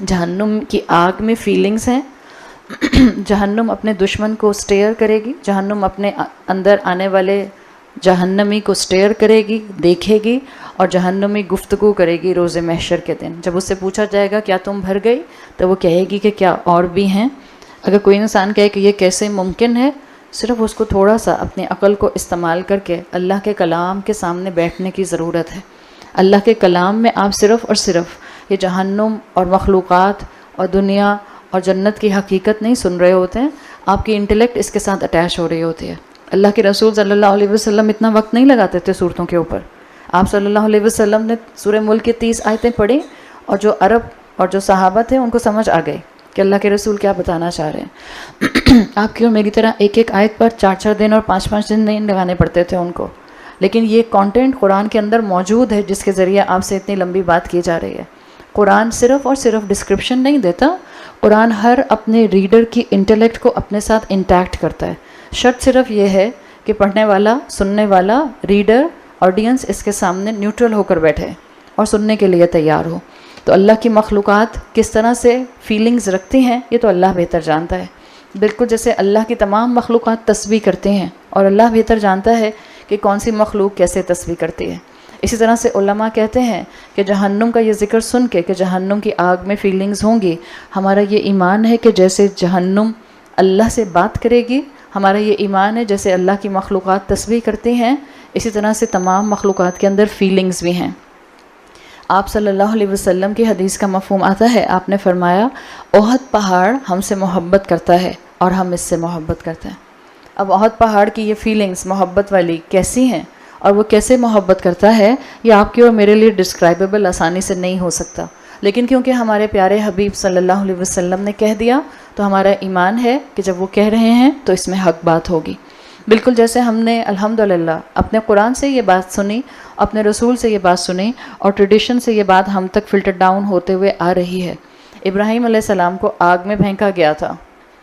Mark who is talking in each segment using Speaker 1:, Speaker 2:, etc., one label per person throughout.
Speaker 1: جہنم کی آگ میں فیلنگز ہیں. جہنم اپنے دشمن کو اسٹیئر کرے گی، جہنم اپنے اندر آنے والے جہنمی کو اسٹیئر کرے گی، دیکھے گی، اور جہنمی گفتگو کرے گی روز محشر کے دن. جب اس سے پوچھا جائے گا کیا تم بھر گئی، تو وہ کہے گی کہ کیا اور بھی ہیں. اگر کوئی انسان کہے کہ یہ کیسے ممکن ہے، صرف اس کو تھوڑا سا اپنی عقل کو استعمال کر کے اللہ کے کلام کے سامنے بیٹھنے کی ضرورت ہے. اللہ کے کلام میں آپ صرف اور صرف یہ جہنم اور مخلوقات اور دنیا اور جنت کی حقیقت نہیں سن رہے ہوتے ہیں، آپ کی انٹلیکٹ اس کے ساتھ اٹیچ ہو رہی ہوتی ہے. اللہ کے رسول صلی اللہ علیہ وسلم اتنا وقت نہیں لگاتے تھے صورتوں کے اوپر. آپ صلی اللہ علیہ وسلم نے سورہ ملک کی 30 آیتیں پڑھی، اور جو عرب اور جو صحابہ تھے ان کو سمجھ آ گئی کہ اللہ کے رسول کیا بتانا چاہ رہے ہیں. آپ کی اور میری طرح ایک ایک آیت پر 4 دن اور 5 دن نہیں لگانے پڑتے تھے ان کو، لیکن یہ کانٹینٹ قرآن کے اندر موجود ہے جس کے ذریعے آپ سے اتنی لمبی بات کی جا رہی ہے. قرآن صرف اور صرف ڈسکرپشن نہیں دیتا، قرآن ہر اپنے ریڈر کی انٹلیکٹ کو اپنے ساتھ انٹیکٹ کرتا ہے. شرط صرف یہ ہے کہ پڑھنے والا، سننے والا، ریڈر، آڈینس اس کے سامنے نیوٹرل ہو کر بیٹھے اور سننے کے لیے تیار ہو. تو اللہ کی مخلوقات کس طرح سے فیلنگز رکھتی ہیں یہ تو اللہ بہتر جانتا ہے. بالکل جیسے اللہ کی تمام مخلوقات تسبیح کرتے ہیں، اور اللہ بہتر جانتا ہے کہ کون سی مخلوق کیسے تسبیح کرتی ہے. اسی طرح سے علماء کہتے ہیں کہ جہنم کا یہ ذکر سن کے کہ جہنم کی آگ میں فیلنگز ہوں گی، ہمارا یہ ایمان ہے کہ جیسے جہنم اللہ سے بات کرے گی، ہمارا یہ ایمان ہے جیسے اللہ کی مخلوقات تسبیح کرتی ہیں، اسی طرح سے تمام مخلوقات کے اندر فیلنگز بھی ہیں. آپ صلی اللہ علیہ وسلم کی حدیث کا مفہوم آتا ہے، آپ نے فرمایا احد پہاڑ ہم سے محبت کرتا ہے اور ہم اس سے محبت کرتے ہیں. اب احد پہاڑ کی یہ فیلنگز محبت والی کیسی ہیں اور وہ کیسے محبت کرتا ہے، یہ آپ کی اور میرے لیے ڈسکرائبیبل آسانی سے نہیں ہو سکتا، لیکن کیونکہ ہمارے پیارے حبیب صلی اللہ علیہ وسلم نے کہہ دیا تو ہمارا ایمان ہے کہ جب وہ کہہ رہے ہیں تو اس میں حق بات ہوگی. بالکل جیسے ہم نے الحمدللہ اپنے قرآن سے یہ بات سنی، اپنے رسول سے یہ بات سنی، اور ٹریڈیشن سے یہ بات ہم تک فلٹر ڈاؤن ہوتے ہوئے آ رہی ہے. ابراہیم علیہ السلام کو آگ میں پھینکا گیا تھا.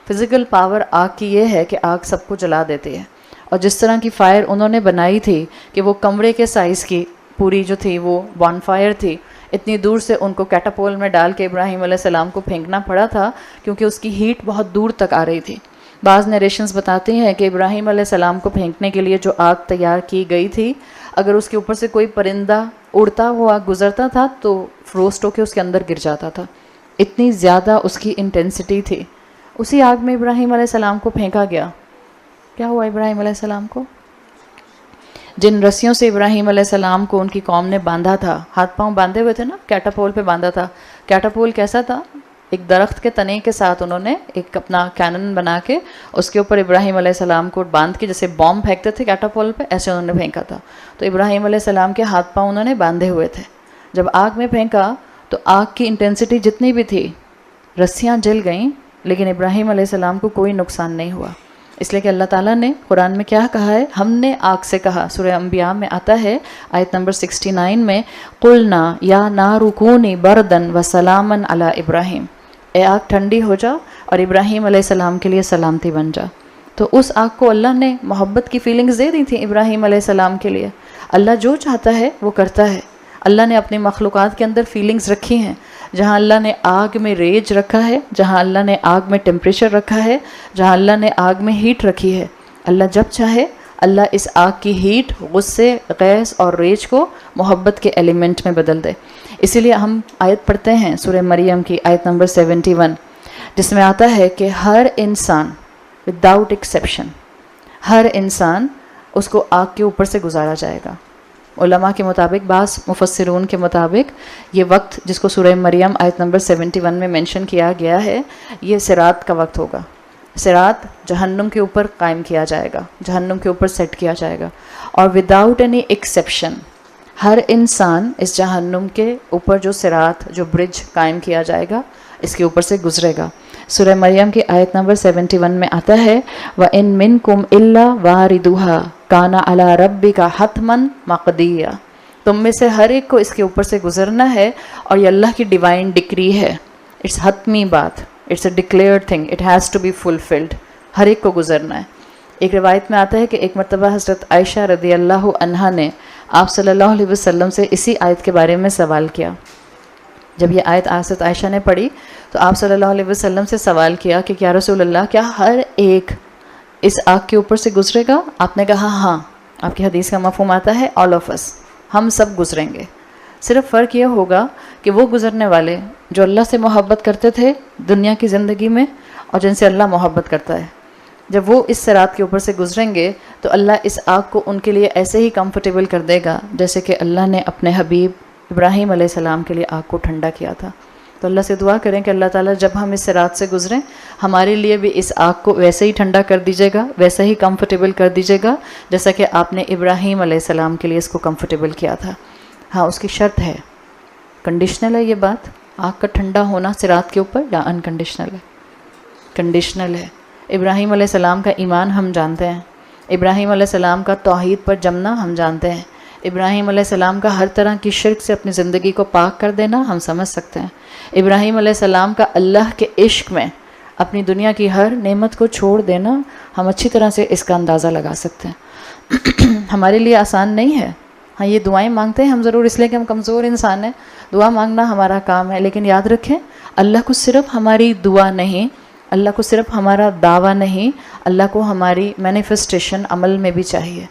Speaker 1: فزیکل پاور آگ کی یہ ہے کہ آگ سب کو جلا دیتی ہے، اور جس طرح کی فائر انہوں نے بنائی تھی کہ وہ کمرے کے سائز کی پوری جو تھی وہ بان فائر تھی، اتنی دور سے ان کو کیٹاپول میں ڈال کے ابراہیم علیہ السلام کو پھینکنا پڑا تھا کیونکہ اس کی ہیٹ بہت دور تک آ رہی تھی. بعض نیریشنز بتاتے ہیں کہ ابراہیم علیہ السلام کو پھینکنے کے لیے جو آگ تیار کی گئی تھی، اگر اس کے اوپر سے کوئی پرندہ اڑتا ہوا گزرتا تھا تو روسٹ ہو کے اس کے اندر گر جاتا تھا، اتنی زیادہ اس کی انٹینسٹی تھی. اسی آگ میں ابراہیم علیہ السلام کو پھینکا گیا. کیا ہوا ابراہیم علیہ السلام کو؟ جن رسیوں سے ابراہیم علیہ السلام کو ان کی قوم نے باندھا تھا، ہاتھ پاؤں باندھے ہوئے تھے نا، کیٹاپول پہ باندھا تھا. کیٹاپول کیسا تھا؟ ایک درخت کے تنے کے ساتھ انہوں نے ایک اپنا کینن بنا کے اس کے اوپر ابراہیم علیہ السلام کو باندھ کے، جیسے بام پھینکتے تھے کیٹاپول پہ، ایسے انہوں نے پھینکا تھا. تو ابراہیم علیہ السلام کے ہاتھ پاؤں انہوں نے باندھے ہوئے تھے. جب آگ میں پھینکا تو آگ کی انٹینسٹی جتنی بھی تھی، رسیاں جل گئیں، لیکن ابراہیم علیہ السلام کو کوئی نقصان نہیں ہوا. اس لیے کہ اللہ تعالیٰ نے قرآن میں کیا کہا ہے؟ ہم نے آگ سے کہا. سورہ انبیاء میں آتا ہے آیت نمبر 69 میں، قُلْنَا يَا نَارُ كُونِي بَرْدًا وَسَلَامًا عَلَىٰ إِبْرَاهِيمَ، اے آگ ٹھنڈی ہو جا اور ابراہیم علیہ السلام کے لیے سلامتی بن جا. تو اس آگ کو اللہ نے محبت کی فیلنگز دے دی تھیں ابراہیم علیہ السلام کے لیے. اللہ جو چاہتا ہے وہ کرتا ہے. اللہ نے اپنی مخلوقات کے اندر فیلنگز رکھی ہیں. جہاں اللہ نے آگ میں ریج رکھا ہے، جہاں اللہ نے آگ میں ٹیمپریچر رکھا ہے، جہاں اللہ نے آگ میں ہیٹ رکھی ہے، اللہ جب چاہے اللہ اس آگ کی ہیٹ، غصے، غیظ اور ریج کو محبت کے ایلیمنٹ میں بدل دے. اسی لیے ہم آیت پڑھتے ہیں سورہ مریم کی آیت نمبر 71، جس میں آتا ہے کہ ہر انسان وداؤٹ ایکسیپشن، ہر انسان اس کو آگ کے اوپر سے گزارا جائے گا. علماء کے مطابق، بعض مفسرون کے مطابق، یہ وقت جس کو سورہ مریم آیت نمبر 71 میں مینشن کیا گیا ہے، یہ صراط کا وقت ہوگا. صراط جہنم کے اوپر قائم کیا جائے گا، جہنم کے اوپر سیٹ کیا جائے گا، اور وداؤٹ اینی ایکسیپشن ہر انسان اس جہنم کے اوپر جو صراط، جو برج قائم کیا جائے گا، اس کے اوپر سے گزرے گا. سورہ مریم کی آیت نمبر 71 میں آتا ہے وَإِن مِّنكُمْ إِلَّا وَارِدُهَا كَانَ عَلَىٰ رَبِّكَ حَتْمًا مَقْضِيًّا، تم میں سے ہر ایک کو اس کے اوپر سے گزرنا ہے، اور یہ اللہ کی ڈیوائن ڈکری ہے. اٹس حتمی بات، it's a declared thing, it has to be fulfilled. ہر ایک کو گزرنا ہے. ایک روایت میں آتا ہے کہ ایک مرتبہ حضرت عائشہ رضی اللہ عنہا نے آپ صلی اللہ علیہ وسلم سے اسی آیت کے بارے میں سوال کیا. جب یہ آیت حضرت عائشہ نے پڑھی تو آپ صلی اللہ علیہ وسلم سے سوال کیا کہ یا رسول اللہ کیا ہر ایک اس آگ کے اوپر سے گزرے گا؟ آپ نے کہا ہاں. آپ کی حدیث کا مفہوم آتا ہے آل آف اس، ہم سب گزریں گے. صرف فرق یہ ہوگا کہ وہ گزرنے والے جو اللہ سے محبت کرتے تھے دنیا کی زندگی میں اور جن سے اللہ محبت کرتا ہے، جب وہ اس صراط کے اوپر سے گزریں گے تو اللہ اس آگ کو ان کے لیے ایسے ہی کمفرٹیبل کر دے گا جیسے کہ اللہ نے اپنے حبیب ابراہیم علیہ السلام کے لیے آگ کو ٹھنڈا کیا تھا. تو اللہ سے دعا کریں کہ اللہ تعالیٰ جب ہم اس صراط سے گزریں ہمارے لیے بھی اس آگ کو ویسے ہی ٹھنڈا کر دیجیے گا، ویسے ہی کمفرٹیبل کر دیجیے گا جیسا کہ آپ نے ابراہیم علیہ السلام کے لیے اس کو کمفرٹیبل کیا تھا. ہاں اس کی شرط ہے، کنڈیشنل ہے یہ بات، آگ کا ٹھنڈا ہونا صراط کے اوپر، یا انکنڈیشنل ہے؟ کنڈیشنل ہے. ابراہیم علیہ السلام کا ایمان ہم جانتے ہیں، ابراہیم علیہ السلام کا توحید پر جمنا ہم جانتے ہیں، ابراہیم علیہ السلام کا ہر طرح کی شرک سے اپنی زندگی کو پاک کر دینا ہم سمجھ سکتے ہیں، ابراہیم علیہ السلام کا اللہ کے عشق میں اپنی دنیا کی ہر نعمت کو چھوڑ دینا ہم اچھی طرح سے اس کا اندازہ لگا سکتے ہیں. ہمارے لیے آسان نہیں ہے. ہاں یہ دعائیں مانگتے ہیں ہم ضرور اس لیے کہ ہم کمزور انسان ہیں، دعا مانگنا ہمارا کام ہے، لیکن یاد رکھیں اللہ کو صرف ہماری دعا نہیں، اللہ کو صرف ہمارا دعویٰ نہیں، اللہ کو ہماری مینیفسٹیشن عمل میں بھی چاہیے،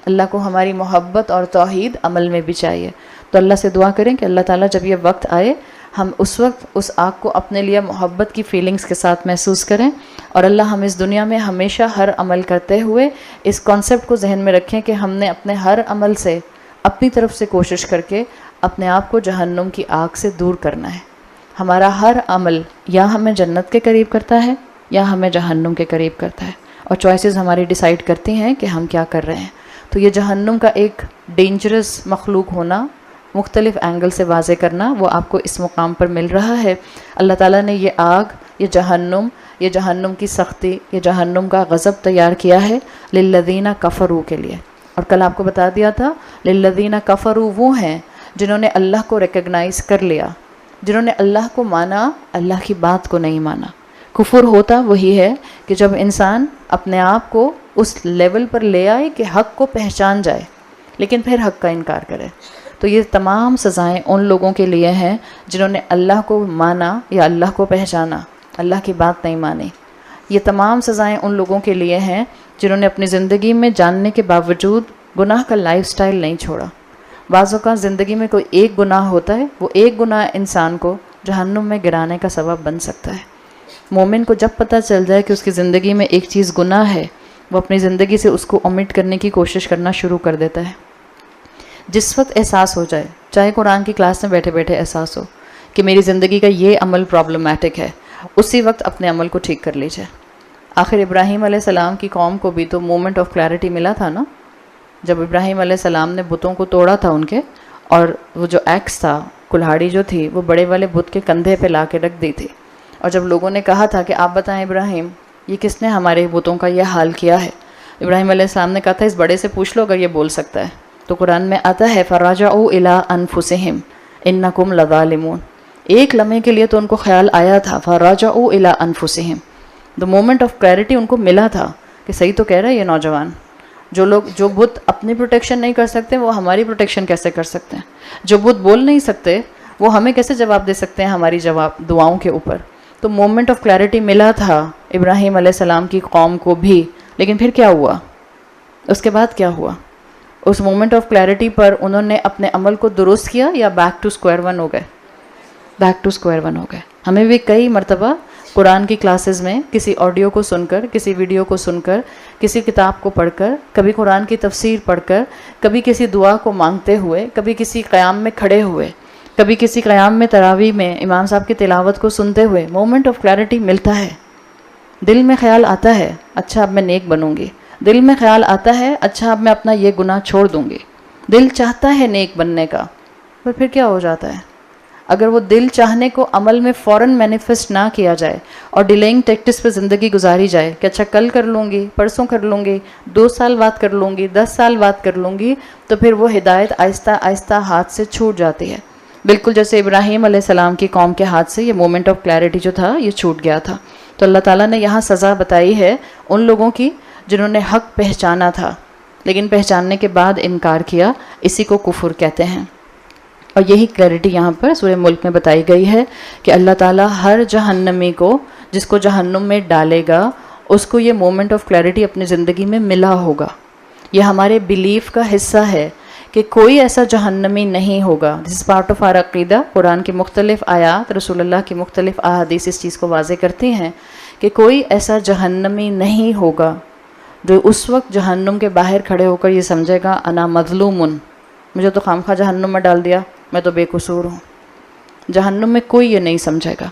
Speaker 1: اللہ کو ہماری محبت اور توحید عمل میں بھی چاہیے. تو اللہ سے دعا کریں کہ اللہ تعالیٰ جب یہ وقت آئے ہم اس وقت اس آگ کو اپنے لیے محبت کی فیلنگز کے ساتھ محسوس کریں، اور اللہ ہم اس دنیا میں ہمیشہ ہر عمل کرتے ہوئے اس کانسیپٹ کو ذہن میں رکھیں کہ ہم نے اپنے ہر عمل سے اپنی طرف سے کوشش کر کے اپنے آپ کو جہنم کی آگ سے دور کرنا ہے. ہمارا ہر عمل یا ہمیں جنت کے قریب کرتا ہے یا ہمیں جہنم کے قریب کرتا ہے، اور چوائسیز ہماری ڈیسائیڈ کرتی ہیں کہ ہم کیا کر رہے ہیں. تو یہ جہنم کا ایک ڈینجرس مخلوق ہونا، مختلف اینگل سے واضح کرنا، وہ آپ کو اس مقام پر مل رہا ہے. اللہ تعالیٰ نے یہ آگ، یہ جہنم کی سختی، یہ جہنم کا غضب تیار کیا ہے للذین کفروا کے لیے. اور کل آپ کو بتا دیا تھا للذین کفروا وہ ہیں جنہوں نے اللہ کو ریکگنائز کر لیا، جنہوں نے اللہ کو مانا، اللہ کی بات کو نہیں مانا. کفر ہوتا وہی ہے کہ جب انسان اپنے آپ کو اس لیول پر لے آئے کہ حق کو پہچان جائے لیکن پھر حق کا انکار کرے. تو یہ تمام سزائیں ان لوگوں کے لیے ہیں جنہوں نے اللہ کو مانا یا اللہ کو پہچانا، اللہ کی بات نہیں مانی. یہ تمام سزائیں ان لوگوں کے لیے ہیں جنہوں نے اپنی زندگی میں جاننے کے باوجود گناہ کا لائف سٹائل نہیں چھوڑا. بعض اوقات زندگی میں کوئی ایک گناہ ہوتا ہے، وہ ایک گناہ انسان کو جہنم میں گرانے کا سبب بن سکتا ہے. مومن کو جب پتہ چل جائے کہ اس کی زندگی میں ایک چیز گناہ ہے، وہ اپنی زندگی سے اس کو اومٹ کرنے کی کوشش کرنا شروع کر دیتا ہے. جس وقت احساس ہو جائے، چاہے قرآن کی کلاس میں بیٹھے بیٹھے احساس ہو کہ میری زندگی کا یہ عمل پرابلمیٹک ہے، اسی وقت اپنے عمل کو ٹھیک کر لیجیے. آخر ابراہیم علیہ السلام کی قوم کو بھی تو مومنٹ آف کلیئرٹی ملا تھا نا، جب ابراہیم علیہ السلام نے بتوں کو توڑا تھا ان کے، اور وہ جو ایکس تھا، کلہاڑی جو تھی، وہ بڑے والے بت کے کندھے پہ لا کے رکھ دی تھی. اور جب لوگوں نے کہا تھا کہ آپ بتائیں ابراہیم یہ کس نے ہمارے بتوں کا یہ حال کیا ہے، ابراہیم علیہ السلام نے کہا تھا اس بڑے سے پوچھ لو اگر یہ بول سکتا ہے. تو قرآن میں آتا ہے فَرَجَعُوا إِلَىٰ أَنفُسِهِمْ إِنَّكُمْ لَظَالِمُونَ. ایک لمحے کے لیے تو ان کو خیال آیا تھا فَرَجَعُوا إِلَىٰ أَنفُسِهِمْ. دا مومنٹ آف کلیئرٹی ان کو ملا تھا کہ صحیح تو کہہ رہا ہے یہ نوجوان، جو بت اپنی پروٹیکشن نہیں کر سکتے وہ ہماری پروٹیکشن کیسے کر سکتے ہیں، جو بت بول نہیں سکتے وہ ہمیں کیسے جواب دے سکتے ہیں ہماری دعاؤں کے اوپر. تو مومنٹ آف کلیئرٹی ملا تھا ابراہیم علیہ السلام کی قوم کو بھی، لیکن پھر کیا ہوا؟ اس کے بعد کیا ہوا؟ اس مومنٹ آف کلیئرٹی پر انہوں نے اپنے عمل کو درست کیا یا بیک ٹو اسکوائر ون ہو گئے؟ بیک ٹو اسکوائر ون ہو گئے. ہمیں بھی کئی مرتبہ قرآن کی کلاسز میں کسی آڈیو کو سن کر، کسی ویڈیو کو سن کر، کسی کتاب کو پڑھ کر، کبھی قرآن کی تفسیر پڑھ کر، کبھی کسی دعا کو مانگتے ہوئے، کبھی کسی قیام میں کھڑے ہوئے، کبھی کسی قیام میں تراویح میں امام صاحب کی تلاوت کو سنتے ہوئے مومنٹ آف کلیئرٹی ملتا ہے. دل میں خیال آتا ہے اچھا اب میں نیک بنوں گی، دل میں خیال آتا ہے اچھا اب میں اپنا یہ گناہ چھوڑ دوں گی، دل چاہتا ہے نیک بننے کا، پر پھر کیا ہو جاتا ہے؟ اگر وہ دل چاہنے کو عمل میں فوراً مینیفیسٹ نہ کیا جائے اور ڈیلینگ ٹیکٹس پہ زندگی گزاری جائے کہ اچھا کل کر لوں گی، پرسوں کر لوں گی، 2 سال بعد کر لوں گی، 10 سال بعد کر لوں گی، تو پھر وہ ہدایت آہستہ آہستہ ہاتھ سے چھوٹ جاتی ہے. بالکل جیسے ابراہیم علیہ السلام کی قوم کے ہاتھ سے یہ مومنٹ آف کلیئرٹی جو تھا یہ چھوٹ گیا تھا. تو اللہ تعالیٰ نے یہاں سزا بتائی ہے ان لوگوں کی جنہوں نے حق پہچانا تھا لیکن پہچاننے کے بعد انکار کیا، اسی کو کفر کہتے ہیں. اور یہی کلیئرٹی یہاں پر سورہ ملک میں بتائی گئی ہے کہ اللہ تعالیٰ ہر جہنمی کو جس کو جہنم میں ڈالے گا اس کو یہ مومنٹ آف کلیئرٹی اپنی زندگی میں ملا ہوگا. یہ ہمارے بیلیف کا حصہ ہے کہ کوئی ایسا جہنمی نہیں ہوگا. دس از پارٹ آف آر عقیدہ. قرآن کی مختلف آیات، رسول اللہ کی مختلف احادیث اس چیز کو واضح کرتی ہیں کہ کوئی ایسا جہنمی نہیں ہوگا جو اس وقت جہنم کے باہر کھڑے ہو کر یہ سمجھے گا انا مظلومن، مجھے تو خام خواہ جہنم میں ڈال دیا، میں تو بے قصور ہوں. جہنم میں کوئی یہ نہیں سمجھے گا.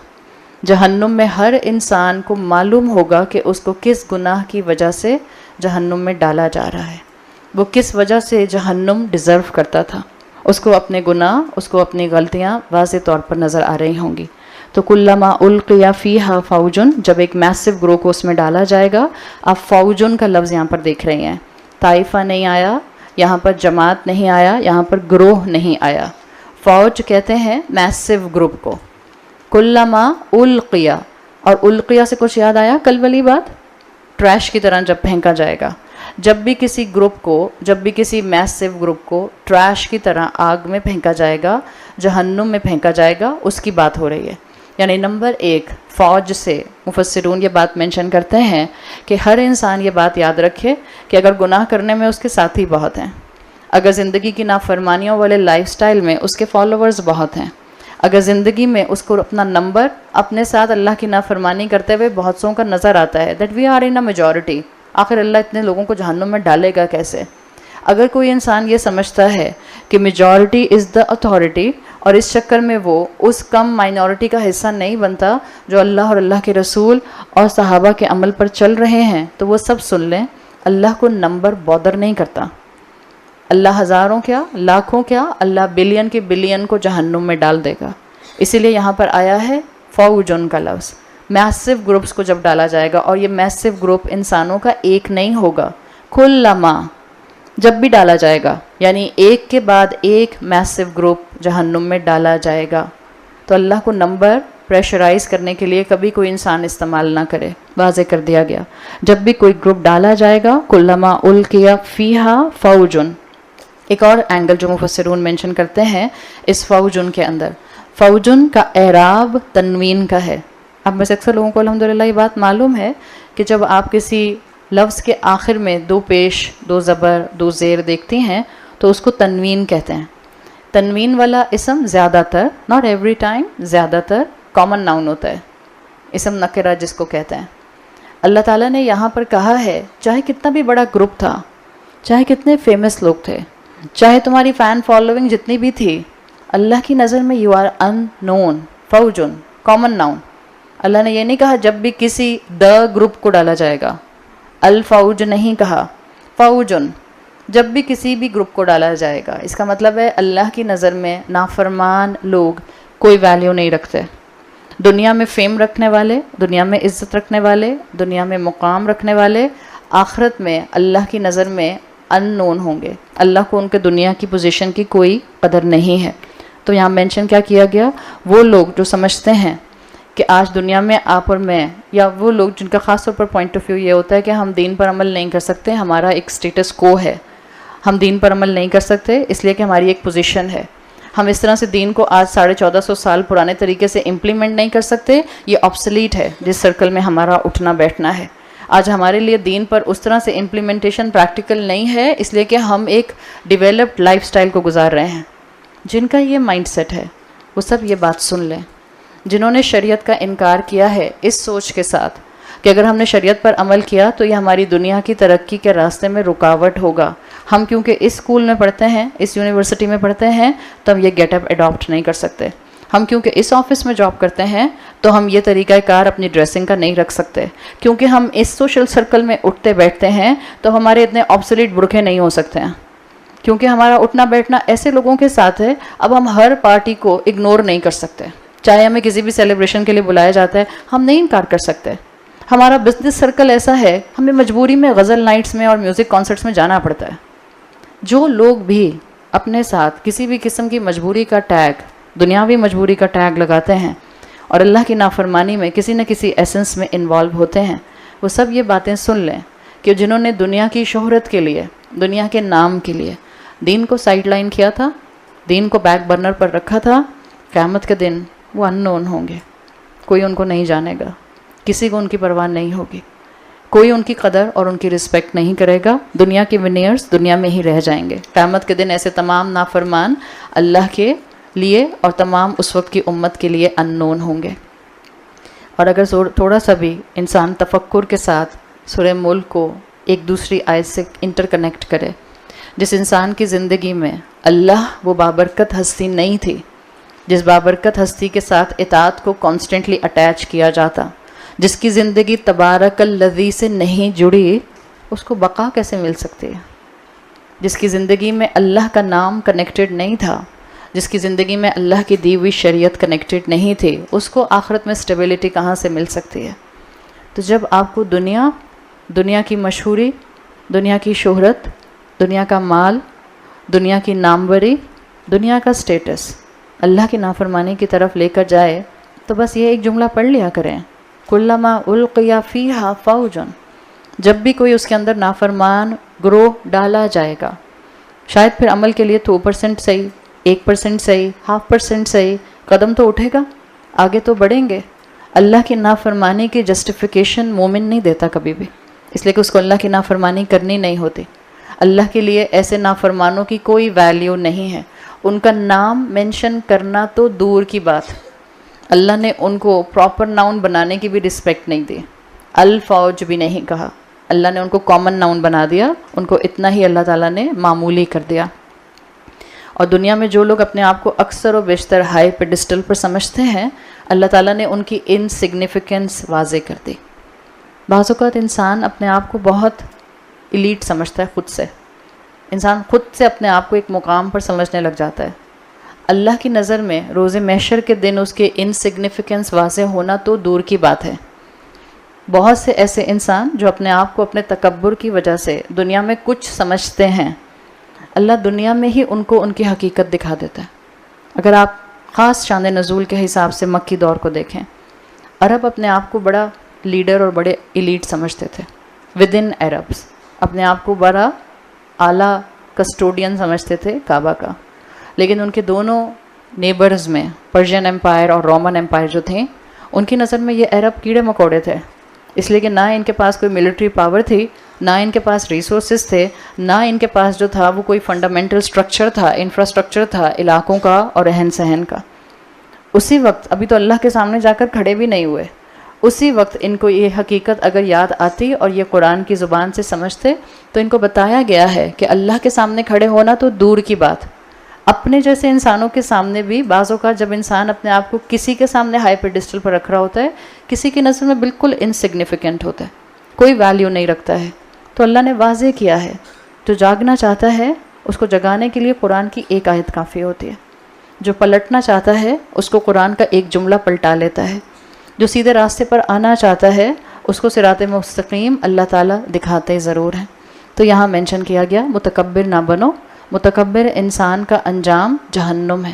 Speaker 1: جہنم میں ہر انسان کو معلوم ہوگا کہ اس کو کس گناہ کی وجہ سے جہنم میں ڈالا جا رہا ہے، وہ کس وجہ سے جہنم ڈیزرو کرتا تھا. اس کو اپنے گناہ، اس کو اپنی غلطیاں واضح طور پر نظر آ رہی ہوں گی. تو کلما القی فیہا فوجن، جب ایک میسو گروہ کو اس میں ڈالا جائے گا. آپ فوجن کا لفظ یہاں پر دیکھ رہے ہیں، طائفہ نہیں آیا یہاں پر، جماعت نہیں آیا یہاں پر، گروہ نہیں آیا. فوج کہتے ہیں میسو گروپ کو. کلما القیا، اور القیا سے کچھ یاد آیا کل والی بات، ٹریش کی طرح جب پھینکا جائے گا. جب بھی کسی گروپ کو، جب بھی کسی میسو گروپ کو ٹریش کی طرح آگ میں پھینکا جائے گا، جہنم میں پھینکا جائے گا، اس کی بات ہو رہی ہے. یعنی نمبر ایک، فوج سے مفسرون یہ بات مینشن کرتے ہیں کہ ہر انسان یہ بات یاد رکھے کہ اگر گناہ کرنے میں اس کے ساتھی بہت ہیں، اگر زندگی کی نافرمانیوں والے لائف سٹائل میں اس کے فالوورز بہت ہیں، اگر زندگی میں اس کو اپنا نمبر اپنے ساتھ اللہ کی نافرمانی کرتے ہوئے بہت سوں کا نظر آتا ہے، that we are in a majority, آخر اللہ اتنے لوگوں کو جہنم میں ڈالے گا کیسے. اگر کوئی انسان یہ سمجھتا ہے کہ میجورٹی از دا اتھارٹی اور اس چکر میں وہ اس کم مائنورٹی کا حصہ نہیں بنتا جو اللہ اور اللہ کے رسول اور صحابہ کے عمل پر چل رہے ہیں، تو وہ سب سن لیں، اللہ کو نمبر بودر نہیں کرتا. اللہ ہزاروں کیا، لاکھوں کیا، اللہ بلین کے بلین کو جہنم میں ڈال دے گا. اسی لیے یہاں پر آیا ہے فوجن کا لفظ. میسو گروپس کو جب ڈالا جائے گا، اور یہ میسو گروپ انسانوں کا ایک نہیں ہوگا، کلما، جب بھی ڈالا جائے گا، یعنی ایک کے بعد ایک میسو گروپ جہنم میں ڈالا جائے گا. تو اللہ کو نمبر پریشرائز کرنے کے لیے کبھی کوئی انسان استعمال نہ کرے، واضح کر دیا گیا. جب بھی کوئی گروپ ڈالا جائے گا، کلما القیا فیہا فوجن. ایک اور اینگل جو مفسرون مینشن کرتے ہیں اس فوجن کے اندر، فوجن کا اعراب تنوین کا ہے. اب میں سے اکثر لوگوں کو الحمدللہ یہ بات معلوم ہے کہ جب آپ کسی لفظ کے آخر میں دو پیش، دو زبر، دو زیر دیکھتی ہیں تو اس کو تنوین کہتے ہیں. تنوین والا اسم زیادہ تر، ناٹ ایوری ٹائم، زیادہ تر کامن ناؤن ہوتا ہے، اسم نکرہ جس کو کہتے ہیں. اللہ تعالیٰ نے یہاں پر کہا ہے چاہے کتنا بھی بڑا گروپ تھا، چاہے کتنے فیمس لوگ تھے، چاہے تمہاری فین فالوئنگ جتنی بھی تھی، اللہ کی نظر میں یو آر ان نون. فوجن کامن ناؤن. اللہ نے یہ نہیں کہا جب بھی کسی دا گروپ کو ڈالا جائے گا، الفوج نہیں کہا، فوجن جب بھی کسی بھی گروپ کو ڈالا جائے گا. اس کا مطلب ہے اللہ کی نظر میں نافرمان لوگ کوئی ویلیو نہیں رکھتے. دنیا میں فیم رکھنے والے، دنیا میں عزت رکھنے والے، دنیا میں مقام رکھنے والے، آخرت میں اللہ کی نظر میں ان نون ہوں گے. اللہ کو ان کے دنیا کی پوزیشن کی کوئی قدر نہیں ہے. تو یہاں مینشن کیا کیا گیا، وہ لوگ جو سمجھتے ہیں کہ آج دنیا میں آپ اور میں، یا وہ لوگ جن کا خاص طور پر پوائنٹ آف ویو یہ ہوتا ہے کہ ہم دین پر عمل نہیں کر سکتے، ہمارا ایک سٹیٹس کو ہے، ہم دین پر عمل نہیں کر سکتے اس لیے کہ ہماری ایک پوزیشن ہے، ہم اس طرح سے دین کو آج 1450 سال پرانے طریقے سے امپلیمنٹ نہیں کر سکتے، یہ آبسلیٹ ہے جس سرکل میں ہمارا اٹھنا بیٹھنا ہے. آج ہمارے لیے دین پر اس طرح سے امپلیمنٹیشن پریکٹیکل نہیں ہے اس لیے کہ ہم ایک ڈیولپڈ لائف سٹائل کو گزار رہے ہیں. جن کا یہ مائنڈ سیٹ ہے وہ سب یہ بات سن لیں. جنہوں نے شریعت کا انکار کیا ہے اس سوچ کے ساتھ کہ اگر ہم نے شریعت پر عمل کیا تو یہ ہماری دنیا کی ترقی کے راستے میں رکاوٹ ہوگا، ہم کیونکہ اس اسکول میں پڑھتے ہیں، اس یونیورسٹی میں پڑھتے ہیں تو ہم یہ گیٹ اپ اڈاپٹ نہیں کر سکتے، ہم کیونکہ اس آفس میں جاب کرتے ہیں تو ہم یہ طریقہ کار اپنی ڈریسنگ کا نہیں رکھ سکتے، کیونکہ ہم اس سوشل سرکل میں اٹھتے بیٹھتے ہیں تو ہمارے اتنے آبسلیٹ برقعے نہیں ہو سکتے ہیں، کیونکہ ہمارا اٹھنا بیٹھنا ایسے لوگوں کے ساتھ ہے. اب ہم ہر پارٹی کو اگنور نہیں کر سکتے، چاہے ہمیں کسی بھی سیلیبریشن کے لیے بلایا جاتا ہے ہم نہیں انکار کر سکتے. ہمارا بزنس سرکل ایسا ہے ہمیں مجبوری میں غزل نائٹس میں اور میوزک کانسرٹس میں جانا پڑتا ہے. جو لوگ بھی اپنے ساتھ کسی بھی قسم کی مجبوری کا ٹیگ، دنیاوی مجبوری کا ٹیگ لگاتے ہیں اور اللہ کی نافرمانی میں کسی نہ کسی ایسنس میں انوالو ہوتے ہیں، وہ سب یہ باتیں سن لیں کہ جنہوں نے دنیا کی شہرت کے لیے، دنیا کے نام کے لیے دین کو سائیڈ لائن کیا تھا، دین کو بیک برنر پر رکھا تھا، قیامت کے دن وہ ان نون ہوں گے، کوئی ان کو نہیں جانے گا، کسی کو ان کی پرواہ نہیں ہوگی، کوئی ان کی قدر اور ان کی رسپیکٹ نہیں کرے گا. دنیا کے ونیئرز دنیا میں ہی رہ جائیں گے. قیامت کے دن ایسے تمام نافرمان اللہ کے لیے اور تمام اس وقت کی امت کے لیے ان نون ہوں گے. اور اگر تھوڑا سا بھی انسان تفکر کے ساتھ سورہ ملک کو ایک دوسری آیت سے انٹر کنیکٹ کرے، جس انسان کی زندگی میں اللہ وہ بابرکت ہستی نہیں تھی، جس بابرکت ہستی کے ساتھ اطاعت کو کانسٹنٹلی اٹیچ کیا جاتا، جس کی زندگی تبارک الذی سے نہیں جڑی، اس کو بقا کیسے مل سکتی ہے؟ جس کی زندگی میں اللہ کا نام کنیکٹڈ نہیں تھا، جس کی زندگی میں اللہ کی دی ہوئی شریعت کنیکٹڈ نہیں تھی، اس کو آخرت میں سٹیبلٹی کہاں سے مل سکتی ہے؟ تو جب آپ کو دنیا کی مشہوری، دنیا کی شہرت، دنیا کا مال، دنیا کی ناموری، دنیا کا سٹیٹس اللہ کی نافرمانی کی طرف لے کر جائے، تو بس یہ ایک جملہ پڑھ لیا کریں، کلما القی فیہا فوج، جب بھی کوئی اس کے اندر نافرمان گروہ ڈالا جائے گا، شاید پھر عمل کے لیے 2% صحیح، 1% صحیح، 0.5% صحیح، قدم تو اٹھے گا، آگے تو بڑھیں گے. اللہ کی نافرمانی کی جسٹیفیکیشن مومن نہیں دیتا کبھی بھی، اس لیے کہ اس کو اللہ کی نافرمانی کرنی نہیں ہوتی. اللہ کے لیے ایسے نافرمانوں کی کوئی ویلیو نہیں ہے، ان کا نام مینشن کرنا تو دور کی بات. اللہ نے ان کو پراپر ناؤن بنانے کی بھی رسپیکٹ نہیں دی، الفوج بھی نہیں کہا، اللہ نے ان کو کامن ناؤن بنا دیا، ان کو اتنا ہی اللہ تعالیٰ نے معمولی کر دیا. اور دنیا میں جو لوگ اپنے آپ کو اکثر و بیشتر ہائی پیڈسٹل پر سمجھتے ہیں، اللہ تعالیٰ نے ان کی انسگنیفیکنس واضح کر دی. بعض اوقات انسان اپنے آپ کو بہت ایلیٹ سمجھتا ہے، خود سے انسان خود سے اپنے آپ کو ایک مقام پر سمجھنے لگ جاتا ہے. اللہ کی نظر میں روز محشر کے دن اس کے انسگنیفیکنس واضح ہونا تو دور کی بات ہے. بہت سے ایسے انسان جو اپنے آپ کو اپنے تکبر کی وجہ سے دنیا میں کچھ سمجھتے ہیں، اللہ دنیا میں ہی ان کو ان کی حقیقت دکھا دیتا ہے. اگر آپ خاص شان نزول کے حساب سے مکی دور کو دیکھیں، عرب اپنے آپ کو بڑا لیڈر اور بڑے ایلیٹ سمجھتے تھے. ود ان عربس اپنے آپ کو بڑا اعلیٰ کسٹوڈین سمجھتے تھے کعبہ کا. لیکن ان کے دونوں نیبرز میں پرشین امپائر اور رومن امپائر جو تھے، ان کی نظر میں یہ عرب کیڑے مکوڑے تھے، اس لیے کہ نہ ان کے پاس کوئی ملٹری پاور تھی، نہ ان کے پاس ریسورسز تھے، نہ ان کے پاس جو تھا وہ کوئی فنڈامنٹل سٹرکچر تھا، انفراسٹرکچر تھا علاقوں کا اور رہن سہن کا. اسی وقت ابھی تو اللہ کے سامنے جا کر کھڑے بھی نہیں ہوئے، اسی وقت ان کو یہ حقیقت اگر یاد آتی اور یہ قرآن کی زبان سے سمجھتے تو ان کو بتایا گیا ہے کہ اللہ کے سامنے کھڑے ہونا تو دور کی بات، اپنے جیسے انسانوں کے سامنے بھی بعض اوقات جب انسان اپنے آپ کو کسی کے سامنے ہائی پیڈسٹل پر رکھ رہا ہوتا ہے، کسی کی نظر میں بالکل انسگنیفیکنٹ ہوتا ہے، کوئی ویلیو نہیں رکھتا ہے، تو اللہ نے واضح کیا ہے جو جاگنا چاہتا ہے اس کو جگانے کے لیے قرآن کی ایک آیت کافی ہوتی ہے، جو پلٹنا چاہتا ہے اس کو قرآن کا ایک جملہ پلٹا لیتا ہے، جو سیدھے راستے پر آنا چاہتا ہے اس کو صراط مستقیم اللہ تعالیٰ دکھاتے ضرور ہیں. تو یہاں مینشن کیا گیا متکبر نہ بنو، متکبر انسان کا انجام جہنم ہے،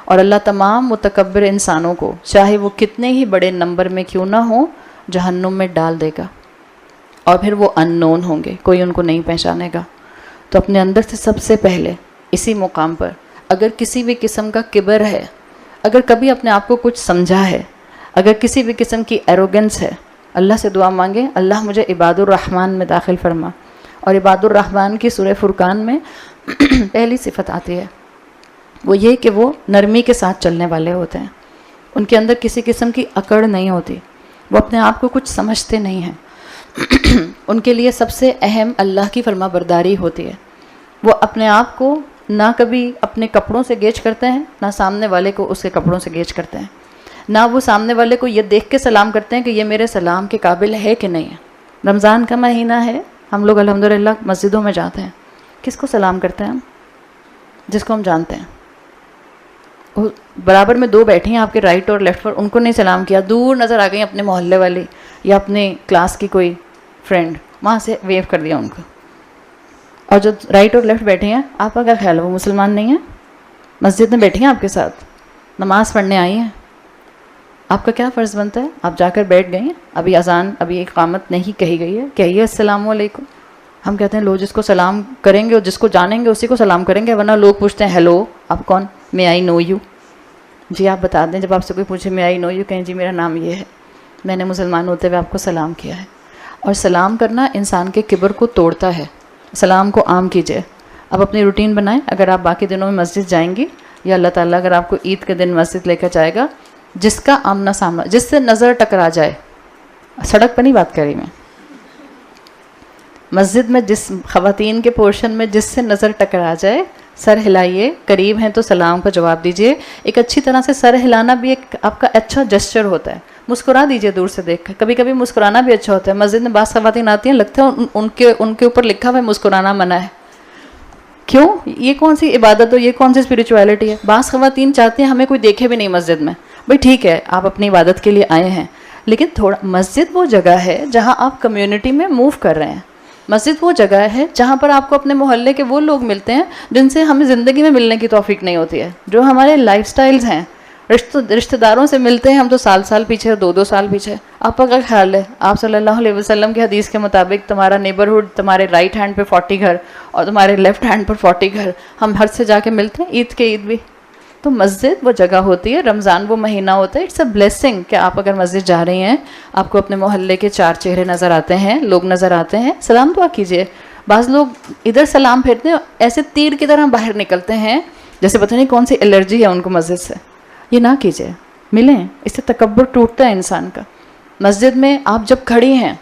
Speaker 1: اور اللہ تمام متکبر انسانوں کو چاہے وہ کتنے ہی بڑے نمبر میں کیوں نہ ہوں جہنم میں ڈال دے گا، اور پھر وہ ان نون ہوں گے، کوئی ان کو نہیں پہچانے گا. تو اپنے اندر سے سب سے پہلے اسی مقام پر اگر کسی بھی قسم کا کبر ہے، اگر کبھی اپنے آپ کو کچھ سمجھا ہے، اگر کسی بھی قسم کی ایروگنس ہے، اللہ سے دعا مانگیں اللہ مجھے عباد الرحمن میں داخل فرما. اور عباد الرحمن کی سورہ فرقان میں پہلی صفت آتی ہے، وہ یہ کہ وہ نرمی کے ساتھ چلنے والے ہوتے ہیں، ان کے اندر کسی قسم کی اکڑ نہیں ہوتی، وہ اپنے آپ کو کچھ سمجھتے نہیں ہیں. ان کے لیے سب سے اہم اللہ کی فرما برداری ہوتی ہے. وہ اپنے آپ کو نہ کبھی اپنے کپڑوں سے گیج کرتے ہیں، نہ سامنے والے کو اس کے کپڑوں سے گیج کرتے ہیں، نہ وہ سامنے والے کو یہ دیکھ کے سلام کرتے ہیں کہ یہ میرے سلام کے قابل ہے کہ نہیں ہے. رمضان کا مہینہ ہے، ہم لوگ الحمدللہ مسجدوں میں جاتے ہیں، کس کو سلام کرتے ہیں ہم؟ جس کو ہم جانتے ہیں. برابر میں دو بیٹھی ہیں آپ کے رائٹ اور لیفٹ پر، ان کو نہیں سلام کیا، دور نظر آ گئی اپنے محلے والی یا اپنے کلاس کی کوئی فرینڈ، وہاں سے ویو کر دیا ان کو. اور جو رائٹ اور لیفٹ بیٹھے ہیں آپ کا کیا خیال ہے وہ مسلمان نہیں ہیں؟ مسجد میں بیٹھی ہیں آپ کے ساتھ، نماز پڑھنے آئی ہیں، آپ کا کیا فرض بنتا ہے؟ آپ جا کر بیٹھ گئی ہیں، ابھی اذان ابھی اقامت نہیں کہی گئی ہے، کہیے السلام علیکم. ہم کہتے ہیں لوگ جس کو سلام کریں گے اور جس کو جانیں گے اسی کو سلام کریں گے، ورنہ لوگ پوچھتے ہیں ہیلو آپ کون، مے آئی نو یو، جی آپ بتا دیں. جب آپ سے کوئی پوچھے مے آئی نو یو، کہیں جی میرا نام یہ ہے، میں نے مسلمان ہوتے ہوئے آپ کو سلام کیا ہے. اور سلام کرنا انسان کے کبر کو توڑتا ہے. سلام کو عام کیجئے. اب اپنی روٹین بنائیں. اگر آپ باقی دنوں میں مسجد جائیں گی یا اللہ تعالیٰ اگر آپ کو عید کے دن مسجد لے کر جائے گا، جس کا آمنا سامنا، جس سے نظر ٹکرا جائے، سڑک پہ نہیں بات کر رہی میں، مسجد میں جس خواتین کے پورشن میں جس سے نظر ٹکرا جائے، سر ہلائیے. قریب ہیں تو سلام کا جواب دیجئے. ایک اچھی طرح سے سر ہلانا بھی ایک آپ کا اچھا جسچر ہوتا ہے. مسکرا دیجئے دور سے دیکھ کر. کبھی کبھی مسکرانا بھی اچھا ہوتا ہے. مسجد میں بعض خواتین آتی ہیں، لگتا ہے ان کے اوپر لکھا ہوا ہے مسکرانا منع ہے. کیوں؟ یہ کون سی عبادت ہو، یہ کون سی اسپریچویلٹی ہے؟ بعض خواتین چاہتی ہیں ہمیں کوئی دیکھے بھی نہیں مسجد میں. بھئی ٹھیک ہے، آپ اپنی عبادت کے لیے آئے ہیں، لیکن تھوڑا مسجد وہ جگہ ہے جہاں آپ کمیونٹی میں موو کر رہے ہیں. مسجد وہ جگہ ہے جہاں پر آپ کو اپنے محلے کے وہ لوگ ملتے ہیں جن سے ہمیں زندگی میں ملنے کی توفیق نہیں ہوتی ہے، جو ہمارے لائف سٹائلز ہیں. رشتہ داروں سے ملتے ہیں ہم تو سال پیچھے، 2 سال پیچھے. آپ کا کیا خیال ہے؟ آپ صلی اللہ علیہ وسلم کی حدیث کے مطابق تمہارا نیبرہڈ، تمہارے رائٹ ہینڈ پہ 40 گھر اور تمہارے لیفٹ ہینڈ پر 40 گھر. ہم ہر سے جا کے ملتے ہیں عید کے عید بھی. تو مسجد وہ جگہ ہوتی ہے، رمضان وہ مہینہ ہوتا ہے. اٹس اے بلیسنگ کہ آپ اگر مسجد جا رہی ہیں، آپ کو اپنے محلے کے 4 چہرے نظر آتے ہیں، لوگ نظر آتے ہیں، سلام دعا کیجئے. بعض لوگ ادھر سلام پھیرتے ہیں، ایسے تیر کی طرح باہر نکلتے ہیں جیسے پتہ نہیں کون سی الرجی ہے ان کو مسجد سے. یہ نہ کیجئے، ملیں. اس سے تکبر ٹوٹتا ہے انسان کا. مسجد میں آپ جب کھڑی ہیں،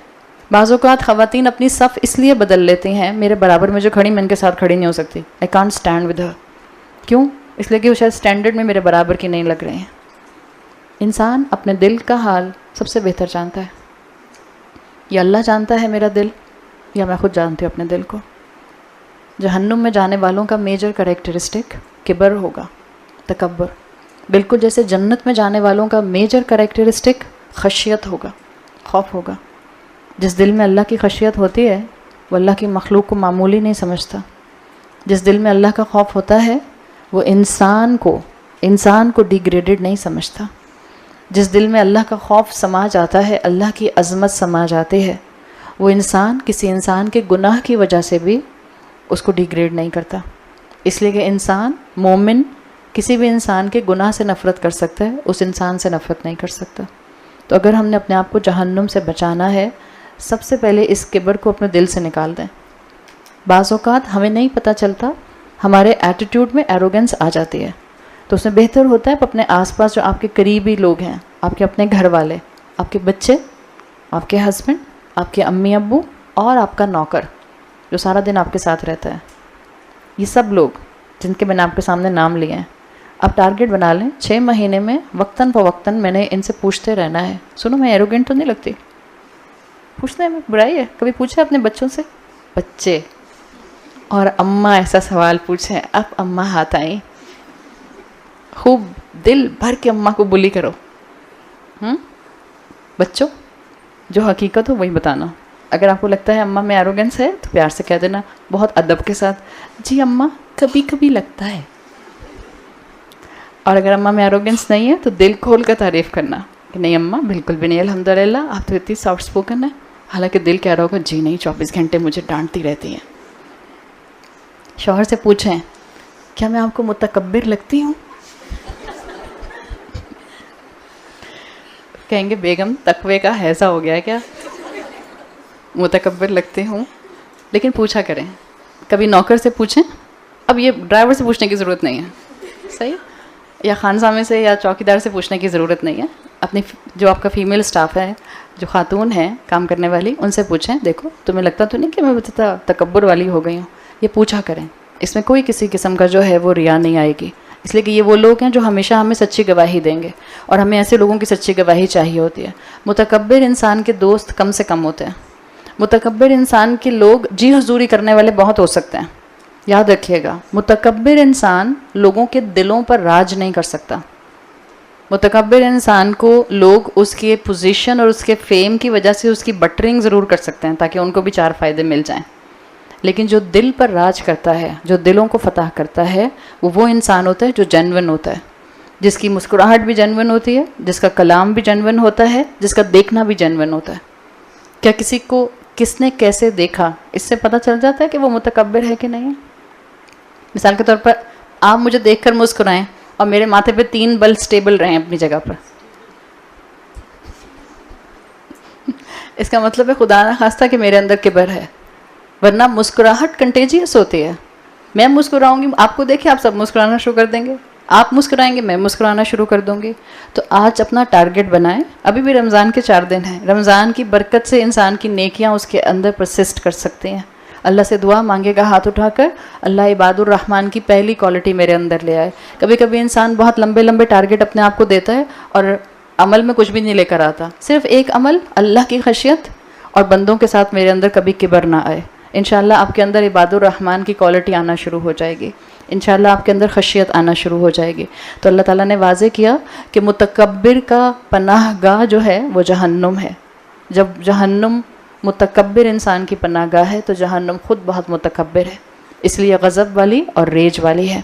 Speaker 1: بعض اوقات خواتین اپنی صف اس لیے بدل لیتی ہیں، میرے برابر میں جو کھڑی میں ان کے ساتھ کھڑی نہیں ہو سکتی، I can't stand with her. کیوں؟ اس لیے کہ وہ شاید اسٹینڈرڈ میں میرے برابر کی نہیں لگ رہے ہیں. انسان اپنے دل کا حال سب سے بہتر جانتا ہے. یا اللہ جانتا ہے میرا دل، یا میں خود جانتی ہوں اپنے دل کو. جہنم میں جانے والوں کا میجر کریکٹرسٹک کبر ہوگا، تکبر. بالکل جیسے جنت میں جانے والوں کا میجر کریکٹرسٹک خشیت ہوگا، خوف ہوگا. جس دل میں اللہ کی خشیت ہوتی ہے وہ اللہ کی مخلوق کو معمولی نہیں سمجھتا. جس دل میں اللہ کا خوف ہوتا ہے وہ انسان کو ڈیگریڈڈ نہیں سمجھتا. جس دل میں اللہ کا خوف سما جاتا ہے، اللہ کی عظمت سما جاتی ہے، وہ انسان کسی انسان کے گناہ کی وجہ سے بھی اس کو ڈیگریڈ نہیں کرتا. اس لیے کہ انسان مومن کسی بھی انسان کے گناہ سے نفرت کر سکتا ہے، اس انسان سے نفرت نہیں کر سکتا. تو اگر ہم نے اپنے آپ کو جہنم سے بچانا ہے، سب سے پہلے اس کبر کو اپنے دل سے نکال دیں. بعض اوقات ہمیں نہیں پتہ چلتا، ہمارے ایٹیٹیوڈ میں ایروگنس آ جاتی ہے. تو اس میں بہتر ہوتا ہے اپنے آس پاس جو آپ کے قریبی لوگ ہیں، آپ کے اپنے گھر والے، آپ کے بچے، آپ کے ہسبینڈ، آپ کے امی ابو اور آپ کا نوکر جو سارا دن آپ کے ساتھ رہتا ہے، یہ سب لوگ جن کے میں نے آپ کے سامنے نام لیے ہیں، آپ ٹارگٹ بنا لیں 6 مہینے میں وقتاً فوقتاً میں نے ان سے پوچھتے رہنا ہے. سنو میں ایروگنٹ تو نہیں لگتی، پوچھنے میں برائی ہے. کبھی پوچھا اپنے بچوں سے؟ بچے اور اماں ایسا سوال پوچھیں، اب اماں ہاتھ آئیں، خوب دل بھر کے اماں کو بلی کرو. بچوں جو حقیقت ہو وہی بتانا. اگر آپ کو لگتا ہے اماں میں ایروگنس ہے تو پیار سے کہہ دینا، بہت ادب کے ساتھ، جی اماں کبھی کبھی لگتا ہے. اور اگر اماں میں ایروگنس نہیں ہے تو دل کھول کر تعریف کرنا کہ نہیں اماں بالکل بھی نہیں، الحمدللہ آپ تو اتنی سافٹ اسپوکن ہے. حالانکہ دل کہہ رہا ہوگا جی نہیں 24 گھنٹے مجھے ڈانٹتی رہتی ہیں. شوہر سے پوچھیں کیا میں آپ کو متکبر لگتی ہوں؟ کہیں گے بیگم تقوی کا حیضہ ہو گیا ہے کیا، متکبر لگتے ہوں. لیکن پوچھا کریں. کبھی نوکر سے پوچھیں. اب یہ ڈرائیور سے پوچھنے کی ضرورت نہیں ہے، صحیح، یا خانسامے سے یا چوکیدار سے پوچھنے کی ضرورت نہیں ہے. اپنی جو آپ کا فیمیل سٹاف ہے، جو خاتون ہیں کام کرنے والی، ان سے پوچھیں دیکھو تمہیں لگتا تو نہیں کہ میں بتا تکبر والی ہو گئی ہوں. یہ پوچھا کریں. اس میں کوئی کسی قسم کا جو ہے وہ ریا نہیں آئے گی، اس لیے کہ یہ وہ لوگ ہیں جو ہمیشہ ہمیں سچی گواہی دیں گے، اور ہمیں ایسے لوگوں کی سچی گواہی چاہیے ہوتی ہے. متکبر انسان کے دوست کم سے کم ہوتے ہیں. متکبر انسان کے لوگ جی حضوری کرنے والے بہت ہو سکتے ہیں. یاد رکھیے گا، متکبر انسان لوگوں کے دلوں پر راج نہیں کر سکتا. متکبر انسان کو لوگ اس کے پوزیشن اور اس کے فیم کی وجہ سے اس کی بٹرنگ ضرور کر سکتے ہیں تاکہ ان کو بھی 4 فائدے مل جائیں. لیکن جو دل پر راج کرتا ہے، جو دلوں کو فتح کرتا ہے، وہ انسان ہوتا ہے جو جینون ہوتا ہے، جس کی مسکراہٹ بھی جینون ہوتی ہے، جس کا کلام بھی جینون ہوتا ہے، جس کا دیکھنا بھی جینون ہوتا ہے. کیا کس نے کیسے دیکھا، اس سے پتہ چل جاتا ہے کہ وہ متکبر ہے کہ نہیں. مثال کے طور پر آپ مجھے دیکھ کر مسکرائیں اور میرے ماتھے پہ 3 بل سٹیبل رہیں اپنی جگہ پر، اس کا مطلب ہے خدا نہ خواستہ کہ میرے اندر کبر ہے. ورنہ مسکراہٹ کنٹیجیس ہوتی ہے. میں مسکراؤں گی، آپ کو دیکھیں آپ سب مسکرانا شروع کر دیں گے، آپ مسکرائیں گے میں مسکرانا شروع کر دوں گی. تو آج اپنا ٹارگٹ بنائیں. ابھی بھی رمضان کے 4 دن ہیں. رمضان کی برکت سے انسان کی نیکیاں اس کے اندر پرسسٹ کر سکتے ہیں. اللہ سے دعا مانگے گا ہاتھ اٹھا کر، اللہ عباد الرحمن کی پہلی کوالٹی میرے اندر لے آئے. کبھی کبھی انسان بہت لمبے لمبے ٹارگٹ اپنے آپ کو دیتا ہے اور عمل میں کچھ بھی نہیں لے کر آتا. صرف ایک عمل، اللہ کی خشیت اور بندوں کے ساتھ میرے اندر کبھی کبر نہ آئے. انشاءاللہ آپ کے اندر عباد الرحمن کی کوالٹی آنا شروع ہو جائے گی. انشاءاللہ آپ کے اندر خشیت آنا شروع ہو جائے گی. تو اللہ تعالیٰ نے واضح کیا کہ متکبر کا پناہ گاہ جو ہے وہ جہنم ہے. جب جہنم متکبر انسان کی پناہ گاہ ہے تو جہنم خود بہت متکبر ہے، اس لیے غضب والی اور ریج والی ہے.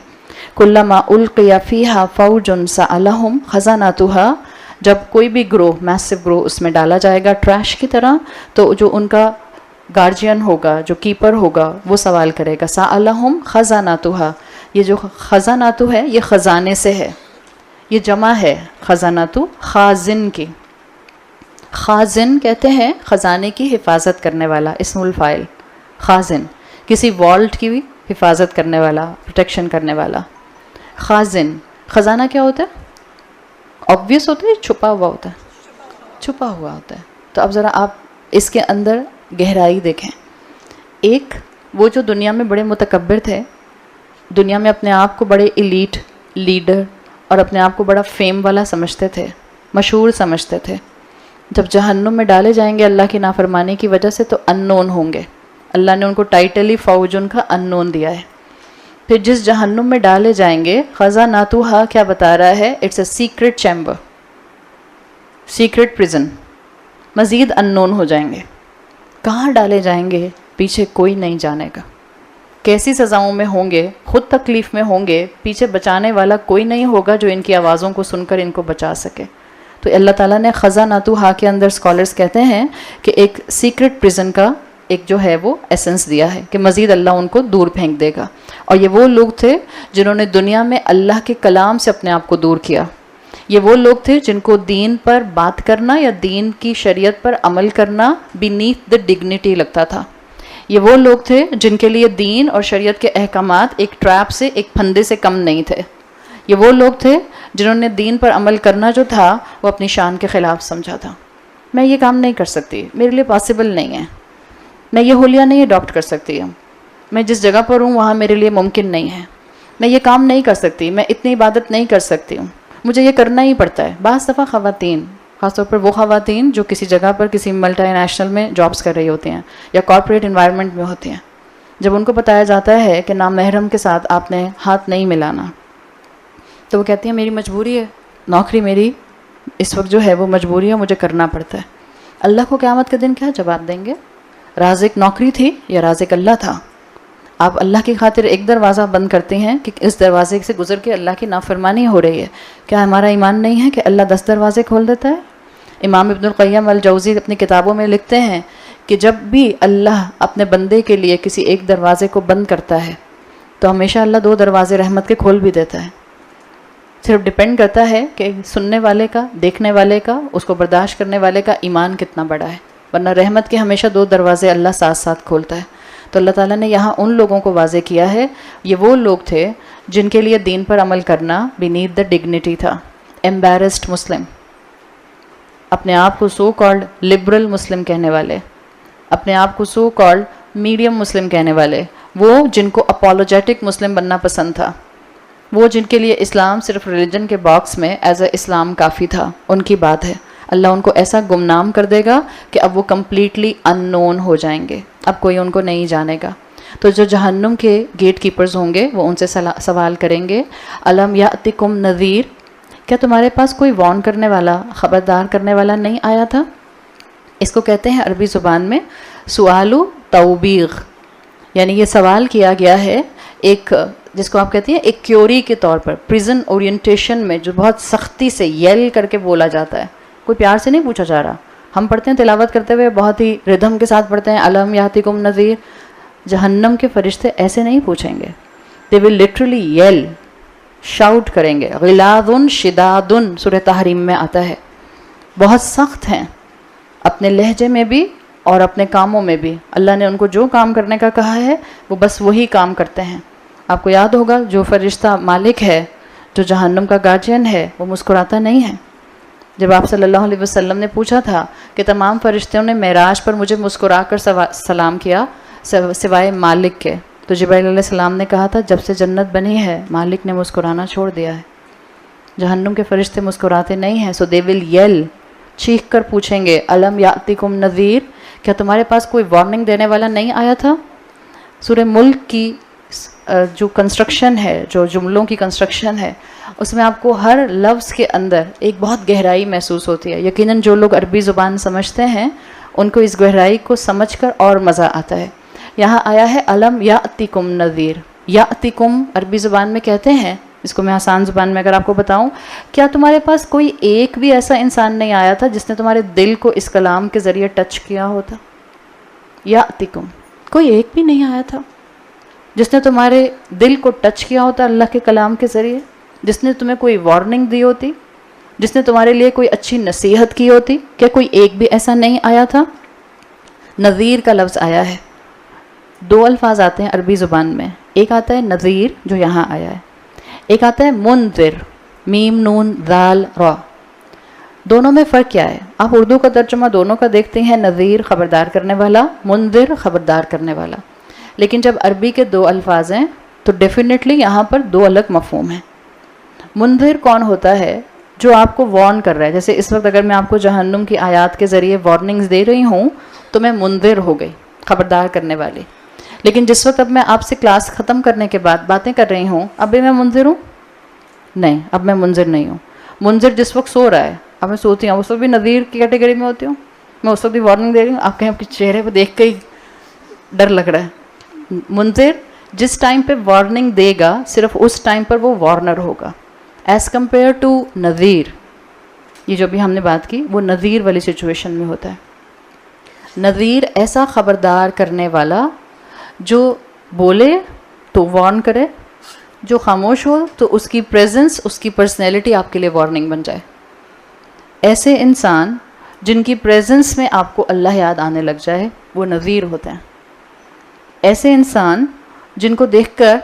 Speaker 1: کلما القی فیہا فوج سألہم خزانتہا، جب کوئی بھی گروہ، میسو گروہ اس میں ڈالا جائے گا ٹریش کی طرح، تو جو ان کا گارجین ہوگا، جو کیپر ہوگا، وہ سوال کرے گا. سألہم خزانتہا، یہ جو خزاناتو ہے یہ خزانے سے ہے، یہ جمع ہے خزاناتو خازن کی. خازن کہتے ہیں خزانے کی حفاظت کرنے والا، اسم الفاعل خازن، کسی والٹ کی بھی حفاظت کرنے والا، پروٹیکشن کرنے والا. خازن، خزانہ کیا ہوتا ہے؟ obvious ہوتا ہے، چھپا ہوا ہوتا ہے، چھپا ہوا ہوتا ہے. تو اب ذرا آپ اس کے اندر گہرائی دیکھیں. ایک وہ جو دنیا میں بڑے متکبر تھے، دنیا میں اپنے آپ کو بڑے ایلیٹ لیڈر اور اپنے آپ کو بڑا فیم والا سمجھتے تھے، مشہور سمجھتے تھے، جب جہنم میں ڈالے جائیں گے اللہ کی نافرمانی کی وجہ سے تو ان نون ہوں گے. اللہ نے ان کو ٹائٹل ہی فوج ان کا ان نون دیا ہے. پھر جس جہنم میں ڈالے جائیں گے، خزاناتہا کیا بتا رہا ہے؟ It's a secret chamber, secret prison, مزید ان نون ہو جائیں گے. کہاں ڈالے جائیں گے پیچھے کوئی نہیں جانے گا. کیسی سزاؤں میں ہوں گے، خود تکلیف میں ہوں گے، پیچھے بچانے والا کوئی نہیں ہوگا جو ان کی آوازوں کو سن کر ان کو بچا سکے. تو اللہ تعالیٰ نے خزاناتہا کے اندر اسکالرز کہتے ہیں کہ ایک سیکرٹ پرزن کا ایک جو ہے وہ ایسنس دیا ہے کہ مزید اللہ ان کو دور پھینک دے گا. اور یہ وہ لوگ تھے جنہوں نے دنیا میں اللہ کے کلام سے اپنے آپ کو دور کیا. یہ وہ لوگ تھے جن کو دین پر بات کرنا یا دین کی شریعت پر عمل کرنا بینیتھ دا ڈگنیٹی لگتا تھا. یہ وہ لوگ تھے جن کے لیے دین اور شریعت کے احکامات ایک ٹریپ سے، ایک پھندے سے کم نہیں تھے. یہ وہ لوگ تھے جنہوں نے دین پر عمل کرنا جو تھا وہ اپنی شان کے خلاف سمجھا تھا. میں یہ کام نہیں کر سکتی، میرے لیے پاسبل نہیں ہے، میں یہ حلیہ نہیں اڈاپٹ کر سکتی ہوں، میں جس جگہ پر ہوں وہاں میرے لیے ممکن نہیں ہے، میں یہ کام نہیں کر سکتی، میں اتنی عبادت نہیں کر سکتی ہوں، مجھے یہ کرنا ہی پڑتا ہے. بعض دفعہ خواتین، خاص طور پر وہ خواتین جو کسی جگہ پر کسی ملٹی نیشنل میں جابس کر رہی ہوتی ہیں یا کارپوریٹ انوائرمنٹ میں ہوتی ہیں، جب ان کو بتایا جاتا ہے کہ نامحرم کے ساتھ آپ نے ہاتھ نہیں ملانا، تو وہ کہتی ہیں میری مجبوری ہے، نوکری میری اس وقت جو ہے وہ مجبوری ہے، مجھے کرنا پڑتا ہے. اللہ کو قیامت کے دن کیا جواب دیں گے؟ رازق نوکری تھی یا رازق اللہ تھا؟ آپ اللہ کی خاطر ایک دروازہ بند کرتے ہیں کہ اس دروازے سے گزر کے اللہ کی نافرمانی ہو رہی ہے. کیا ہمارا ایمان نہیں ہے کہ اللہ 10 دروازے کھول دیتا ہے؟ امام ابن القیم الجوزی اپنی کتابوں میں لکھتے ہیں کہ جب بھی اللہ اپنے بندے کے لیے کسی ایک دروازے کو بند کرتا ہے تو ہمیشہ اللہ 2 دروازے رحمت کے کھول بھی دیتا ہے. صرف ڈپینڈ کرتا ہے کہ سننے والے کا، دیکھنے والے کا، اس کو برداشت کرنے والے کا ایمان کتنا بڑا ہے. ورنہ رحمت کے ہمیشہ 2 دروازے اللہ ساتھ ساتھ کھولتا ہے. تو اللہ تعالیٰ نے یہاں ان لوگوں کو واضح کیا ہے، یہ وہ لوگ تھے جن کے لیے دین پر عمل کرنا بینیتھ دا ڈگنیٹی تھا. ایمبیرسڈ مسلم، اپنے آپ کو سو کالڈ لبرل مسلم کہنے والے، اپنے آپ کو سو کالڈ میڈیم مسلم کہنے والے، وہ جن کو اپولوجیٹک مسلم بننا پسند تھا، وہ جن کے لیے اسلام صرف ریلیجن کے باکس میں ایز اے اسلام کافی تھا، ان کی بات ہے. اللہ ان کو ایسا گمنام کر دے گا کہ اب وہ کمپلیٹلی ان نون ہو جائیں گے، اب کوئی ان کو نہیں جانے گا. تو جو جہنم کے گیٹ کیپرز ہوں گے وہ ان سے سوال کریں گے، الم یاتکم نذیر، کیا تمہارے پاس کوئی وارن کرنے والا، خبردار کرنے والا نہیں آیا تھا؟ اس کو کہتے ہیں عربی زبان میں سوالو توبیغ، یعنی یہ سوال کیا گیا ہے ایک، جس کو آپ کہتے ہیں ایک کیوری کے طور پر، پریزن اورینٹیشن میں جو بہت سختی سے یل کر کے بولا جاتا ہے. کوئی پیار سے نہیں پوچھا جا رہا، ہم پڑھتے ہیں تلاوت کرتے ہوئے بہت ہی ردھم کے ساتھ پڑھتے ہیں الم یاتکم نذیر. جہنم کے فرشتے ایسے نہیں پوچھیں گے. they will literally yell, shout کریں گے. غلاظ شداد سورہ تحریم میں آتا ہے. بہت سخت ہیں اپنے لہجے میں بھی اور اپنے کاموں میں بھی. اللہ نے ان کو جو کام کرنے کا کہا ہے وہ بس وہی کام کرتے ہیں. آپ کو یاد ہوگا جو فرشتہ مالک ہے, جو جہنم کا گارجین ہے, وہ مسکراتا نہیں ہے. جب آپ صلی اللہ علیہ وسلم نے پوچھا تھا کہ تمام فرشتوں نے معراج پر مجھے مسکرا کر سلام کیا سوائے مالک کے, تو جبرائیل علیہ السلام نے کہا تھا جب سے جنت بنی ہے مالک نے مسکرانا چھوڑ دیا ہے. جہنم کے فرشتے مسکراتے نہیں ہیں. سو دے ول یل, چیخ کر پوچھیں گے الم یاتکم نذیر, کیا تمہارے پاس کوئی وارننگ دینے والا نہیں آیا تھا؟ سورہ ملک کی جو کنسٹرکشن ہے, جو جملوں کی کنسٹرکشن ہے, اس میں آپ کو ہر لفظ کے اندر ایک بہت گہرائی محسوس ہوتی ہے. یقیناً جو لوگ عربی زبان سمجھتے ہیں ان کو اس گہرائی کو سمجھ کر اور مزہ آتا ہے. یہاں آیا ہے الم یاتکم نذیر. یاتکم عربی زبان میں کہتے ہیں, اس کو میں آسان زبان میں اگر آپ کو بتاؤں, کیا تمہارے پاس کوئی ایک بھی ایسا انسان نہیں آیا تھا جس نے تمہارے دل کو اس کلام کے ذریعے ٹچ کیا ہوتا؟ یاتکم, کوئی ایک بھی نہیں آیا تھا جس نے تمہارے دل کو ٹچ کیا ہوتا اللہ کے کلام کے ذریعے, جس نے تمہیں کوئی وارننگ دی ہوتی, جس نے تمہارے لیے کوئی اچھی نصیحت کی ہوتی. کیا کوئی ایک بھی ایسا نہیں آیا تھا؟ نذیر کا لفظ آیا ہے. دو الفاظ آتے ہیں عربی زبان میں, ایک آتا ہے نذیر جو یہاں آیا ہے, ایک آتا ہے منذر, میم نون ذال را. دونوں میں فرق کیا ہے؟ آپ اردو کا ترجمہ دونوں کا دیکھتے ہیں, نذیر خبردار کرنے والا, منذر خبردار کرنے والا. لیکن جب عربی کے دو الفاظ ہیں تو ڈیفینیٹلی یہاں پر دو الگ مفہوم ہیں. منذر کون ہوتا ہے؟ جو آپ کو وارن کر رہا ہے. جیسے اس وقت اگر میں آپ کو جہنم کی آیات کے ذریعے وارننگز دے رہی ہوں تو میں منذر ہو گئی, خبردار کرنے والی. لیکن جس وقت اب میں آپ سے کلاس ختم کرنے کے بعد باتیں کر رہی ہوں, اب بھی میں منذر ہوں؟ نہیں, اب میں منذر نہیں ہوں. منذر جس وقت سو رہا ہے, اب میں سوتی ہوں, اس وقت بھی نذیر کی کیٹیگری میں ہوتی ہوں. میں اس وقت بھی وارننگ دے رہی ہوں. آپ کہیں آپ کے چہرے پہ دیکھ کے ہی ڈر لگ رہا ہے. منذر جس ٹائم پہ وارننگ دے گا صرف اس ٹائم پر وہ وارنر ہوگا, ایز کمپیئر ٹو نذیر. یہ جو بھی ہم نے بات کی وہ نذیر والی سچویشن میں ہوتا ہے. نذیر ایسا خبردار کرنے والا جو بولے تو وارن کرے, جو خاموش ہو تو اس کی پریزنس, اس کی پرسنالٹی آپ کے لیے وارننگ بن جائے. ایسے انسان جن کی پریزنس میں آپ کو اللہ یاد آنے لگ جائے وہ نذیر ہوتے ہیں. ایسے انسان جن کو دیکھ کر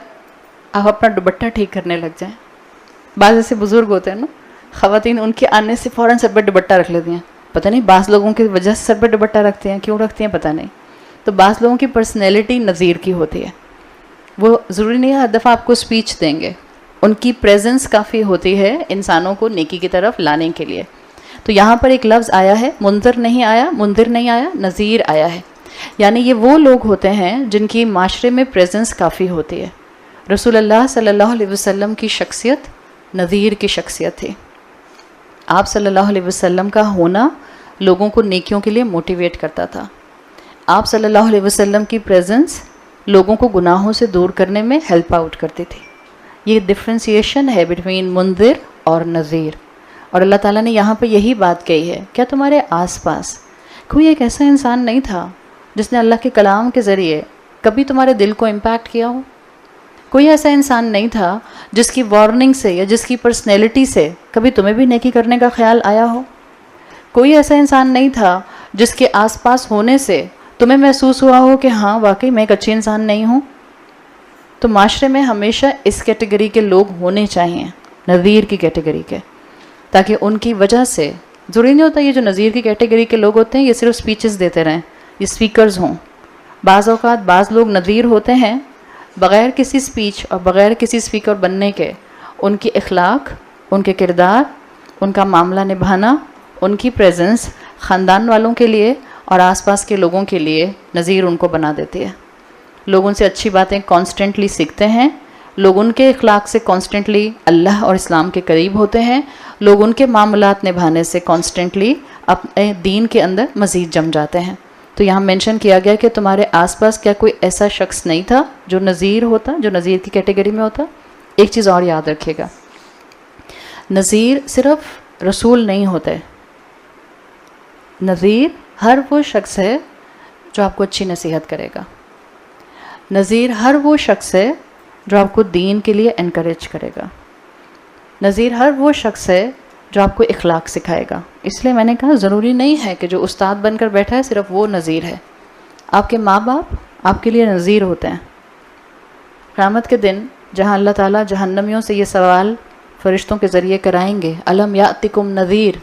Speaker 1: آپ اپنا دوپٹہ ٹھیک کرنے لگ جائیں. بعض ایسے بزرگ ہوتے ہیں نا, خواتین ان کے آنے سے فوراً سر پہ دوپٹہ رکھ لیتی ہیں. پتہ نہیں بعض لوگوں کی وجہ سے سر پہ دوپٹہ رکھتے ہیں, کیوں رکھتے ہیں پتہ نہیں. تو بعض لوگوں کی پرسنالٹی نذیر کی ہوتی ہے. وہ ضروری نہیں ہے ہر دفعہ آپ کو اسپیچ دیں گے, ان کی پریزنس کافی ہوتی ہے انسانوں کو نیکی کی طرف لانے کے لیے. تو یہاں پر ایک لفظ آیا ہے, منذر نہیں آیا, منذر نہیں آیا, نذیر آیا ہے. یعنی یہ وہ لوگ ہوتے ہیں جن کی معاشرے میں پریزنس کافی ہوتی ہے. رسول اللہ صلی اللہ علیہ وسلم کی شخصیت نذیر کی شخصیت تھی. آپ صلی اللہ علیہ وسلم کا ہونا لوگوں کو نیکیوں کے لیے موٹیویٹ کرتا تھا. آپ صلی اللہ علیہ وسلم کی پریزنس لوگوں کو گناہوں سے دور کرنے میں ہیلپ آؤٹ کرتی تھی. یہ ڈفرینسیشن ہے بٹوین منذر اور نذیر. اور اللہ تعالیٰ نے یہاں پہ یہی بات کہی ہے, کیا تمہارے آس پاس کوئی ایک ایسا انسان نہیں تھا جس نے اللہ کے کلام کے ذریعے کبھی تمہارے دل کو امپیکٹ کیا ہو؟ کوئی ایسا انسان نہیں تھا جس کی وارننگ سے یا جس کی پرسنالٹی سے کبھی تمہیں بھی نیکی کرنے کا خیال آیا ہو؟ کوئی ایسا انسان نہیں تھا جس کے آس پاس ہونے سے تمہیں محسوس ہوا ہو کہ ہاں واقعی میں ایک اچھی انسان نہیں ہوں؟ تو معاشرے میں ہمیشہ اس کیٹیگری کے لوگ ہونے چاہیے, نذیر کی کیٹیگری کے, تاکہ ان کی وجہ سے ضروری نہیں ہوتا یہ جو نذیر کی کیٹیگری کے لوگ ہوتے ہیں یہ صرف سپیچز دیتے رہیں, یہ اسپیکرز ہوں. بعض اوقات بعض لوگ نذیر ہوتے ہیں بغیر کسی سپیچ اور بغیر کسی اسپیکر بننے کے. ان کی اخلاق, ان کے کردار, ان کا معاملہ نبھانا, ان کی پریزنس خاندان والوں کے لیے اور آس پاس کے لوگوں کے لیے نذیر ان کو بنا دیتی ہے. لوگ ان سے اچھی باتیں کانسٹنٹلی سیکھتے ہیں, لوگ ان کے اخلاق سے کانسٹنٹلی اللہ اور اسلام کے قریب ہوتے ہیں, لوگ ان کے معاملات نبھانے سے کانسٹنٹلی اپنے دین کے اندر مزید جم جاتے ہیں. تو یہاں مینشن کیا گیا کہ تمہارے آس پاس کیا کوئی ایسا شخص نہیں تھا جو نذیر ہوتا, جو نذیر کی کیٹیگری میں ہوتا. ایک چیز اور یاد رکھیے گا, نذیر صرف رسول نہیں ہوتے, نذیر ہر وہ شخص ہے جو آپ کو اچھی نصیحت کرے گا. نذیر ہر وہ شخص ہے جو آپ کو دین کے لیے انکریج کرے گا. نذیر ہر وہ شخص ہے جو آپ کو اخلاق سکھائے گا. اس لیے میں نے کہا ضروری نہیں ہے کہ جو استاد بن کر بیٹھا ہے صرف وہ نذیر ہے. آپ کے ماں باپ آپ کے لیے نذیر ہوتے ہیں. قیامت کے دن جہاں اللہ تعالیٰ جہنمیوں سے یہ سوال فرشتوں کے ذریعے کرائیں گے، الم یاتکم نذیر،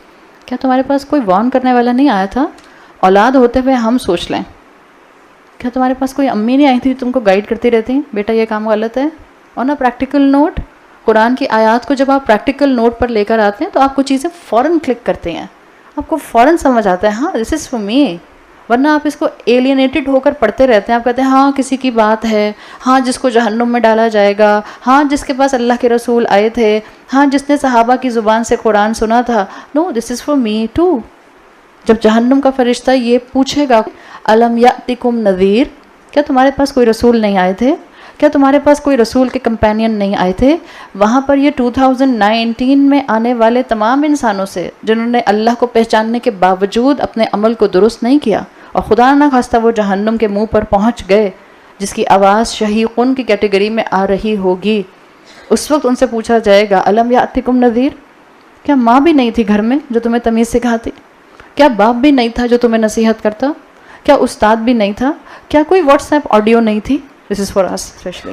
Speaker 1: کیا تمہارے پاس کوئی وارن کرنے والا نہیں آیا تھا؟ اولاد ہوتے ہوئے ہم سوچ لیں، کیا تمہارے پاس کوئی امی نہیں آئی تھی تم کو گائیڈ کرتی رہتی، بیٹا یہ کام غلط ہے؟ اور نہ پریکٹیکل نوٹ. قرآن کی آیات کو جب آپ پریکٹیکل نوٹ پر لے کر آتے ہیں تو آپ کو چیزیں فوراً کلک کرتے ہیں، آپ کو فوراً سمجھ آتا ہے ہاں دس از فار می. ورنہ آپ اس کو ایلینیٹڈ ہو کر پڑھتے رہتے ہیں. آپ کہتے ہیں ہاں کسی کی بات ہے، ہاں جس کو جہنم میں ڈالا جائے گا، ہاں جس کے پاس اللہ کے رسول آئے تھے، ہاں جس نے صحابہ کی زبان سے قرآن سنا تھا. نو، دس از فار می ٹو. جب جہنم کا فرشتہ یہ پوچھے گا الم یاتکم نذیر، کیا تمہارے پاس کوئی رسول نہیں آئے تھے؟ کیا تمہارے پاس کوئی رسول کے کمپینین نہیں آئے تھے؟ وہاں پر یہ 2019 میں آنے والے تمام انسانوں سے جنہوں نے اللہ کو پہچاننے کے باوجود اپنے عمل کو درست نہیں کیا اور خدا نہ خواستہ وہ جہنم کے منہ پر پہنچ گئے جس کی آواز شہیقن کی کیٹیگری میں آ رہی ہوگی، اس وقت ان سے پوچھا جائے گا الم یاتکم نذیر، کیا ماں بھی نہیں تھی گھر میں جو تمہیں تمیز سکھاتی؟ کیا باپ بھی نہیں تھا جو تمہیں نصیحت کرتا؟ کیا استاد بھی نہیں تھا؟ کیا کوئی واٹس ایپ آڈیو نہیں تھی؟ دس از فار اس اسپیشلی.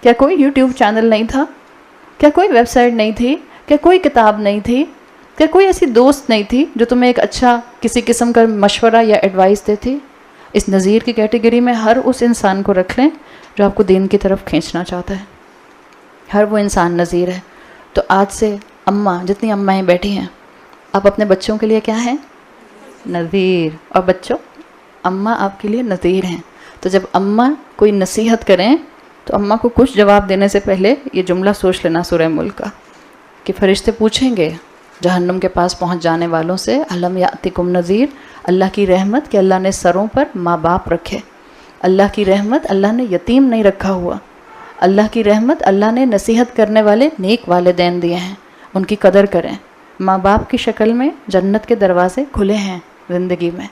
Speaker 1: کیا کوئی یوٹیوب چینل نہیں تھا؟ کیا کوئی ویب سائٹ نہیں تھی؟ کیا کوئی کتاب نہیں تھی؟ کیا کوئی ایسی دوست نہیں تھی جو تمہیں ایک اچھا کسی قسم کا مشورہ یا ایڈوائس دیتی؟ اس نذیر کی کیٹیگری میں ہر اس انسان کو رکھ لیں جو آپ کو دین کی طرف کھینچنا چاہتا ہے. ہر وہ انسان نذیر ہے. تو آج سے اماں، جتنی امائیں بیٹھی ہیں، آپ اپنے بچوں کے لیے کیا ہیں؟ نذیر. اور بچوں، اماں آپ کے لیے نذیر ہیں. تو جب اماں کوئی نصیحت کریں تو اماں کو کچھ جواب دینے سے پہلے یہ جملہ سوچ لینا سورہ ملک کا، کہ فرشتے پوچھیں گے جہنم کے پاس پہنچ جانے والوں سے الم یاتکم نذیر. اللہ کی رحمت کہ اللہ نے سروں پر ماں باپ رکھے. اللہ کی رحمت اللہ نے یتیم نہیں رکھا ہوا. اللہ کی رحمت اللہ نے نصیحت کرنے والے نیک والدین دیے ہیں، ان کی قدر کریں. ماں باپ کی شکل میں جنت کے دروازے کھلے ہیں زندگی میں.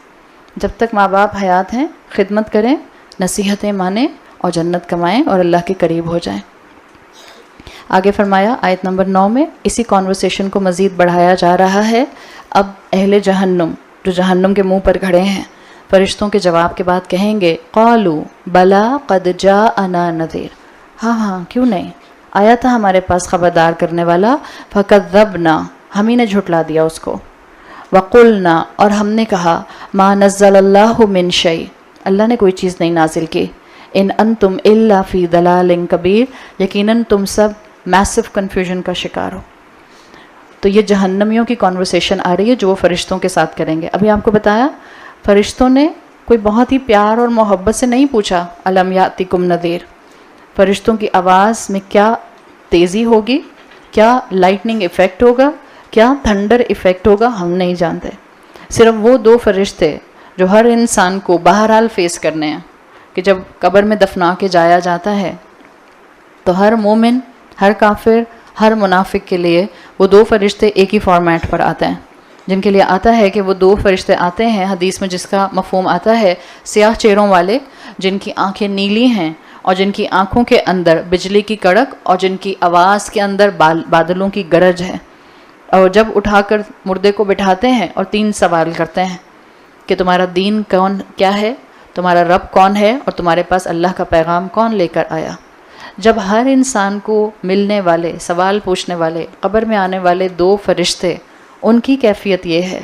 Speaker 1: جب تک ماں باپ حیات ہیں خدمت کریں، نصیحتیں مانیں اور جنت کمائیں اور اللہ کے قریب ہو جائیں. آگے فرمایا آیت نمبر 9 میں اسی کانورسیشن کو مزید بڑھایا جا رہا ہے. اب اہل جہنم جو جہنم کے منہ پر کھڑے ہیں فرشتوں کے جواب کے بعد کہیں گے قالوا بلا قد جاءنا نذیر، ہاں ہاں کیوں نہیں، آیا تھا ہمارے پاس خبردار کرنے والا. فکذبنا، ہم ہی نے جھٹلا دیا اس کو. وقلنا، اور ہم نے کہا ما نزل اللہ من شیء، اللہ نے کوئی چیز نہیں نازل کی. ان انتم الا فی ضلال کبیر، یقیناً تم سب میسو کنفیوژن کا شکار ہو. تو یہ جہنمیوں کی کانورسیشن آ رہی ہے جو وہ فرشتوں کے ساتھ کریں گے. ابھی آپ کو بتایا فرشتوں نے کوئی بہت ہی پیار اور محبت سے نہیں پوچھا الم یاتکم نذیر. فرشتوں کی آواز میں کیا تیزی ہوگی، کیا لائٹننگ ایفیکٹ ہوگا، کیا تھنڈر ایفیکٹ ہوگا، ہم نہیں جانتے. صرف وہ 2 فرشتے جو ہر انسان کو بہرحال فیس کرنے ہیں کہ جب قبر میں دفنا کے جایا جاتا ہے تو ہر مومن، ہر کافر، ہر منافق کے لیے وہ 2 فرشتے ایک ہی فارمیٹ پر آتے ہیں، جن کے لیے آتا ہے کہ وہ 2 فرشتے آتے ہیں حدیث میں جس کا مفہوم آتا ہے سیاہ چہروں والے جن کی آنکھیں نیلی ہیں اور جن کی آنکھوں کے اندر بجلی کی کڑک اور جن کی آواز کے اندر بادلوں کی گرج ہے. اور جب اٹھا کر مردے کو بٹھاتے ہیں اور 3 سوال کرتے ہیں کہ تمہارا دین کیا ہے، تمہارا رب کون ہے اور تمہارے پاس اللہ کا پیغام کون لے کر آیا. جب ہر انسان کو ملنے والے، سوال پوچھنے والے، قبر میں آنے والے 2 فرشتے، ان کی کیفیت یہ ہے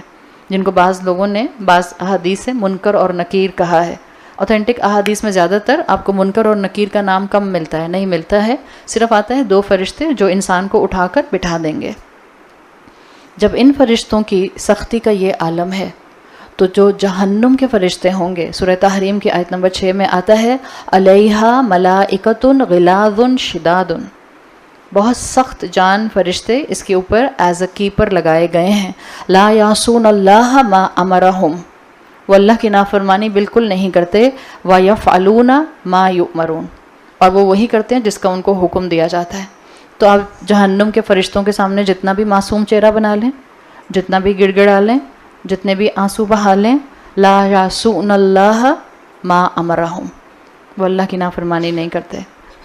Speaker 1: جن کو بعض لوگوں نے بعض احادیث سے منکر اور نکیر کہا ہے. اوتھینٹک احادیث میں زیادہ تر آپ کو منکر اور نکیر کا نام کم ملتا ہے، نہیں ملتا ہے، صرف آتا ہے 2 فرشتے جو انسان کو اٹھا کر بٹھا دیں گے. جب ان فرشتوں کی سختی کا یہ عالم ہے تو جو جہنم کے فرشتے ہوں گے، سورہ تحریم کی آیت نمبر 6 میں آتا ہے علیہا ملائکۃ غلاظ شداد، بہت سخت جان فرشتے اس کے اوپر ایز اے کیپر لگائے گئے ہیں. لا یعصون اللہ ما امرہم، وہ اللہ کی نافرمانی بالکل نہیں کرتے. ویفعلون ما یؤمرون، اور وہ وہی کرتے ہیں جس کا ان کو حکم دیا جاتا ہے. تو آپ جہنم کے فرشتوں کے سامنے جتنا بھی معصوم چہرہ بنا لیں، جتنا بھی گڑ گڑا لیں، جتنے بھی آنسو بہا لیں، لا یعصون اللہ ما امرہم، وہ اللہ کی نافرمانی نہیں کرتے.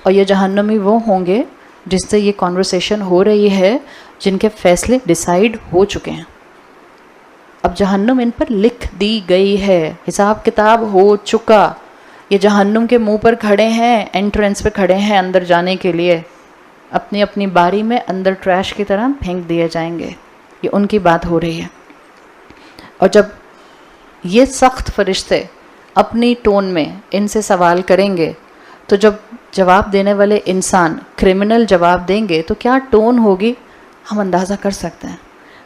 Speaker 1: اور یہ جہنمی وہ ہوں گے جس سے یہ کانورسیشن ہو رہی ہے، جن کے فیصلے ڈیسائیڈ ہو چکے ہیں. اب جہنم ان پر لکھ دی گئی ہے، حساب کتاب ہو چکا. یہ جہنم کے منہ پر کھڑے ہیں، انٹرنس پہ کھڑے ہیں اندر جانے کے لیے، اپنی اپنی باری میں اندر ٹریش کی طرح پھینک دیے جائیں گے. یہ ان کی بات ہو رہی ہے. اور جب یہ سخت فرشتے اپنی ٹون میں ان سے سوال کریں گے، تو جب جواب دینے والے انسان کرمنل جواب دیں گے تو کیا ٹون ہوگی ہم اندازہ کر سکتے ہیں.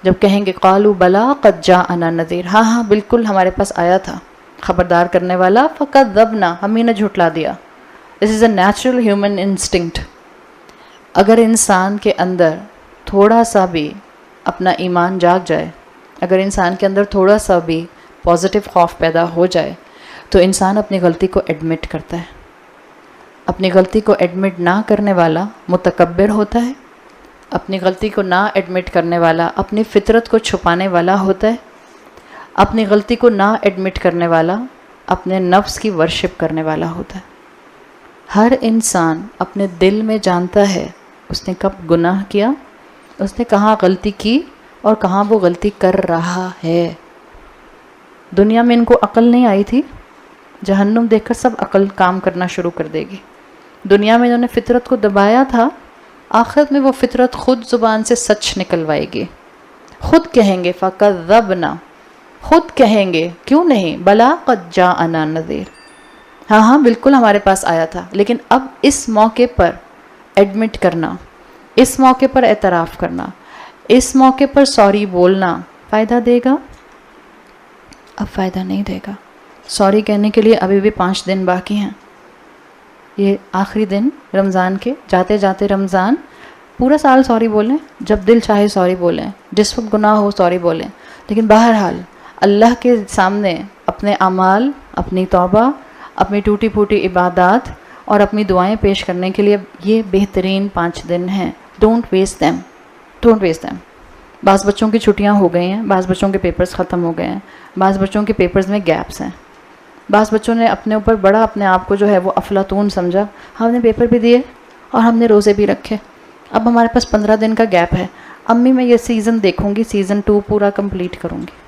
Speaker 1: جب کہیں گے قالوا بلا قد جاءنا نذیر، ہاں ہاں بالکل ہمارے پاس آیا تھا خبردار کرنے والا، فکذبنا، ہم ہی نے جھٹلا دیا. دس is a natural human instinct. اگر انسان کے اندر تھوڑا سا بھی اپنا ایمان جاگ جائے، اگر انسان کے اندر تھوڑا سا بھی پازیٹیو خوف پیدا ہو جائے، تو انسان اپنی غلطی کو ایڈمٹ کرتا ہے. اپنی غلطی کو ایڈمٹ نہ کرنے والا متکبر ہوتا ہے. اپنی غلطی کو نہ ایڈمٹ کرنے والا اپنی فطرت کو چھپانے والا ہوتا ہے. اپنی غلطی کو نہ ایڈمٹ کرنے والا اپنے نفس کی ورشپ کرنے والا ہوتا ہے. ہر انسان اپنے دل میں جانتا ہے اس نے کب گناہ کیا، اس نے کہاں غلطی کی اور کہاں وہ غلطی کر رہا ہے. دنیا میں ان کو عقل نہیں آئی تھی، جہنم دیکھ کر سب عقل کام کرنا شروع کر دے گی. دنیا میں انہوں نے فطرت کو دبایا تھا، آخرت میں وہ فطرت خود زبان سے سچ نکلوائے گی. خود کہیں گے فَكَذَّبْنَا، خود کہیں گے، کیوں نہیں، بلا قد جاءنا نذیر، ہاں ہاں بالکل ہمارے پاس آیا تھا. لیکن اب اس موقع پر ایڈمٹ کرنا، اس موقع پر اعتراف کرنا، اس موقع پر سوری بولنا فائدہ دے گا؟ اب فائدہ نہیں دے گا. سوری کہنے کے لیے ابھی بھی 5 دن باقی ہیں. یہ آخری دن رمضان کے، جاتے جاتے رمضان، پورا سال سوری بولیں، جب دل چاہے سوری بولیں، جس وقت گناہ ہو سوری بولیں. لیکن بہرحال اللہ کے سامنے اپنے اعمال، اپنی توبہ، اپنی ٹوٹی پھوٹی عبادات اور اپنی دعائیں پیش کرنے کے لیے یہ بہترین 5 دن ہیں. Don't waste them, don't waste them. بعض بچوں کی چھٹیاں ہو گئی ہیں، بعض بچوں کے پیپرز ختم ہو گئے ہیں، بعض بچوں کے پیپرز میں گیپس ہیں، بعض بچوں نے اپنے اوپر بڑا اپنے آپ کو جو ہے وہ افلاطون سمجھا، ہم نے پیپر بھی دیے اور ہم نے روزے بھی رکھے، اب ہمارے پاس 15 دن کا گیپ ہے، امی میں یہ سیزن دیکھوں گی، سیزن 2 پورا کمپلیٹ کروں گی.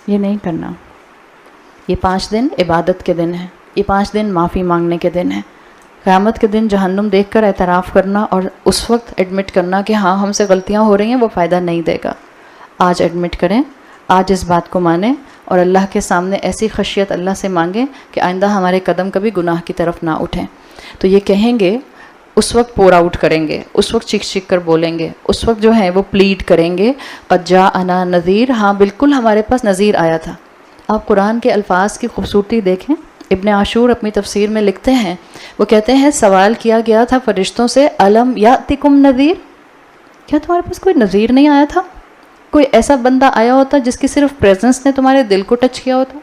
Speaker 1: یہ نہیں کرنا. یہ 5 دن عبادت کے دن ہیں، یہ 5 دن معافی مانگنے کے دن ہیں. قیامت کے دن جہنم دیکھ کر اعتراف کرنا اور اس وقت ایڈمٹ کرنا کہ ہاں ہم سے غلطیاں ہو رہی ہیں، وہ فائدہ نہیں دے گا. آج ایڈمٹ کریں، آج اس بات کو مانیں اور اللہ کے سامنے ایسی خشیت اللہ سے مانگیں کہ آئندہ ہمارے قدم کبھی گناہ کی طرف نہ اٹھیں. تو یہ کہیں گے، اس وقت پور آؤٹ کریں گے، اس وقت چیخ چیخ کر بولیں گے، اس وقت جو ہے وہ پلیڈ کریں گے قد جاءنا نذیر، ہاں بالکل ہمارے پاس نذیر آیا تھا. آپ قرآن کے الفاظ کی خوبصورتی دیکھیں. ابن عاشور اپنی تفسیر میں لکھتے ہیں، وہ کہتے ہیں سوال کیا گیا تھا فرشتوں سے، الم یاتکم نذیر، کیا تمہارے پاس کوئی نذیر نہیں آیا تھا؟ کوئی ایسا بندہ آیا ہوتا جس کی صرف پریزنس نے تمہارے دل کو ٹچ کیا ہوتا؟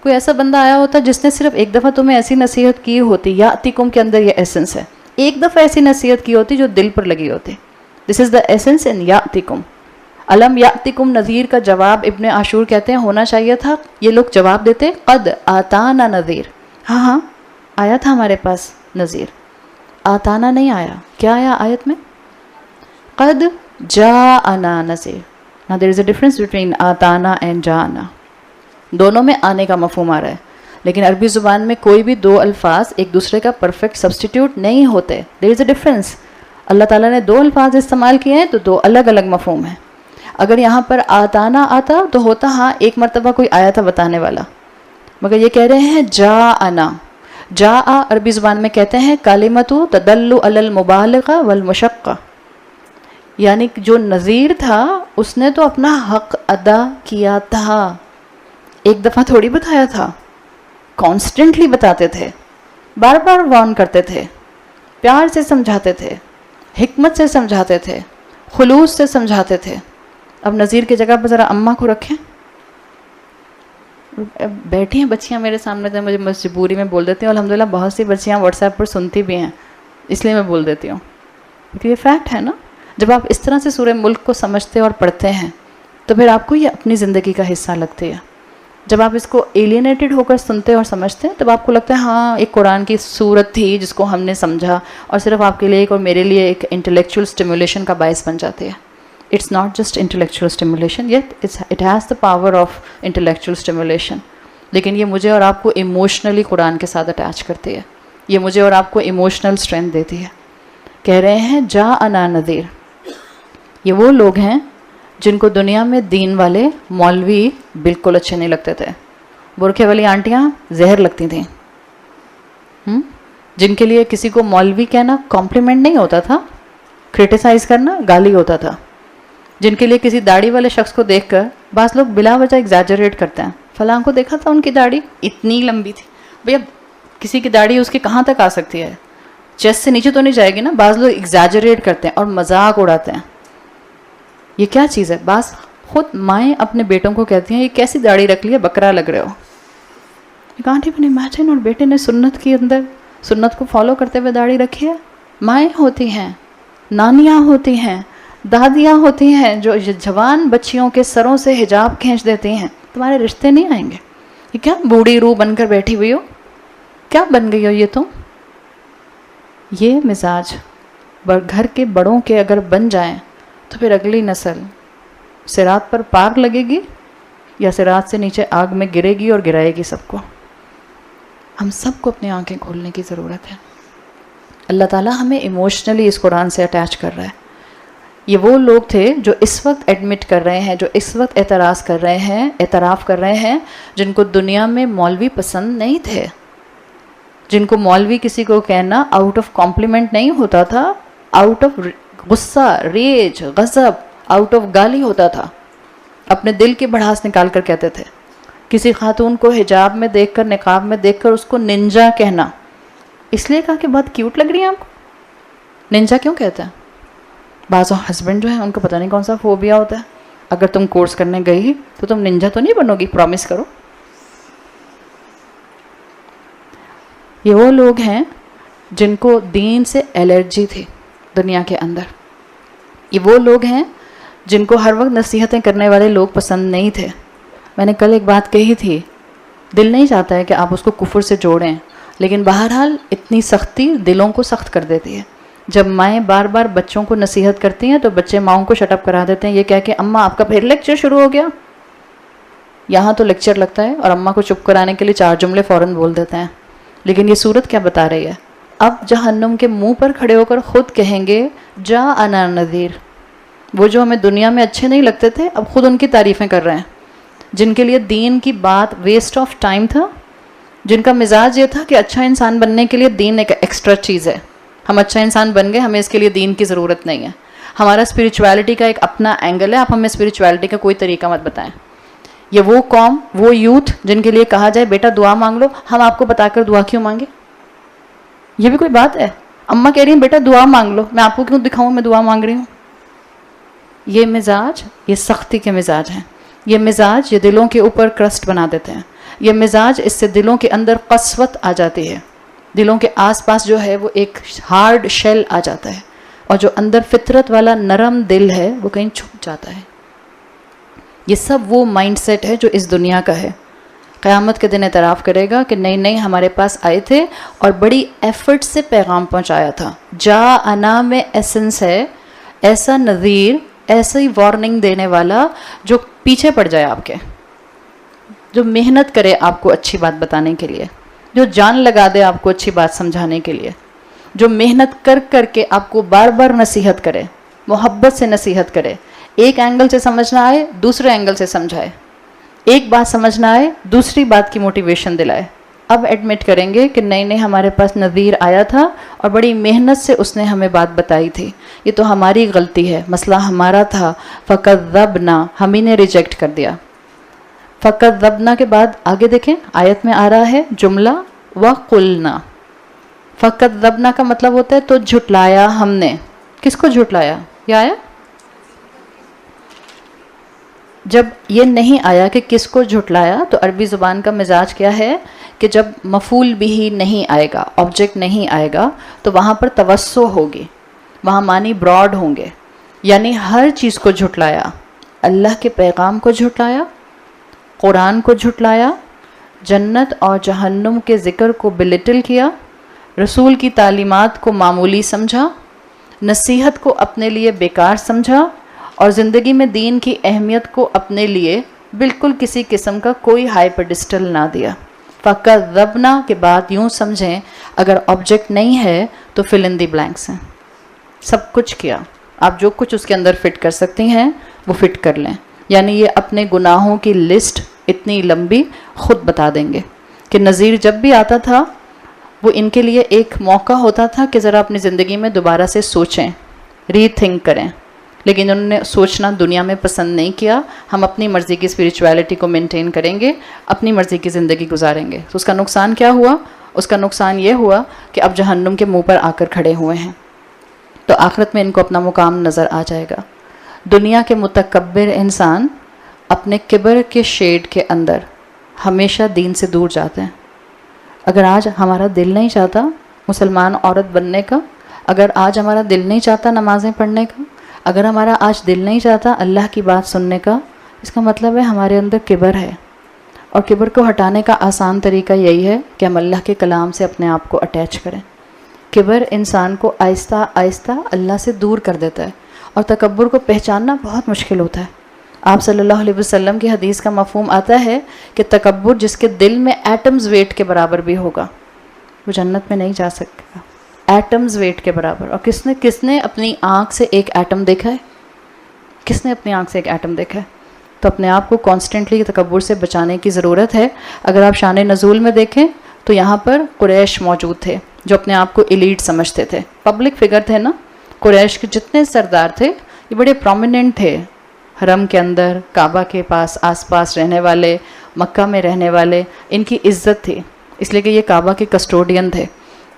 Speaker 1: کوئی ایسا بندہ آیا ہوتا جس نے صرف ایک دفعہ تمہیں ایسی نصیحت کی ہوتی؟ یاتکم کے اندر یہ ایسنس ہے، ایک دفعہ ایسی نصیحت کی ہوتی جو دل پر لگی ہوتی. دس از دا ایسنس ان یاتکم. الم یاتکم نذیر کا جواب ابن عاشور کہتے ہیں ہونا چاہیے تھا، یہ لوگ جواب دیتے قد آتانا نذیر، ہاں ہاں آیا تھا ہمارے پاس نذیر. آتانا نہیں آیا، کیا آیا آیت میں؟ قد جاءنا Nazir. Now there is a difference between آتانا and جاءنا. دونوں میں آنے کا مفہوم آ رہا ہے، لیکن عربی زبان میں کوئی بھی 2 الفاظ ایک دوسرے کا پرفیکٹ سبسٹیٹیوٹ نہیں ہوتے. there is a difference. اللہ تعالیٰ نے 2 الفاظ استعمال کیے ہیں تو 2 الگ الگ مفہوم ہیں. اگر یہاں پر آتانا آتا تو ہوتا ہاں ایک مرتبہ کوئی آیا تھا بتانے والا، مگر یہ کہہ رہے ہیں جاءنا. جاء عربی زبان میں کہتے ہیں کلمۃ تدل علی المبالغہ والمشقہ، یعنی جو نذیر تھا اس نے تو اپنا حق ادا کیا تھا، ایک دفعہ تھوڑی بتایا تھا، کانسٹنٹلی بتاتے تھے، بار بار وارن کرتے تھے، پیار سے سمجھاتے تھے، حکمت سے سمجھاتے تھے، خلوص سے سمجھاتے تھے. اب نذیر کی جگہ پر ذرا اماں کو رکھیں. بیٹھی ہیں بچیاں میرے سامنے تو مجھے مجبوری میں بول دیتی ہوں، الحمدللہ بہت سی بچیاں واٹس ایپ پر سنتی بھی ہیں، اس لیے میں بول دیتی ہوں کیونکہ یہ فیکٹ ہے نا. جب آپ اس طرح سے سورہ ملک کو سمجھتے اور پڑھتے ہیں تو پھر آپ کو یہ اپنی زندگی کا حصہ لگتی ہے. جب آپ اس کو ایلینیٹڈ ہو کر سنتے اور سمجھتے ہیں تب آپ کو لگتا ہے ہاں ایک قرآن کی صورت تھی جس کو ہم نے سمجھا اور صرف آپ کے لیے ایک اور میرے لیے ایک انٹلیکچوئل اسٹیمولیشن کا باعث بن جاتی ہے. It's not just intellectual stimulation yet it has the power of intellectual stimulation. لیکن یہ مجھے اور آپ کو ایموشنلی قرآن کے ساتھ اٹیچ کرتی ہے. یہ مجھے اور آپ کو ایموشنل اسٹرینتھ دیتی ہے. کہہ رہے ہیں جا انا نذیر. یہ وہ لوگ ہیں جن کو دنیا میں دین والے مولوی بالکل اچھے نہیں لگتے تھے. برقعے والی آنٹیاں زہر لگتی تھیں. جن کے لیے کسی کو مولوی کہنا کمپلیمنٹ نہیں ہوتا تھا, کرٹیسائز کرنا گالی ہوتا تھا. جن کے لیے کسی داڑھی والے شخص کو دیکھ کر بعض لوگ بلا وجہ ایگزیجریٹ کرتے ہیں. فلاں کو دیکھا تھا ان کی داڑھی اتنی لمبی تھی. بھیا کسی کی داڑھی اس کی کہاں تک آ سکتی ہے؟ چیسٹ سے نیچے تو نہیں جائے گی نا. بعض لوگ ایگزیجریٹ کرتے ہیں اور مذاق اڑاتے ہیں. یہ کیا چیز ہے؟ بعض خود مائیں اپنے بیٹوں کو کہتی ہیں یہ کیسی داڑھی رکھ لی ہے, بکرا لگ رہے ہو. Can't even imagine. اور بیٹے نے سنت کے اندر سنت کو فالو کرتے ہوئے داڑھی رکھی ہے. مائیں ہوتی ہیں, نانیاں ہوتی ہیں, دادیاں ہوتی ہیں جو جوان بچیوں کے سروں سے حجاب کھینچ دیتی ہیں. تمہارے رشتے نہیں آئیں گے. یہ کیا بوڑھی روح بن کر بیٹھی ہوئی ہو؟ کیا بن گئی ہو یہ تم؟ یہ مزاج گھر کے بڑوں کے اگر بن جائیں تو پھر اگلی نسل صراط پر پار لگے گی یا صراط سے نیچے آگ میں گرے گی اور گرائے گی سب کو. ہم سب کو اپنی آنکھیں کھولنے کی ضرورت ہے. اللہ تعالیٰ ہمیں ایموشنلی اس قرآن سے اٹیچ کر رہا ہے. یہ وہ لوگ تھے جو اس وقت ایڈمٹ کر رہے ہیں, جو اس وقت اعتراض کر رہے ہیں, اعتراف کر رہے ہیں, جن کو دنیا میں مولوی پسند نہیں تھے, جن کو مولوی کسی کو کہنا آؤٹ آف کمپلیمنٹ نہیں ہوتا تھا, آؤٹ آف غصہ, ریج, غضب, آؤٹ آف گالی ہوتا تھا. اپنے دل کی بڑھاس نکال کر کہتے تھے. کسی خاتون کو حجاب میں دیکھ کر, نقاب میں دیکھ کر اس کو ننجا کہنا, اس لیے کہا کہ بہت کیوٹ لگ رہی ہیں آپ کو. ننجا کیوں کہتے ہیں؟ بعض ہسبینڈ جو ہیں ان کو پتہ نہیں کون سا فوبیا ہوتا ہے. اگر تم کورس کرنے گئی تو تم ننجا تو نہیں بنو گی, پرومس کرو. یہ وہ لوگ ہیں جن کو دین سے الرجی تھی دنیا کے اندر. یہ وہ لوگ ہیں جن کو ہر وقت نصیحتیں کرنے والے لوگ پسند نہیں تھے. میں نے کل ایک بات کہی تھی, دل نہیں چاہتا ہے کہ آپ اس کو کفر سے جوڑیں, لیکن بہرحال اتنی سختی دلوں کو سخت کر دیتی ہے. جب مائیں بار بار بچوں کو نصیحت کرتی ہیں تو بچے ماؤں کو شٹ اپ کرا دیتے ہیں, یہ کہہ کے اماں آپ کا پھر لیکچر شروع ہو گیا. یہاں تو لیکچر لگتا ہے اور اماں کو چپ کرانے کے لیے 4 جملے فوراً بول دیتے ہیں. لیکن یہ صورت کیا بتا رہی ہے؟ اب جہنم کے منہ پر کھڑے ہو کر خود کہیں گے جا انا نذیر. وہ جو ہمیں دنیا میں اچھے نہیں لگتے تھے اب خود ان کی تعریفیں کر رہے ہیں. جن کے لیے دین کی بات ویسٹ آف ٹائم تھا, جن کا مزاج یہ تھا کہ اچھا انسان بننے کے لیے دین ایک ایکسٹرا چیز ہے, ہم اچھا انسان بن گئے, ہمیں اس کے لیے دین کی ضرورت نہیں ہے, ہمارا اسپریچویلٹی کا ایک اپنا اینگل ہے, آپ ہمیں اسپریچویلٹی کا کوئی طریقہ مت بتائیں. یہ وہ قوم, وہ یوتھ جن کے لیے کہا جائے بیٹا دعا مانگ لو, ہم آپ کو بتا کر دعا کیوں مانگے؟ یہ بھی کوئی بات ہے؟ اماں کہہ رہی ہیں بیٹا دعا مانگ لو, میں آپ کو کیوں دکھاؤں میں دعا مانگ رہی ہوں؟ یہ مزاج, یہ سختی کے مزاج ہیں. یہ مزاج یہ دلوں کے اوپر کرسٹ بنا دیتے ہیں. یہ مزاج اس سے دلوں کے اندر قسوت آ جاتی ہے, دلوں کے آس پاس جو ہے وہ ایک ہارڈ شیل آ جاتا ہے, اور جو اندر فطرت والا نرم دل ہے وہ کہیں چھپ جاتا ہے. یہ سب وہ مائنڈ سیٹ ہے جو اس دنیا کا ہے. قیامت کے دن اعتراف کرے گا کہ نہیں نہیں ہمارے پاس آئے تھے اور بڑی ایفرٹ سے پیغام پہنچایا تھا. جا انا میں ایسنس ہے, ایسا نذیر, ایسی وارننگ دینے والا جو پیچھے پڑ جائے آپ کے, جو محنت کرے آپ کو اچھی بات بتانے کے لیے, جو جان لگا دے آپ کو اچھی بات سمجھانے کے لیے, جو محنت کر کر کے آپ کو بار بار نصیحت کرے, محبت سے نصیحت کرے, ایک اینگل سے سمجھنا آئے دوسرے اینگل سے سمجھائے, ایک بات سمجھنا آئے دوسری بات کی موٹیویشن دلائے. اب ایڈمٹ کریں گے کہ نہیں نہیں ہمارے پاس نذیر آیا تھا اور بڑی محنت سے اس نے ہمیں بات بتائی تھی, یہ تو ہماری غلطی ہے, مسئلہ ہمارا تھا, فَكَذَّبْنَا, ہم ہی نے ریجیکٹ کر دیا. فَكَذَّبْنَا کے بعد آگے دیکھیں آیت میں آ رہا ہے جملہ وَقُلْنَا. فَكَذَّبْنَا کا مطلب ہوتا ہے تو جھٹلایا ہم نے. کس کو جھٹلایا؟ یہ آیا جب یہ نہیں آیا کہ کس کو جھٹلایا, تو عربی زبان کا مزاج کیا ہے کہ جب مفعول بھی نہیں آئے گا, آبجیکٹ نہیں آئے گا, تو وہاں پر توسع ہوگی, وہاں معنی براڈ ہوں گے, یعنی ہر چیز کو جھٹلایا. اللہ کے پیغام کو جھٹلایا، قرآن کو جھٹلایا، جنت اور جہنم کے ذکر کو بلٹل کیا، رسول کی تعلیمات کو معمولی سمجھا، نصیحت کو اپنے لیے بیکار سمجھا، اور زندگی میں دین کی اہمیت کو اپنے لیے بالکل کسی قسم کا کوئی ہائی پیڈسٹل نہ دیا۔ فَكَذَّبْنَا کے بعد یوں سمجھیں اگر آبجیکٹ نہیں ہے تو فل ان دی بلینکس ہیں، سب کچھ کیا، آپ جو کچھ اس کے اندر فٹ کر سکتی ہیں وہ فٹ کر لیں۔ یعنی یہ اپنے گناہوں کی لسٹ اتنی لمبی خود بتا دیں گے کہ نذیر جب بھی آتا تھا وہ ان کے لیے ایک موقع ہوتا تھا کہ ذرا اپنی زندگی میں دوبارہ سے سوچیں، ری تھنک کریں، لیکن انہوں نے سوچنا دنیا میں پسند نہیں کیا۔ ہم اپنی مرضی کی اسپریچویلٹی کو مینٹین کریں گے، اپنی مرضی کی زندگی گزاریں گے۔ تو اس کا نقصان کیا ہوا؟ اس کا نقصان یہ ہوا کہ اب جہنم کے منہ پر آ کر کھڑے ہوئے ہیں، تو آخرت میں ان کو اپنا مقام نظر آ جائے گا۔ دنیا کے متکبر انسان اپنے کبر کے شیڈ کے اندر ہمیشہ دین سے دور جاتے ہیں۔ اگر آج ہمارا دل نہیں چاہتا مسلمان عورت بننے کا، اگر آج ہمارا دل نہیں چاہتا نمازیں پڑھنے کا، اگر ہمارا آج دل نہیں چاہتا اللہ کی بات سننے کا، اس کا مطلب ہے ہمارے اندر کبر ہے۔ اور کبر کو ہٹانے کا آسان طریقہ یہی ہے کہ ہم اللہ کے کلام سے اپنے آپ کو اٹیچ کریں۔ کبر انسان کو آہستہ آہستہ اللہ سے دور کر دیتا ہے، اور تکبر کو پہچاننا بہت مشکل ہوتا ہے۔ آپ صلی اللہ علیہ وسلم کی حدیث کا مفہوم آتا ہے کہ تکبر جس کے دل میں ایٹمز ویٹ کے برابر بھی ہوگا وہ جنت میں نہیں جا سکے گا، ایٹمز ویٹ کے برابر۔ اور کس نے اپنی آنکھ سے ایک ایٹم دیکھا ہے؟ کس نے اپنی آنکھ سے ایک ایٹم دیکھا ہے؟ تو اپنے آپ کو کانسٹنٹلی تکبر سے بچانے کی ضرورت ہے۔ اگر آپ شان نزول میں دیکھیں تو یہاں پر قریش موجود تھے جو اپنے آپ کو ایلیٹ سمجھتے تھے، پبلک فگر تھے نا۔ قریش کے جتنے سردار تھے یہ بڑے پرومیننٹ تھے، حرم کے اندر، کعبہ کے پاس آس پاس رہنے والے، مکہ میں رہنے والے، ان کی عزت تھی، اس لیے کہ یہ کعبہ کے کسٹوڈین تھے۔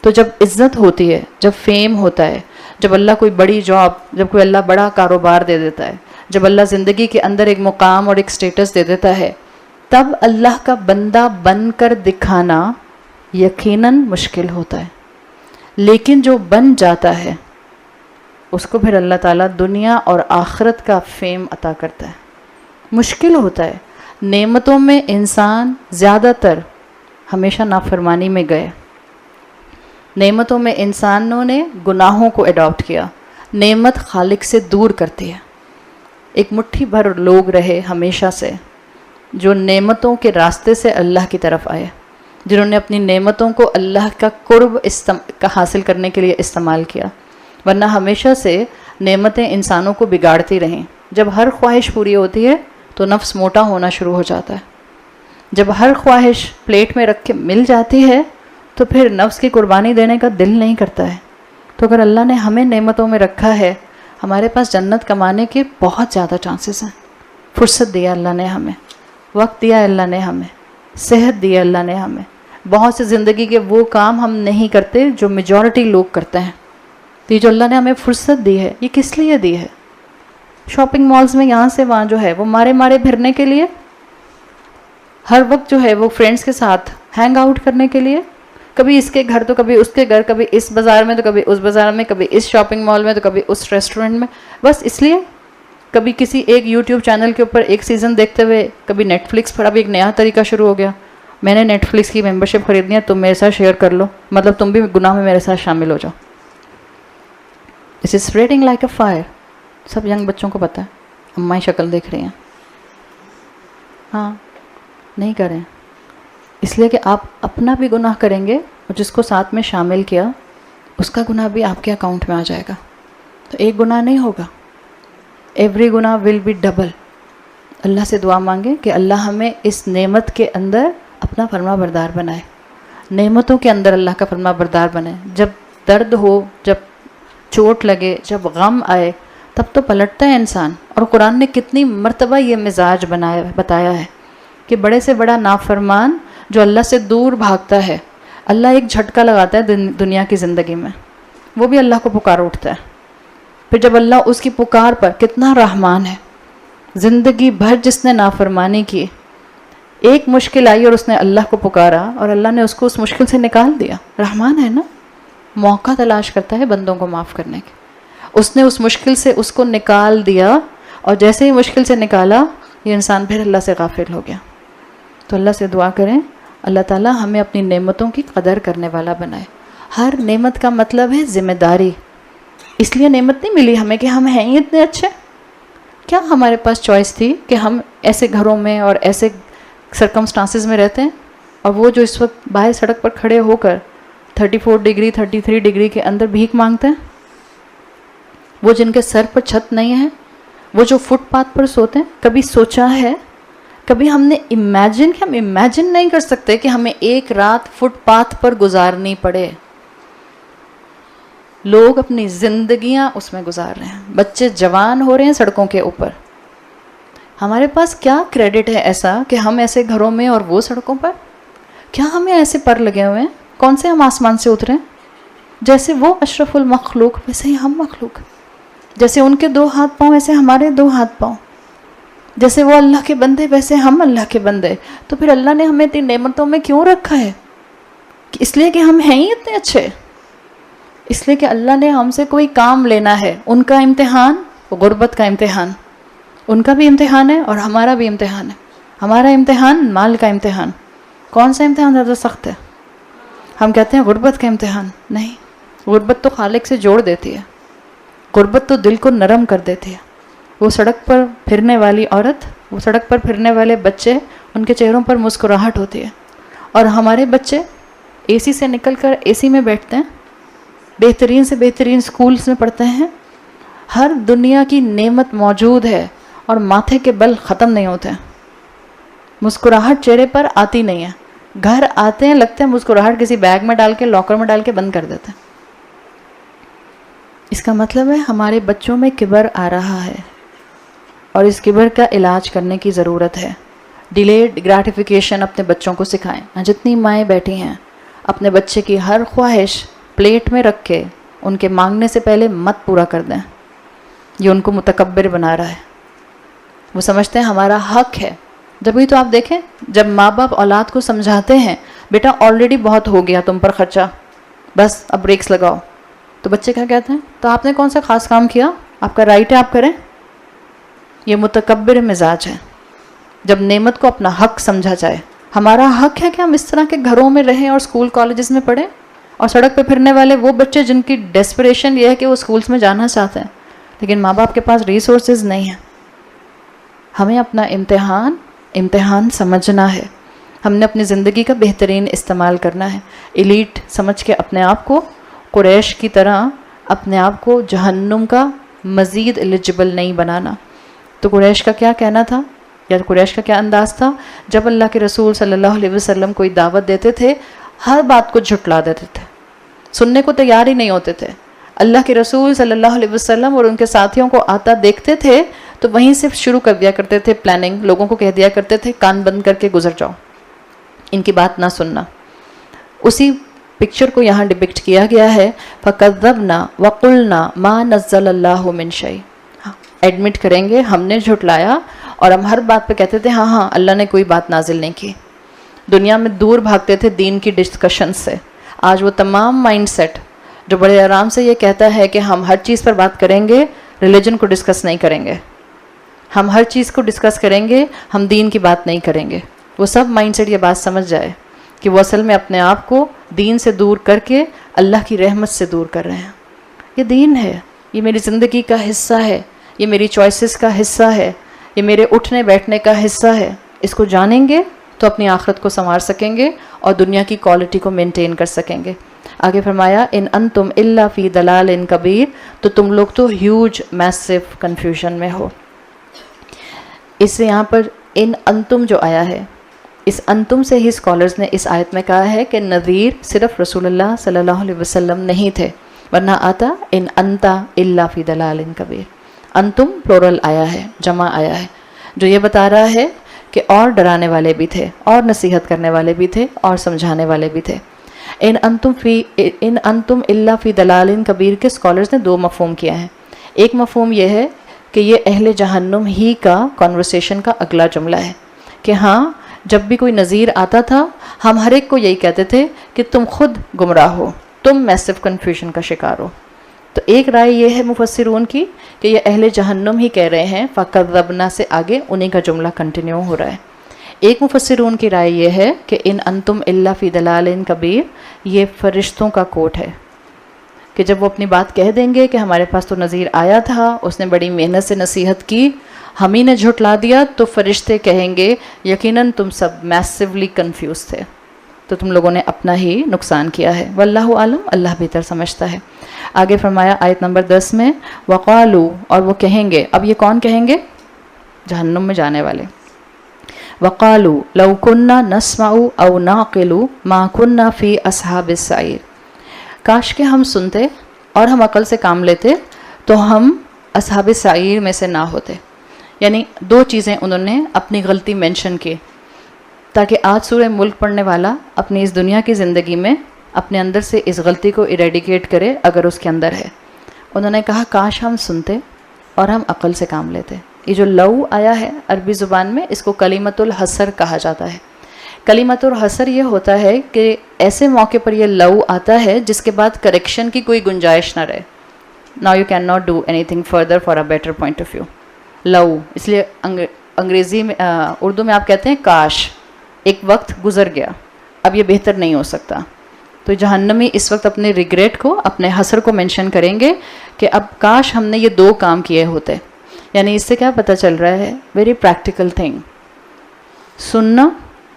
Speaker 1: تو جب عزت ہوتی ہے، جب فیم ہوتا ہے، جب اللہ کوئی بڑی جاب، جب کوئی اللہ بڑا کاروبار دے دیتا ہے، جب اللہ زندگی کے اندر ایک مقام اور ایک سٹیٹس دے دیتا ہے، تب اللہ کا بندہ بن کر دکھانا یقیناً مشکل ہوتا ہے۔ لیکن جو بن جاتا ہے اس کو پھر اللہ تعالیٰ دنیا اور آخرت کا فیم عطا کرتا ہے۔ مشکل ہوتا ہے، نعمتوں میں انسان زیادہ تر ہمیشہ نافرمانی میں گئے، نعمتوں میں انسانوں نے گناہوں کو اڈاپٹ کیا۔ نعمت خالق سے دور کرتی ہے۔ ایک مٹھی بھر لوگ رہے ہمیشہ سے جو نعمتوں کے راستے سے اللہ کی طرف آئے، جنہوں نے اپنی نعمتوں کو اللہ کا قرب حاصل کرنے کے لیے استعمال کیا، ورنہ ہمیشہ سے نعمتیں انسانوں کو بگاڑتی رہیں۔ جب ہر خواہش پوری ہوتی ہے تو نفس موٹا ہونا شروع ہو جاتا ہے۔ جب ہر خواہش پلیٹ میں رکھ کے مل جاتی ہے تو پھر نفس کی قربانی دینے کا دل نہیں کرتا ہے۔ تو اگر اللہ نے ہمیں نعمتوں میں رکھا ہے، ہمارے پاس جنت کمانے کے بہت زیادہ چانسز ہیں۔ فرصت دیا اللہ نے ہمیں، وقت دیا اللہ نے ہمیں، صحت دی اللہ نے ہمیں۔ بہت سے زندگی کے وہ کام ہم نہیں کرتے جو میجورٹی لوگ کرتے ہیں۔ تو یہ جو اللہ نے ہمیں فرصت دی ہے، یہ کس لیے دی ہے؟ شاپنگ مالز میں یہاں سے وہاں جو ہے وہ مارے پھرنے کے لیے، ہر وقت جو ہے وہ فرینڈس کے ساتھ ہینگ آؤٹ کرنے کے لیے، کبھی اس کے گھر تو کبھی اس کے گھر، کبھی اس بازار میں تو کبھی اس بازار میں، کبھی اس شاپنگ مال میں تو کبھی اس ریسٹورنٹ میں، بس اس لیے کبھی کسی ایک یوٹیوب چینل کے اوپر ایک سیزن دیکھتے ہوئے، کبھی نیٹ فلکس پر۔ اب ایک نیا طریقہ شروع ہو گیا، میں نے نیٹ فلکس کی ممبرشپ خریدنی ہے، تم میرے ساتھ شیئر کر لو، مطلب تم بھی گناہ میں میرے ساتھ شامل ہو جاؤ۔ This is spreading like a fire۔ Sub young بچوں کو پتہ ہے، اماں شکل دیکھ رہی ہیں، ہاں نہیں کریں، اس لیے کہ آپ اپنا بھی گناہ کریں گے اور جس کو ساتھ میں شامل کیا اس کا گناہ بھی آپ کے اکاؤنٹ میں آ جائے گا۔ تو ایک گناہ نہیں ہوگا، ایوری گناہ ول بی ڈبل۔ اللہ سے دعا مانگیں کہ اللہ ہمیں اس نعمت کے اندر اپنا فرما بردار بنائے، نعمتوں کے اندر اللہ کا فرما بردار بنائے۔ جب درد ہو، جب چوٹ لگے، جب غم آئے، تب تو پلٹتا ہے انسان۔ اور قرآن نے کتنی مرتبہ یہ مزاج بتایا ہے کہ بڑے سے بڑا نافرمان جو اللہ سے دور بھاگتا ہے، اللہ ایک جھٹکا لگاتا ہے دنیا کی زندگی میں، وہ بھی اللہ کو پکار اٹھتا ہے۔ پھر جب اللہ اس کی پکار پر، کتنا رحمان ہے، زندگی بھر جس نے نافرمانی کی، ایک مشکل آئی اور اس نے اللہ کو پکارا اور اللہ نے اس کو اس مشکل سے نکال دیا۔ رحمان ہے نا، موقع تلاش کرتا ہے بندوں کو معاف کرنے کے۔ اس نے اس مشکل سے اس کو نکال دیا اور جیسے ہی مشکل سے نکالا یہ انسان پھر اللہ سے غافل ہو گیا. تو اللہ سے دعا کریں اللہ تعالیٰ ہمیں اپنی نعمتوں کی قدر کرنے والا بنائے. ہر نعمت کا مطلب ہے ذمہ داری. اس لیے نعمت نہیں ملی ہمیں کہ ہم ہیں ہی اتنے اچھے. کیا ہمارے پاس چوائس تھی کہ ہم ایسے گھروں میں اور ایسے سرکمسٹانسز میں رہتے ہیں، اور وہ جو اس وقت باہر سڑک پر کھڑے ہو کر 34 ڈگری 33 ڈگری کے اندر بھیک مانگتے ہیں، وہ جن کے سر پر چھت نہیں ہے، وہ جو فٹ پاتھ پر سوتے ہیں. کبھی سوچا ہے، کبھی ہم نے امیجن کہ ہم امیجن نہیں کر سکتے کہ ہمیں ایک رات فٹ پاتھ پر گزارنی پڑے. لوگ اپنی زندگیاں اس میں گزار رہے ہیں، بچے جوان ہو رہے ہیں سڑکوں کے اوپر. ہمارے پاس کیا کریڈٹ ہے ایسا کہ ہم ایسے گھروں میں اور وہ سڑکوں پر؟ کیا ہمیں ایسے پر لگے ہوئے ہیں؟ کون سے ہم آسمان سے اترے ہیں؟ جیسے وہ اشرف المخلوق ویسے ہی ہم مخلوق. جیسے ان کے 2 ہاتھ پاؤں ویسے ہمارے 2 ہاتھ پاؤں. جیسے وہ اللہ کے بندے ویسے ہم اللہ کے بندے. تو پھر اللہ نے ہمیں اتنی نعمتوں میں کیوں رکھا ہے؟ اس لیے کہ ہم ہیں ہی اتنے اچھے. اس لیے کہ اللہ نے ہم سے کوئی کام لینا ہے. ان کا امتحان غربت کا امتحان، ان کا بھی امتحان ہے اور ہمارا بھی امتحان ہے. ہمارا امتحان مال کا امتحان. کون سا امتحان زیادہ سخت ہے؟ ہم کہتے ہیں غربت کا امتحان. نہیں، غربت تو خالق سے جوڑ دیتی ہے. غربت تو دل کو نرم کر دیتی ہے. وہ سڑک پر پھرنے والی عورت، وہ سڑک پر پھرنے والے بچے، ان کے چہروں پر مسکراہٹ ہوتی ہے. اور ہمارے بچے اے سی سے نکل کر اے سی میں بیٹھتے ہیں، بہترین سے بہترین سکولز میں پڑھتے ہیں. ہر دنیا کی نعمت موجود ہے اور ماتھے کے بل ختم نہیں ہوتے ہیں. مسکراہٹ چہرے پر آتی نہیں ہے. گھر آتے ہیں لگتے ہیں مسکراہٹ کسی بیگ میں ڈال کے لاکر میں ڈال کے بند کر دیتے ہیں. اس کا مطلب ہے ہمارے بچوں میں کبر آ رہا ہے اور اس کبر کا علاج کرنے کی ضرورت ہے. ڈیلیڈ گریٹیفیکیشن اپنے بچوں کو سکھائیں. جتنی مائیں بیٹھی ہیں اپنے بچے کی ہر خواہش پلیٹ میں رکھ کے ان کے مانگنے سے پہلے مت پورا کر دیں. یہ ان کو متکبر بنا رہا ہے. وہ سمجھتے ہیں ہمارا حق ہے. جبھی تو آپ دیکھیں جب ماں باپ اولاد کو سمجھاتے ہیں بیٹا آلریڈی بہت ہو گیا تم پر خرچہ، بس اب بریکس لگاؤ، تو بچے کیا کہتے ہیں؟ تو آپ نے کون سا خاص کام کیا؟ آپ کا رائٹ ہے، آپ کریں. یہ متکبر مزاج ہے. جب نعمت کو اپنا حق سمجھا جائے، ہمارا حق ہے کہ ہم اس طرح کے گھروں میں رہیں اور اسکول کالجز میں پڑھیں. اور سڑک پہ پھرنے والے وہ بچے جن کی ڈیسپریشن یہ ہے کہ وہ اسکولس میں جانا چاہتے ہیں لیکن ماں باپ کے پاس ریسورسز نہیں ہیں. ہمیں اپنا امتحان سمجھنا ہے. ہم نے اپنی زندگی کا بہترین استعمال کرنا ہے. ایلیٹ سمجھ کے اپنے آپ کو قریش کی طرح اپنے آپ کو جہنم کا مزید ایلیجبل نہیں بنانا. تو قریش کا کیا کہنا تھا یا قریش کا کیا انداز تھا؟ جب اللہ کے رسول صلی اللہ علیہ وسلم کوئی دعوت دیتے تھے ہر بات کو جھٹلا دیتے تھے، سننے کو تیار ہی نہیں ہوتے تھے. اللہ کے رسول صلی اللہ علیہ وسلم اور ان کے ساتھیوں کو آتا دیکھتے تھے تو وہیں سے شروع کر دیا کرتے تھے پلاننگ. لوگوں کو کہہ دیا کرتے تھے کان بند کر کے گزر جاؤ، ان کی بات نہ سننا. اسی پکچر کو یہاں ڈپکٹ کیا گیا ہے فَكَذَّبْنَا وَقُلْنَا مَا نَزَّلَ اللَّهُ مِنْ شَيْءٍ. ایڈمٹ کریں گے ہم نے جھٹلایا اور ہم ہر بات پہ کہتے تھے ہاں اللہ نے کوئی بات نازل نہیں کی. دنیا میں دور بھاگتے تھے دین کی ڈسکشن سے. آج وہ تمام مائنڈ سیٹ جو بڑے آرام سے یہ کہتا ہے کہ ہم ہر چیز پر بات کریں گے، ریلیجن کو ڈسکس نہیں کریں گے، ہم ہر چیز کو ڈسکس کریں گے، ہم دین کی بات نہیں کریں گے، وہ سب مائنڈ سیٹ یہ بات سمجھ جائے کہ وہ اصل میں اپنے آپ کو دین سے دور کر کے اللہ کی رحمت سے دور کر رہے ہیں. یہ دین ہے، یہ میری زندگی کا حصہ ہے، یہ میری چوائسز کا حصہ ہے، یہ میرے اٹھنے بیٹھنے کا حصہ ہے. اس کو جانیں گے تو اپنی آخرت کو سنوار سکیں گے اور دنیا کی کوالٹی کو مینٹین کر سکیں گے. آگے فرمایا ان انتم الا فی ضلال کبیر، تو تم لوگ تو ہیوج میسو کنفیوژن میں ہو. اس سے یہاں پر ان انتم جو آیا ہے، اس انتم سے ہی اسکالرز نے اس آیت میں کہا ہے کہ نذیر صرف رسول اللہ صلی اللہ علیہ وسلم نہیں تھے، ورنہ آتا ان انتا الا فی ضلال کبیر. انتم پلورل آیا ہے، جمع آیا ہے، جو یہ بتا رہا ہے کہ اور ڈرانے والے بھی تھے، اور نصیحت کرنے والے بھی تھے، اور سمجھانے والے بھی تھے. ان انتم الا فی ضلال کبیر کے اسکالرز نے 2 مفہوم کیا ہے. ایک مفہوم یہ ہے کہ یہ اہل جہنم ہی کا کنورسیشن کا اگلا جملہ ہے کہ ہاں جب بھی کوئی نذیر آتا تھا ہم ہر ایک کو یہی کہتے تھے کہ تم خود گمراہ ہو، تم میسو کنفیوژن کا شکار ہو، تو ایک رائے یہ ہے مفسرون کی کہ یہ اہل جہنم ہی کہہ رہے ہیں، فَكَذَّبْنَا سے آگے انہیں کا جملہ کنٹینیو ہو رہا ہے۔ ایک مفسرون کی رائے یہ ہے کہ ان انتم الا فی دلال کبیر، یہ فرشتوں کا کوٹ ہے کہ جب وہ اپنی بات کہہ دیں گے کہ ہمارے پاس تو نذیر آیا تھا، اس نے بڑی محنت سے نصیحت کی، ہم ہی نے جھٹلا دیا، تو فرشتے کہیں گے یقیناً تم سب میسیولی کنفیوز تھے، تو تم لوگوں نے اپنا ہی نقصان کیا ہے، واللہ عالم، اللہ بہتر سمجھتا ہے۔ آگے فرمایا آیت نمبر 10 میں وقالو، اور وہ کہیں گے، اب یہ کون کہیں گے؟ جہنم میں جانے والے۔ وقالو لو کننا نسمع او نعقل ما کننا فی اصحاب السعیر، کاش کہ ہم سنتے اور ہم عقل سے کام لیتے تو ہم اصحاب سعیر میں سے نہ ہوتے۔ یعنی دو چیزیں انہوں نے اپنی غلطی مینشن کی، تاکہ آج سورہ ملک پڑھنے والا اپنی اس دنیا کی زندگی میں اپنے اندر سے اس غلطی کو ایریڈیکیٹ کرے اگر اس کے اندر ہے۔ انہوں نے کہا کاش ہم سنتے اور ہم عقل سے کام لیتے۔ یہ جو لو آیا ہے عربی زبان میں، اس کو کلمۃ الحصر کہا جاتا ہے۔ کلمۃ الحصر یہ ہوتا ہے کہ ایسے موقع پر یہ لو آتا ہے جس کے بعد کریکشن کی کوئی گنجائش نہ رہے۔ Now you cannot do anything further for a better point of view. لو، اس لیے انگریزی میں اردو میں آپ کہتے ہیں کاش، ایک وقت گزر گیا، اب یہ بہتر نہیں ہو سکتا۔ تو جہنمی اس وقت اپنے ریگریٹ کو، اپنے حسر کو مینشن کریں گے کہ اب کاش ہم نے یہ دو کام کیے ہوتے۔ یعنی اس سے کیا پتہ چل رہا ہے؟ ویری پریکٹیکل تھنگ، سننا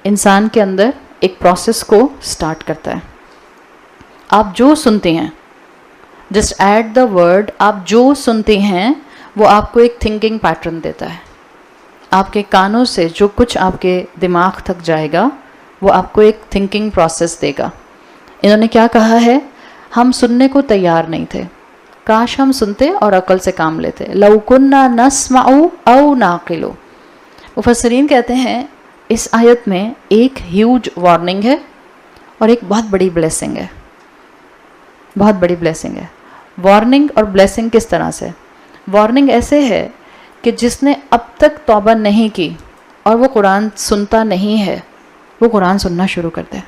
Speaker 1: انسان کے اندر ایک پروسیس کو سٹارٹ کرتا ہے۔ آپ جو سنتے ہیں، جسٹ ایٹ دا ورڈ، آپ جو سنتے ہیں وہ آپ کو ایک تھنکنگ پیٹرن دیتا ہے۔ آپ کے کانوں سے جو کچھ آپ کے دماغ تک جائے گا وہ آپ کو ایک تھنکنگ پروسیس دے گا۔ انہوں نے کیا کہا ہے؟ ہم سننے کو تیار نہیں تھے، کاش ہم سنتے اور عقل سے کام لیتے۔ لو کننا نسمع او نعقل۔ مفسرین کہتے ہیں اس آیت میں ایک ہیوج وارننگ ہے اور ایک بہت بڑی بلیسنگ ہے، بہت بڑی بلیسنگ ہے۔ وارننگ اور بلیسنگ کس طرح سے؟ وارننگ ایسے ہے کہ جس نے اب تک توبہ نہیں کی اور وہ قرآن سنتا نہیں ہے، وہ قرآن سننا شروع کر دے۔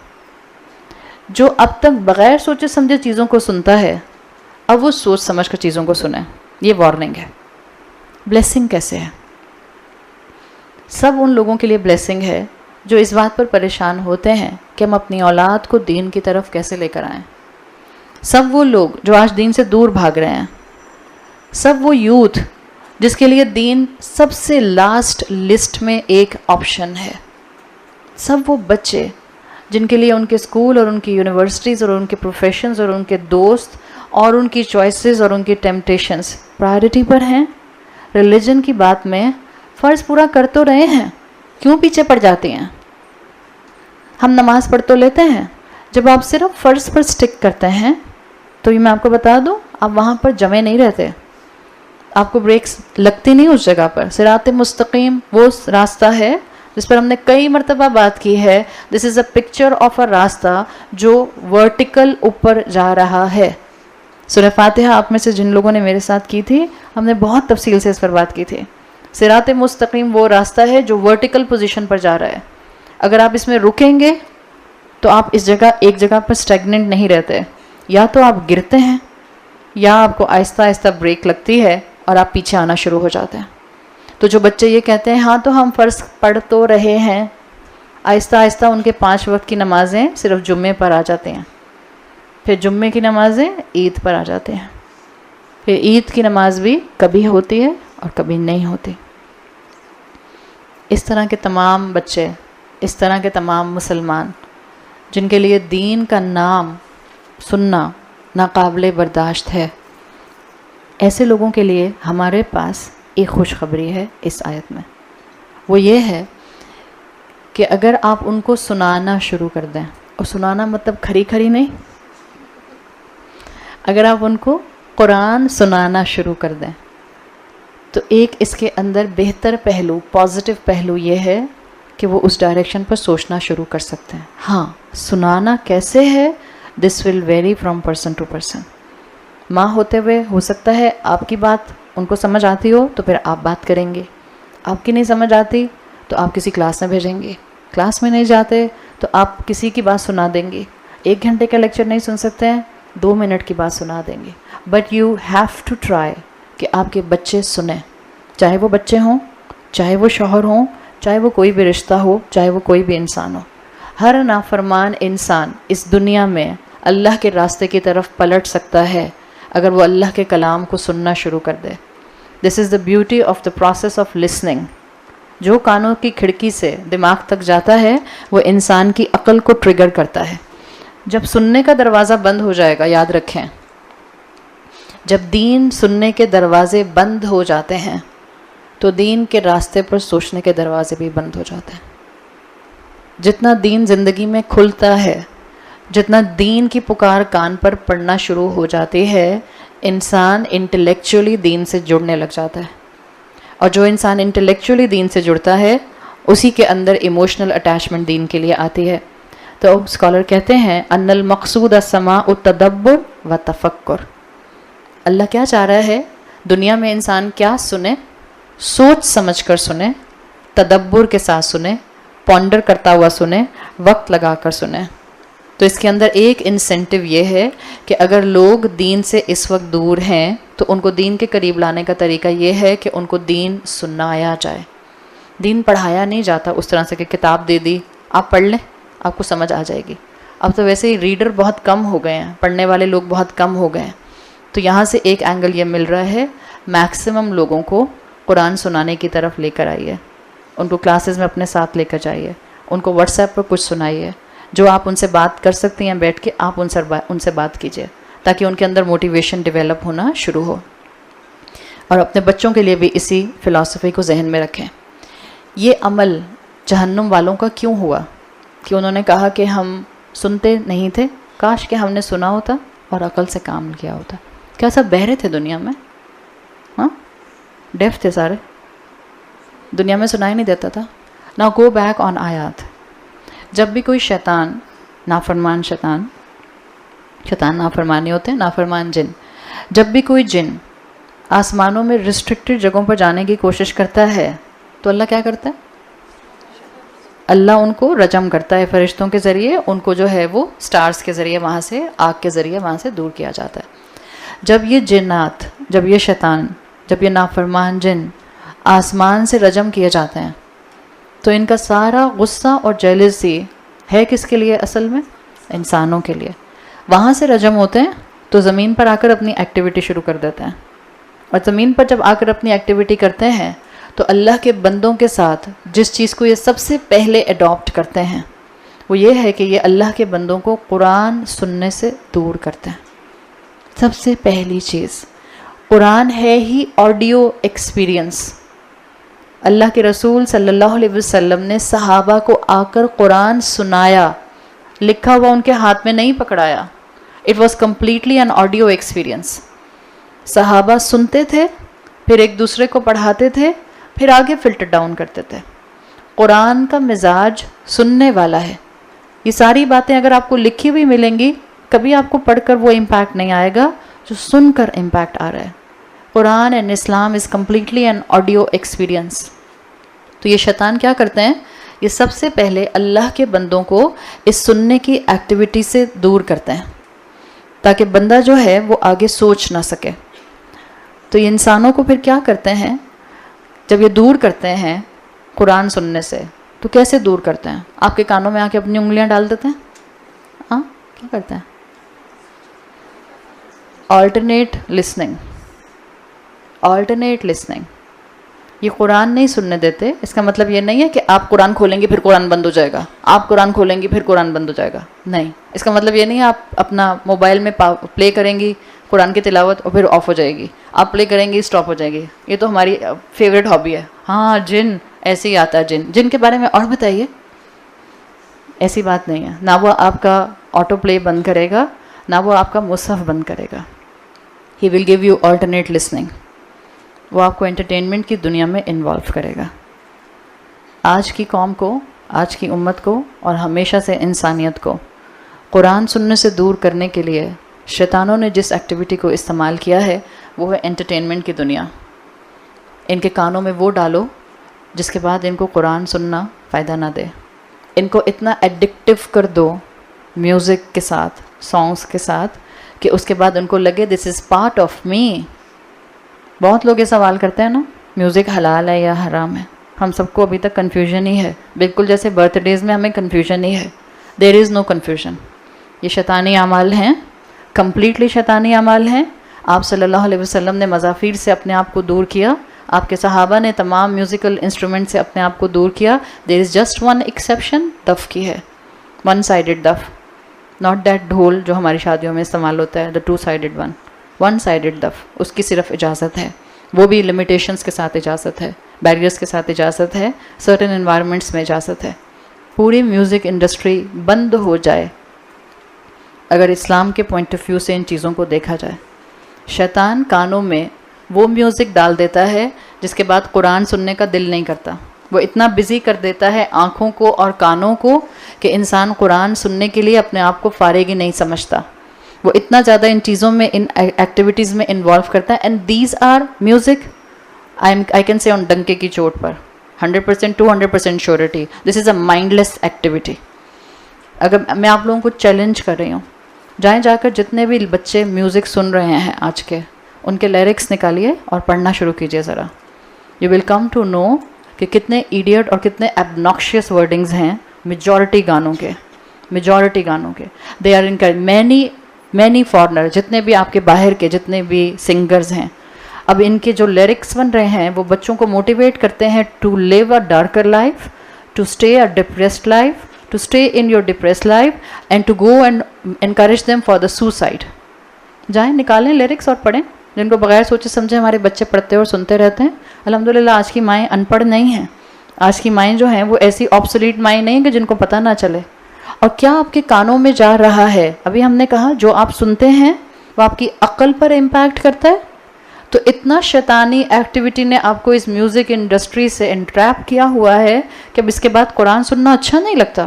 Speaker 1: جو اب تک بغیر سوچے سمجھے چیزوں کو سنتا ہے، اب وہ سوچ سمجھ کر چیزوں کو سنیں۔ یہ وارننگ ہے۔ بلیسنگ کیسے ہے؟ سب ان لوگوں کے لیے بلیسنگ ہے جو اس بات پر پریشان ہوتے ہیں کہ ہم اپنی اولاد کو دین کی طرف کیسے لے کر آئیں۔ سب وہ لوگ جو آج دین سے دور بھاگ رہے ہیں، سب وہ یوتھ جس کے لیے دین سب سے لاسٹ لسٹ میں ایک آپشن ہے، سب وہ بچے جن کے لیے ان کے اسکول اور ان کی یونیورسٹیز اور ان کے پروفیشنز اور ان کے دوست اور ان کی چوائسیز اور ان کی ٹیمپٹیشنز پرائرٹی پر ہیں۔ ریلیجن کی بات میں فرض پورا کر تو رہے ہیں، کیوں پیچھے پڑ جاتے ہیں؟ ہم نماز پڑھ تو لیتے ہیں، جب آپ صرف فرض پر سٹک کرتے ہیں تو یہ میں آپ کو بتا دوں، آپ وہاں پر جمے نہیں رہتے، آپ کو بریکس لگتی نہیں اس جگہ پر۔ صراط مستقیم وہ راستہ ہے جس پر ہم نے کئی مرتبہ بات کی ہے، دس از اے پکچر آف اے راستہ جو ورٹیکل اوپر جا رہا ہے۔ سورہ فاتحہ آپ میں سے جن لوگوں نے میرے ساتھ کی تھی، ہم نے بہت تفصیل سے اس پر بات کی تھی۔ صراط مستقیم وہ راستہ ہے جو ورٹیکل پوزیشن پر جا رہا ہے۔ اگر آپ اس میں رکیں گے تو آپ اس جگہ ایک جگہ پر اسٹیگننٹ نہیں رہتے، یا تو آپ گرتے ہیں یا آپ کو آہستہ آہستہ بریک لگتی ہے اور آپ پیچھے آنا شروع ہو جاتے ہیں۔ تو جو بچے یہ کہتے ہیں ہاں تو ہم فرض پڑھ تو رہے ہیں، آہستہ آہستہ ان کے 5 وقت کی نمازیں صرف جمعے پر آ جاتے ہیں، پھر جمعے کی نمازیں عید پر آ جاتے ہیں، پھر عید کی نماز بھی کبھی ہوتی ہے اور کبھی نہیں ہوتی۔ اس طرح کے تمام بچے، اس طرح کے تمام مسلمان جن کے لیے دین کا نام سننا ناقابل برداشت ہے، ایسے لوگوں کے لیے ہمارے پاس ایک خوشخبری ہے اس آیت میں۔ وہ یہ ہے کہ اگر آپ ان کو سنانا شروع کر دیں، اور سنانا مطلب کھری کھری نہیں، اگر آپ ان کو قرآن سنانا شروع کر دیں تو ایک اس کے اندر بہتر پہلو، پازیٹیو پہلو یہ ہے کہ وہ اس ڈائریکشن پر سوچنا شروع کر سکتے ہیں۔ ہاں، سنانا کیسے ہے، this will vary from person to person. ماں ہوتے ہوئے ہو سکتا ہے آپ کی بات ان کو سمجھ آتی ہو تو پھر آپ بات کریں گے، آپ کی نہیں سمجھ آتی تو آپ کسی کلاس میں بھیجیں گے، کلاس میں نہیں جاتے تو آپ کسی کی بات سنا دیں گے۔ 1 گھنٹے کا لیکچر نہیں سن سکتے ہیں، 2 منٹ کی بات سنا دیں گے. But you have to try کہ آپ کے بچے سنیں، چاہے وہ بچے ہوں، چاہے وہ شوہر ہوں، چاہے وہ کوئی بھی رشتہ ہو، چاہے وہ کوئی بھی انسان ہو. ہر نافرمان انسان اس دنیا میں اللہ کے راستے کی طرف پلٹ سکتا ہے اگر وہ اللہ کے کلام کو سننا شروع کر دے. This is the beauty of the process of listening. جو کانوں کی کھڑکی سے دماغ تک جاتا ہے وہ انسان کی عقل کو ٹریگر کرتا ہے. جب سننے کا دروازہ بند ہو جائے گا، یاد رکھیں، جب دین سننے کے دروازے بند ہو جاتے ہیں تو دین کے راستے پر سوچنے کے دروازے بھی بند ہو جاتے ہیں. جتنا دین زندگی میں کھلتا ہے، جتنا دین کی پکار کان پر پڑنا شروع ہو جاتی ہے، انسان انٹلیکچولی دین سے جڑنے لگ جاتا ہے. اور جو انسان انٹلیکچولی دین سے جڑتا ہے اسی کے اندر ایموشنل اٹیچمنٹ دین کے لیے آتی ہے. تو اسکالر کہتے ہیں ان المقصود السماع التدبر و تفکر. اللہ کیا چاہ رہا ہے دنیا میں انسان کیا سنے؟ سوچ سمجھ کر سنے، تدبر کے ساتھ سنے، پونڈر کرتا ہوا سنے، وقت لگا کر سنے. تو اس کے اندر ایک انسینٹیو یہ ہے کہ اگر لوگ دین سے اس وقت دور ہیں تو ان کو دین کے قریب لانے کا طریقہ یہ ہے کہ ان کو دین سنایا جائے. دین پڑھایا نہیں جاتا اس طرح سے کہ کتاب دے دی آپ پڑھ لیں آپ کو سمجھ آ جائے گی. اب تو ویسے ہی ریڈر بہت کم ہو گئے ہیں، پڑھنے والے لوگ بہت کم ہو گئے ہیں. تو یہاں سے ایک اینگل یہ مل رہا ہے، میکسیمم لوگوں کو قرآن سنانے کی طرف لے کر آئیے، ان کو کلاسز میں اپنے ساتھ لے کر جائیے، ان کو واٹس ایپ پر کچھ سنائیے. جو آپ ان سے بات کر سکتی ہیں بیٹھ کے آپ ان سے بات کیجیے تاکہ ان کے اندر موٹیویشن ڈیولپ ہونا شروع ہو. اور اپنے بچوں کے لیے بھی اسی فلسفی کو ذہن میں رکھیں. یہ عمل جہنم والوں کا کیوں ہوا کہ انہوں نے کہا کہ ہم سنتے نہیں تھے، کاش کہ ہم نے سنا ہوتا اور عقل سے کام کیا ہوتا. کیا سب بہرے تھے دنیا میں؟ ہاں، ڈیف تھے سارے، دنیا میں سنائی نہیں دیتا تھا. نا گو بیک آن آیات. جب بھی کوئی شیطان نافرمان نافرمانی ہوتے ہیں، نافرمان جن، جب بھی کوئی جن آسمانوں میں ریسٹرکٹڈ جگہوں پر جانے کی کوشش کرتا ہے تو اللہ کیا کرتا ہے؟ اللہ ان کو رجم کرتا ہے فرشتوں کے ذریعے، ان کو جو ہے وہ سٹارز کے ذریعے وہاں سے، آگ کے ذریعے وہاں سے دور کیا جاتا ہے. جب یہ جنات، جب یہ شیطان، جب یہ نافرمان جن آسمان سے رجم کیے جاتے ہیں تو ان کا سارا غصہ اور جیلسی ہے کس کے لیے؟ اصل میں انسانوں کے لیے. وہاں سے رجم ہوتے ہیں تو زمین پر آ کر اپنی ایکٹیویٹی شروع کر دیتے ہیں، اور زمین پر جب آ کر اپنی ایکٹیویٹی کرتے ہیں تو اللہ کے بندوں کے ساتھ جس چیز کو یہ سب سے پہلے اڈاپٹ کرتے ہیں وہ یہ ہے کہ یہ اللہ کے بندوں کو قرآن سننے سے دور کرتے ہیں. سب سے پہلی چیز قرآن ہے ہی آڈیو ایکسپیرینس. اللہ کے رسول صلی اللہ علیہ وسلم نے صحابہ کو آ کر قرآن سنایا، لکھا ہوا ان کے ہاتھ میں نہیں پکڑایا. It was completely an audio experience. صحابہ سنتے تھے، پھر ایک دوسرے کو پڑھاتے تھے، پھر آگے فلٹر ڈاؤن کرتے تھے. قرآن کا مزاج سننے والا ہے. یہ ساری باتیں اگر آپ کو لکھی ہوئی ملیں گی کبھی آپ کو پڑھ کر وہ امپیکٹ نہیں آئے گا جو سن کر امپیکٹ آ رہا ہے. Quran and Islam is completely an audio experience. تو یہ شیطان کیا کرتے ہیں؟ یہ سب سے پہلے اللہ کے بندوں کو اس سننے کی ایکٹیویٹی سے دور کرتے ہیں تاکہ بندہ جو ہے وہ آگے سوچ نہ سکے. تو یہ انسانوں کو پھر کیا کرتے ہیں جب یہ دور کرتے ہیں قرآن سننے سے؟ تو کیسے دور کرتے ہیں؟ آپ کے کانوں میں آ کے اپنی انگلیاں ڈال دیتے ہیں. ہاں، کیا کرتے ہیں؟ Alternate listening. Alternate listening. یہ قرآن نہیں سننے دیتے. اس کا مطلب یہ نہیں ہے کہ آپ قرآن کھولیں گے پھر قرآن بند ہو جائے گا، آپ قرآن کھولیں گی پھر قرآن بند ہو جائے گا. نہیں، اس کا مطلب یہ نہیں ہے آپ اپنا موبائل میں پلے کریں گی قرآن کی تلاوت اور پھر آف ہو جائے گی، آپ پلے کریں گی اسٹاپ ہو جائے گی. یہ تو ہماری فیوریٹ ہابی ہے. ہاں جن ایسے ہی آتا ہے، جن کے بارے میں اور بتائیے. ایسی بات نہیں ہے. نہ وہ آپ کا آٹو پلے بند کرے گا، نہ وہ آپ کا مصحف بند کرے گا. He will give you alternate listening. وہ آپ کو انٹرٹینمنٹ کی دنیا میں انوالو کرے گا. آج کی قوم کو، آج کی امت کو اور ہمیشہ سے انسانیت کو قرآن سننے سے دور کرنے کے لیے شیطانوں نے جس ایکٹیویٹی کو استعمال کیا ہے وہ ہے انٹرٹینمنٹ کی دنیا. ان کے کانوں میں وہ ڈالو جس کے بعد ان کو قرآن سننا فائدہ نہ دے. ان کو اتنا ایڈکٹیو کر دو میوزک کے ساتھ، سانگس کے ساتھ، کہ اس کے بعد ان کو لگے دس از پارٹ آف می. بہت لوگ یہ سوال کرتے ہیں نا میوزک حلال ہے یا حرام ہے. ہم سب کو ابھی تک کنفیوژن ہی ہے, بالکل جیسے برتھ ڈیز میں ہمیں کنفیوژن ہی ہے. دیر از نو کنفیوژن. یہ شیطانی اعمال ہیں, کمپلیٹلی شیطانی اعمال ہیں. آپ صلی اللہ علیہ وسلم نے مزافیر سے اپنے آپ کو دور کیا, آپ کے صحابہ نے تمام میوزیکل انسٹرومنٹ سے اپنے آپ کو دور کیا. دیر از جسٹ ون ایکسیپشن, دف کی ہے, ون سائیڈڈ دف, ناٹ دیٹ ڈھول جو ہماری شادیوں میں استعمال ہوتا ہے, the two sided one. One sided دف, اس کی صرف اجازت ہے, وہ بھی لمیٹیشنس کے ساتھ اجازت ہے, بیریئرس کے ساتھ اجازت ہے, سرٹن انوائرمنٹس میں اجازت ہے. پوری میوزک انڈسٹری بند ہو جائے اگر اسلام کے پوائنٹ آف ویو سے ان چیزوں کو دیکھا جائے. شیطان کانوں میں وہ میوزک ڈال دیتا ہے جس کے بعد قرآن سننے کا دل نہیں کرتا. وہ اتنا بزی کر دیتا ہے آنکھوں کو اور کانوں کو کہ انسان قرآن سننے کے لیے اپنے آپ کو فارغ ہی نہیں سمجھتا. وہ اتنا زیادہ ان چیزوں میں, ان ایکٹیویٹیز میں انوالو کرتا ہے. And these are music I can say on ڈنکے کی چوٹ پر 100% 200% surety this is a mindless activity. اگر میں آپ لوگوں کو چیلنج کر رہی ہوں, جائیں جا کر جتنے بھی بچے میوزک سن رہے ہیں آج کے, ان کے لیرکس نکالیے اور پڑھنا شروع کیجیے ذرا. You will come to know کہ کتنے ایڈیٹ اور کتنے ایبناکشیس ورڈنگز ہیں میجورٹی گانوں کے. They are in many foreigner, جتنے بھی آپ کے باہر کے جتنے بھی سنگرز ہیں, اب ان کے جو لیرکس بن رہے ہیں وہ بچوں کو موٹیویٹ کرتے ہیں to live a darker life, to stay a depressed life, to stay in your depressed life and to go and encourage them for the suicide. جائیں نکالیں لیرکس اور پڑھیں, جن کو بغیر سوچے سمجھے ہمارے بچے پڑھتے اور سنتے رہتے ہیں. الحمدللہ آج کی مائیں ان پڑھ نہیں ہیں. آج کی مائیں جو ہیں وہ ایسی آبسولیٹ مائیں نہیں ہیں کہ جن کو پتہ نہ چلے. اور کیا آپ کے کانوں میں جا رہا ہے, ابھی ہم نے کہا جو آپ سنتے ہیں وہ آپ کی عقل پر امپیکٹ کرتا ہے. تو اتنا شیطانی ایکٹیویٹی نے آپ کو اس میوزک انڈسٹری سے انٹریپ کیا ہوا ہے کہ اب اس کے بعد قرآن سننا اچھا نہیں لگتا.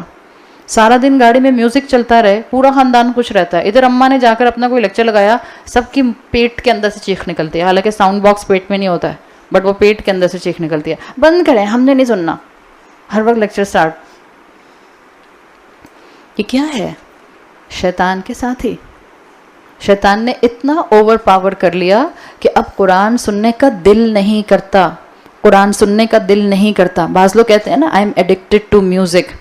Speaker 1: سارا دن گاڑی میں میوزک چلتا رہے, پورا خاندان خوش رہتا ہے. ادھر اماں نے جا کر اپنا کوئی لیکچر لگایا, سب کی پیٹ کے اندر سے چیخ نکلتی ہے, حالانکہ ساؤنڈ باکس پیٹ میں نہیں ہوتا ہے, بٹ وہ پیٹ کے اندر سے چیخ نکلتی ہے. بند کریں, ہم نے نہیں سننا. ہر وقت لیکچر سٹارٹ. یہ کیا ہے؟ شیطان کے ساتھ ہی. شیطان نے اتنا اوور پاور کر لیا کہ اب قرآن سننے کا دل نہیں کرتا. قرآن سننے کا دل نہیں کرتا. بعض لوگ کہتے ہیں نا, I am addicted to music.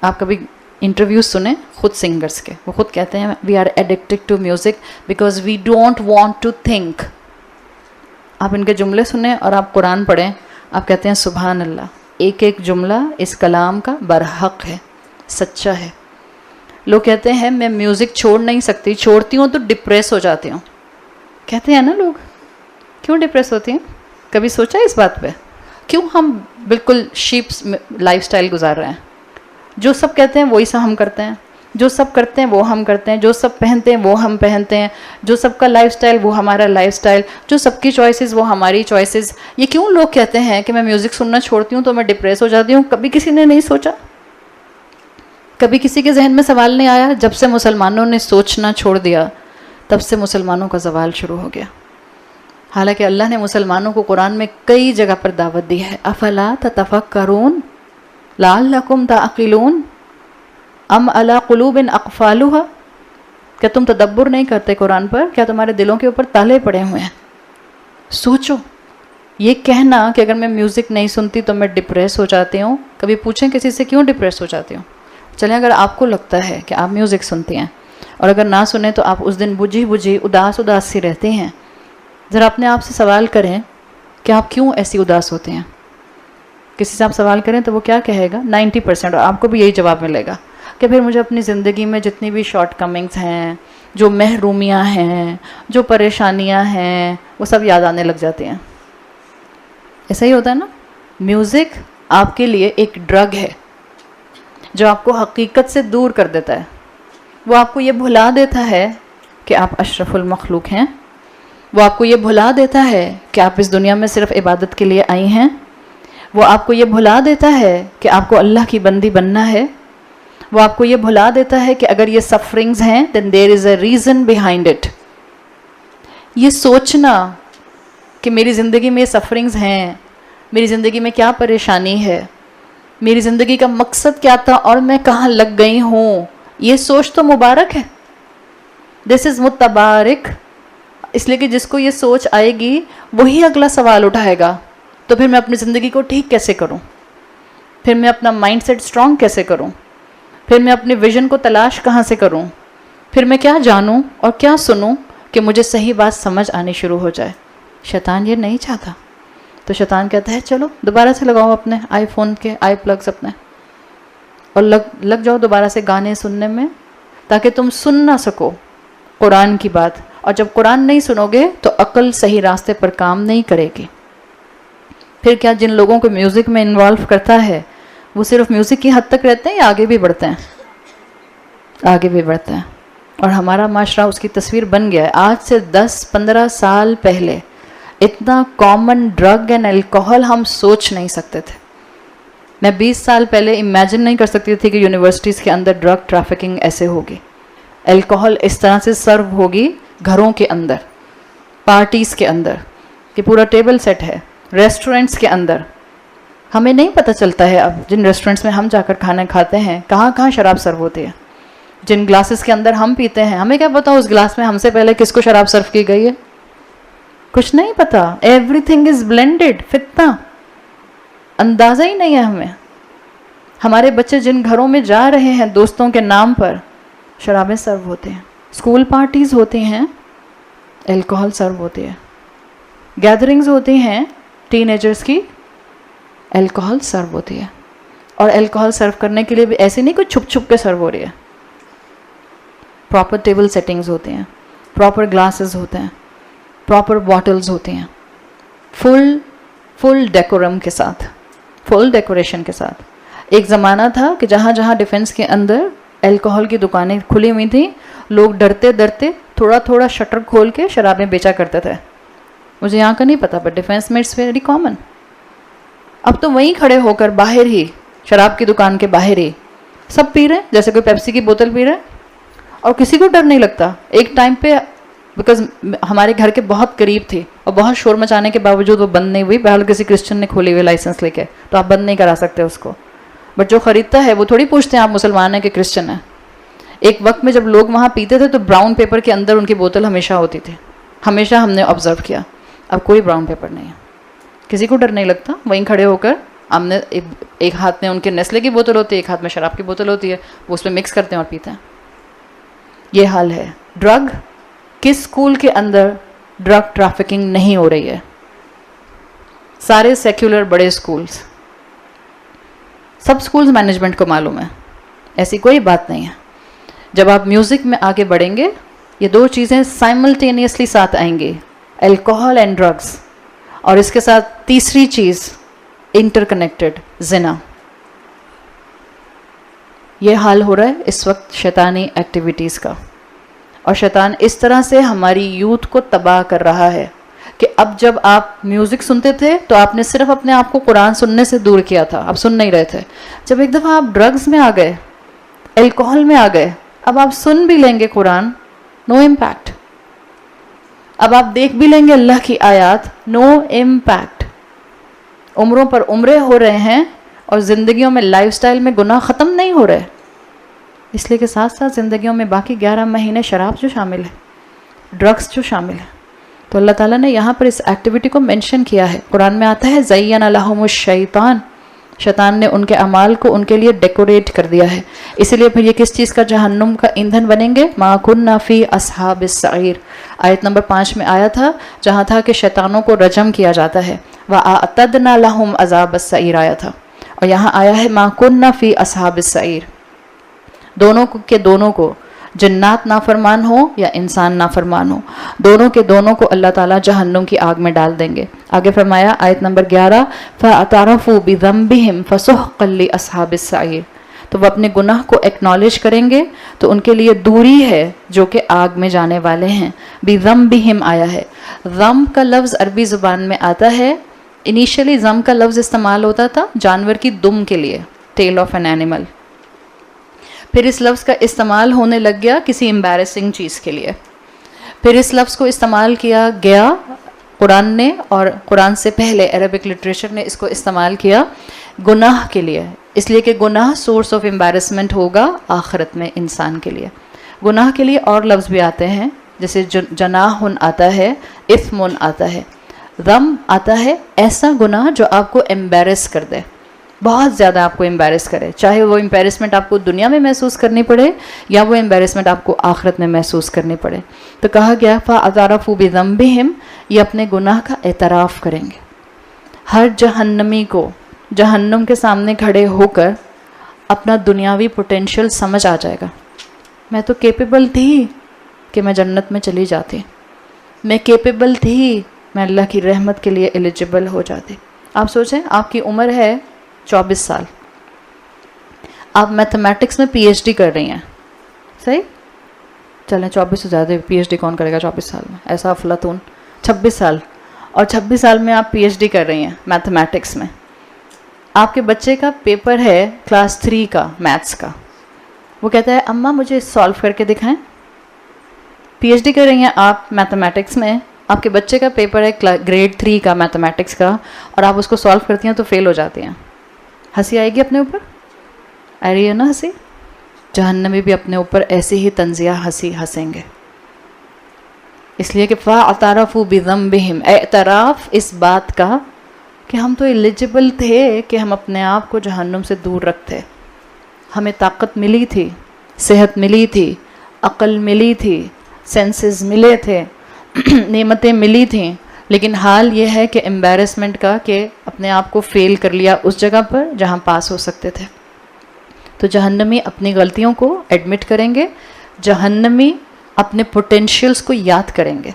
Speaker 1: آپ کبھی انٹرویوز سنیں خود سنگرز کے, وہ خود کہتے ہیں we are addicted to music because we don't want to think. آپ ان کے جملے سنیں اور آپ قرآن پڑھیں, آپ کہتے ہیں سبحان اللہ, ایک ایک جملہ اس کلام کا برحق ہے, سچا ہے. لوگ کہتے ہیں میں میوزک چھوڑ نہیں سکتی, چھوڑتی ہوں تو ڈپریس ہو جاتی ہوں. کہتے ہیں نا لوگ, کیوں ڈپریس ہوتی ہیں؟ کبھی سوچا اس بات پہ؟ کیوں ہم بالکل شیپس لائف سٹائل گزار رہے ہیں؟ جو سب کہتے ہیں وہی سا ہم کرتے ہیں, جو سب کرتے ہیں وہ ہم کرتے ہیں, جو سب پہنتے ہیں وہ ہم پہنتے ہیں, جو سب کا لائف سٹائل وہ ہمارا لائف سٹائل, جو سب کی چوائسیز وہ ہماری چوائسیز. یہ کیوں لوگ کہتے ہیں کہ میں میوزک سننا چھوڑتی ہوں تو میں ڈپریس ہو جاتی ہوں؟ کبھی کسی نے نہیں سوچا؟ کبھی کسی کے ذہن میں سوال نہیں آیا؟ جب سے مسلمانوں نے سوچنا چھوڑ دیا تب سے مسلمانوں کا زوال شروع ہو گیا. حالانکہ اللہ نے مسلمانوں کو قرآن میں کئی جگہ پر دعوت دی ہے. افلا تتفکرون لعلکم تعقلون ام علی قلوب اقفالها. کیا تم تدبر نہیں کرتے قرآن پر؟ کیا تمہارے دلوں کے اوپر تالے پڑے ہوئے ہیں؟ سوچو. یہ کہنا کہ اگر میں میوزک نہیں سنتی تو میں ڈپریس ہو جاتی ہوں, کبھی پوچھیں کسی سے کیوں ڈپریس ہو جاتی ہوں؟ چلیں اگر آپ کو لگتا ہے کہ آپ میوزک سنتی ہیں اور اگر نہ سنیں تو آپ اس دن بجھی اداس سی رہتی ہیں, ذرا اپنے آپ سے سوال کریں کہ آپ کیوں ایسی اداس ہوتے ہیں. کسی سے آپ سوال کریں تو وہ کیا کہے گا؟ 90%, اور آپ کو بھی یہی جواب ملے گا کہ پھر مجھے اپنی زندگی میں جتنی بھی شارٹ کمنگز ہیں, جو محرومیاں ہیں, جو پریشانیاں ہیں, وہ سب یاد آنے لگ جاتی ہیں. ایسا ہی ہوتا ہے نا. میوزک آپ کے لیے ایک ڈرگ ہے جو آپ کو حقیقت سے دور کر دیتا ہے. وہ آپ کو یہ بھلا دیتا ہے کہ آپ اشرف المخلوق ہیں. وہ آپ کو یہ بھلا دیتا ہے کہ آپ اس دنیا میں صرف عبادت کے لیے آئی ہیں. وہ آپ کو یہ بھلا دیتا ہے کہ آپ کو اللہ کی بندی بننا ہے. وہ آپ کو یہ بھلا دیتا ہے کہ اگر یہ سفرنگز ہیں then there is a reason behind it. یہ سوچنا کہ میری زندگی میں یہ سفرنگز ہیں, میری زندگی میں کیا پریشانی ہے, میری زندگی کا مقصد کیا تھا اور میں کہاں لگ گئی ہوں, یہ سوچ تو مبارک ہے. دس از متبارک، اس لیے کہ جس کو یہ سوچ آئے گی وہی اگلا سوال اٹھائے گا، تو پھر میں اپنی زندگی کو ٹھیک کیسے کروں، پھر میں اپنا مائنڈ سیٹ اسٹرانگ کیسے کروں، پھر میں اپنے ویژن کو تلاش کہاں سے کروں، پھر میں کیا جانوں اور کیا سنوں کہ مجھے صحیح بات سمجھ آنی شروع ہو جائے. شیطان یہ نہیں چاہتا. تو شیطان کہتا ہے چلو دوبارہ سے لگاؤ اپنے آئی فون کے آئی پلگز اپنے، اور لگ جاؤ دوبارہ سے گانے سننے میں، تاکہ تم سن نہ سکو قرآن کی بات. اور جب قرآن نہیں سنو گے تو عقل صحیح راستے پر کام نہیں کرے گی. پھر کیا جن لوگوں کو میوزک میں انوالو کرتا ہے وہ صرف میوزک کی حد تک رہتے ہیں یا آگے بھی بڑھتے ہیں؟ آگے بھی بڑھتے ہیں. اور ہمارا معاشرہ اس کی تصویر بن گیا ہے. آج سے 10-15 سال پہلے اتنا کامن ڈرگ اینڈ الکوہل ہم سوچ نہیں سکتے تھے. میں 20 سال پہلے امیجن نہیں کر سکتی تھی کہ یونیورسٹیز کے اندر ڈرگ ٹریفکنگ ایسے ہوگی، الکوہل اس طرح سے سرو ہوگی گھروں کے اندر، پارٹیز کے اندر، کہ پورا ٹیبل سیٹ ہے، ریسٹورنٹس کے اندر. ہمیں نہیں پتہ چلتا ہے اب جن ریسٹورنٹس میں ہم جا کر کھانا کھاتے ہیں کہاں کہاں شراب سرو ہوتی ہے. جن گلاسز کے اندر ہم پیتے ہیں ہمیں کیا پتا اس گلاس میں ہم سے پہلے کس کو شراب سرو کی گئی ہے؟ کچھ نہیں پتا. Every thing is blended. فتنہ، اندازہ ہی نہیں ہے ہمیں. ہمارے بچے جن گھروں میں جا رہے ہیں دوستوں کے نام پر، شرابیں سرو ہوتے ہیں. اسکول پارٹیز ہوتی ہیں، الکوہل سرو ہوتی ہے. گیدرنگز ہوتی ہیں ٹین ایجرز کی، الکوہل سرو ہوتی ہے. اور الکوہل سرو کرنے کے لیے بھی ایسے نہیں کوئی چھپ چھپ کے سرو ہو رہی ہے. پراپر ٹیبل سیٹنگز ہوتے ہیں، پراپر گلاسز ہوتے ہیں، پراپر باٹلز ہوتی ہیں، فل ڈیکورم کے ساتھ، فل ڈیکوریشن کے ساتھ. ایک زمانہ تھا کہ جہاں جہاں ڈیفنس کے اندر الکوہل کی دکانیں کھلی ہوئی تھیں، لوگ ڈرتے ڈرتے تھوڑا تھوڑا شٹر کھول کے شرابیں بیچا کرتے تھے. مجھے یہاں کا نہیں پتا، بٹ ڈیفنس میں اٹس ویری کامن. اب تو وہیں کھڑے ہو کر باہر ہی، شراب کی دکان کے باہر ہی سب پی رہے ہیں، جیسے کوئی پیپسی کی بوتل پی رہے ہیں، اور کسی کو ڈر نہیں لگتا. ایک ٹائم پہ بیکاز ہمارے گھر کے بہت قریب تھی اور بہت شور مچانے کے باوجود وہ بند نہیں ہوئی. بہرحال کسی کرسچن نے کھولی ہوئی لائسنس لے کے، تو آپ بند نہیں کرا سکتے اس کو. بٹ جو خریدتا ہے وہ تھوڑی پوچھتے ہیں آپ مسلمان ہیں کہ کرسچن ہیں. ایک وقت میں جب لوگ وہاں پیتے تھے تو براؤن پیپر کے اندر ان کی بوتل ہمیشہ ہوتی تھی، ہمیشہ ہم نے آبزرو کیا. اب کوئی براؤن پیپر نہیں ہے، کسی کو ڈر نہیں لگتا. وہیں کھڑے ہو کر ہم نے ایک ہاتھ میں ان کے نیسلے کی بوتل ہوتی ہے، ایک ہاتھ میں شراب کی بوتل ہوتی ہے، وہ اس میں مکس کرتے ہیں اور پیتے ہیں. یہ حال ہے. ڈرگ، کس اسکول کے اندر ڈرگ ٹریفکنگ نہیں ہو رہی ہے؟ سارے سیکولر بڑے اسکولس، سب اسکولز مینجمنٹ کو معلوم ہے، ایسی کوئی بات نہیں ہے. جب آپ میوزک میں آگے بڑھیں گے یہ دو چیزیں سائملٹینیسلی ساتھ آئیں گی، الکوہل اینڈ ڈرگس. اور اس کے ساتھ تیسری چیز انٹر کنیکٹڈ، زنا. یہ حال ہو رہا ہے اس وقت شیطانی ایکٹیویٹیز کا. اور شیطان اس طرح سے ہماری یوتھ کو تباہ کر رہا ہے کہ اب جب آپ میوزک سنتے تھے تو آپ نے صرف اپنے آپ کو قرآن سننے سے دور کیا تھا، آپ سن نہیں رہے تھے. جب ایک دفعہ آپ ڈرگز میں آ گئے، الکوہل میں آ گئے، اب آپ سن بھی لیں گے قرآن، نو امپیکٹ. اب آپ دیکھ بھی لیں گے اللہ کی آیات، نو امپیکٹ. عمروں پر عمرے ہو رہے ہیں اور زندگیوں میں لائف سٹائل میں گناہ ختم نہیں ہو رہے، اس لیے کہ ساتھ ساتھ زندگیوں میں باقی 11 مہینے شراب جو شامل ہے، ڈرگس جو شامل ہے. تو اللہ تعالیٰ نے یہاں پر اس ایکٹیویٹی کو مینشن کیا ہے. قرآن میں آتا ہے زین لہم الشیطان، شیطان نے ان کے اعمال کو ان کے لیے ڈیکوریٹ کر دیا ہے. اسی لیے پھر یہ کس چیز کا جہنم کا ایندھن بنیں گے؟ ما کنا فی اصحاب السعیر. آیت نمبر 5 میں آیا تھا جہاں تھا کہ شیطانوں کو رجم کیا جاتا ہے، وَأَعْتَدْنَا لَهُمْ عَذَابَ السَّعِيرِ آیا تھا. اور یہاں آیا ہے ما کنا فی اصحاب السعیر. دونوں کو جنات نافرمان ہو یا انسان نافرمان ہو، دونوں کے دونوں کو اللہ تعالیٰ جہنم کی آگ میں ڈال دیں گے. آگے فرمایا آیت نمبر 11 فَاعْتَرَفُوا بِذَنبِهِمْ فَسُحْقًا لِأَصْحَابِ السَّعِيرِ. تو وہ اپنے گناہ کو ایکنالج کریں گے تو ان کے لیے دوری ہے جو کہ آگ میں جانے والے ہیں. بِذَنبِهِمْ آیا ہے. ذنب کا لفظ عربی زبان میں آتا ہے، انیشلی ذنب کا لفظ استعمال ہوتا تھا جانور کی دم کے لیے، ٹیل آف این اینیمل. پھر اس لفظ کا استعمال ہونے لگ گیا کسی امبیرسنگ چیز کے لیے. پھر اس لفظ کو استعمال کیا گیا قرآن نے، اور قرآن سے پہلے عربک لٹریچر نے اس کو استعمال کیا گناہ کے لیے، اس لیے کہ گناہ سورس آف امبیرسمنٹ ہوگا آخرت میں انسان کے لیے. گناہ کے لیے اور لفظ بھی آتے ہیں، جیسے جناحن آتا ہے، اثمن آتا ہے، ذم آتا ہے ایسا گناہ جو آپ کو ایمبیرس کر دے، بہت زیادہ آپ کو ایمبیرس کرے، چاہے وہ ایمبیرسمنٹ آپ کو دنیا میں محسوس کرنی پڑے یا وہ ایمبیرسمنٹ آپ کو آخرت میں محسوس کرنی پڑے۔ تو کہا گیا فَاعْتَرَفُوا بِذَنبِهِمْ، یہ اپنے گناہ کا اعتراف کریں گے۔ ہر جہنمی کو جہنم کے سامنے کھڑے ہو کر اپنا دنیاوی پوٹینشیل سمجھ آ جائے گا، میں تو کیپیبل تھی کہ میں جنت میں چلی جاتی، میں کیپیبل تھی میں اللہ کی رحمت کے لیے ایلیجبل ہو جاتی۔ آپ سوچیں آپ کی عمر ہے 24 سال، آپ میتھمیٹکس میں پی ایچ ڈی کر رہی ہیں، صحیح؟ چلیں 24 سے زیادہ پی ایچ ڈی کون کرے گا 24 سال میں، ایسا افلاطون۔ 26 سال، اور 26 سال میں آپ پی ایچ ڈی کر رہی ہیں میتھمیٹکس میں۔ آپ کے بچے کا پیپر ہے کلاس 3 کا میتھس کا، وہ کہتا ہے اماں مجھے سالو کر کے دکھائیں۔ پی ایچ ڈی کر رہی ہیں آپ میتھمیٹکس میں، آپ کے بچے کا پیپر ہے گریڈ 3 کا میتھمیٹکس کا، اور آپ اس کو سالو کرتی ہیں تو فیل ہو جاتی ہیں۔ ہنسی آئے گی اپنے اوپر؟ آ رہی ہے نا ہنسی؟ جہنمی بھی اپنے اوپر ایسی ہی طنزیہ ہنسی ہنسیں گے، اس لیے کہ فَاعْتَرَفُوا بِذَنبِهِمْ، اعتراف اس بات کا کہ ہم تو ایلیجبل تھے کہ ہم اپنے آپ کو جہنم سے دور رکھتے، ہمیں طاقت ملی تھی، صحت ملی تھی، عقل ملی تھی، سینسز ملے تھے، نعمتیں ملی تھیں، لیکن حال یہ ہے کہ امبیرسمنٹ کا کہ اپنے آپ کو فیل کر لیا اس جگہ پر جہاں پاس ہو سکتے تھے۔ تو جہنمی اپنی غلطیوں کو ایڈمٹ کریں گے، جہنمی اپنے پوٹینشیلز کو یاد کریں گے۔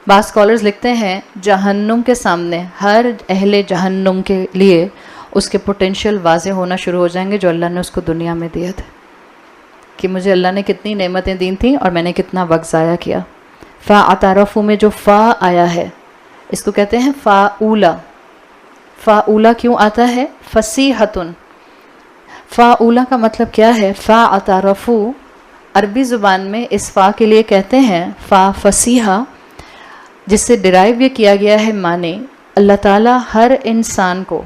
Speaker 1: بعض اسکالرز لکھتے ہیں جہنم کے سامنے ہر اہل جہنم کے لیے اس کے پوٹینشیل واضح ہونا شروع ہو جائیں گے جو اللہ نے اس کو دنیا میں دیا تھے، کہ مجھے اللہ نے کتنی نعمتیں دی تھیں اور میں نے کتنا وقت ضائع کیا۔ فَاعْتَرَفُوا میں جو فا آیا ہے اس کو کہتے ہیں فا اولا۔ فا اولا کیوں آتا ہے؟ فصیحتن۔ فا اولا کا مطلب کیا ہے؟ فَاعْتَرَفُوا عربی زبان میں اس فا کے لیے کہتے ہیں فا فصیحہ، جس سے ڈرائیو یہ کیا گیا ہے معنی اللہ تعالیٰ ہر انسان کو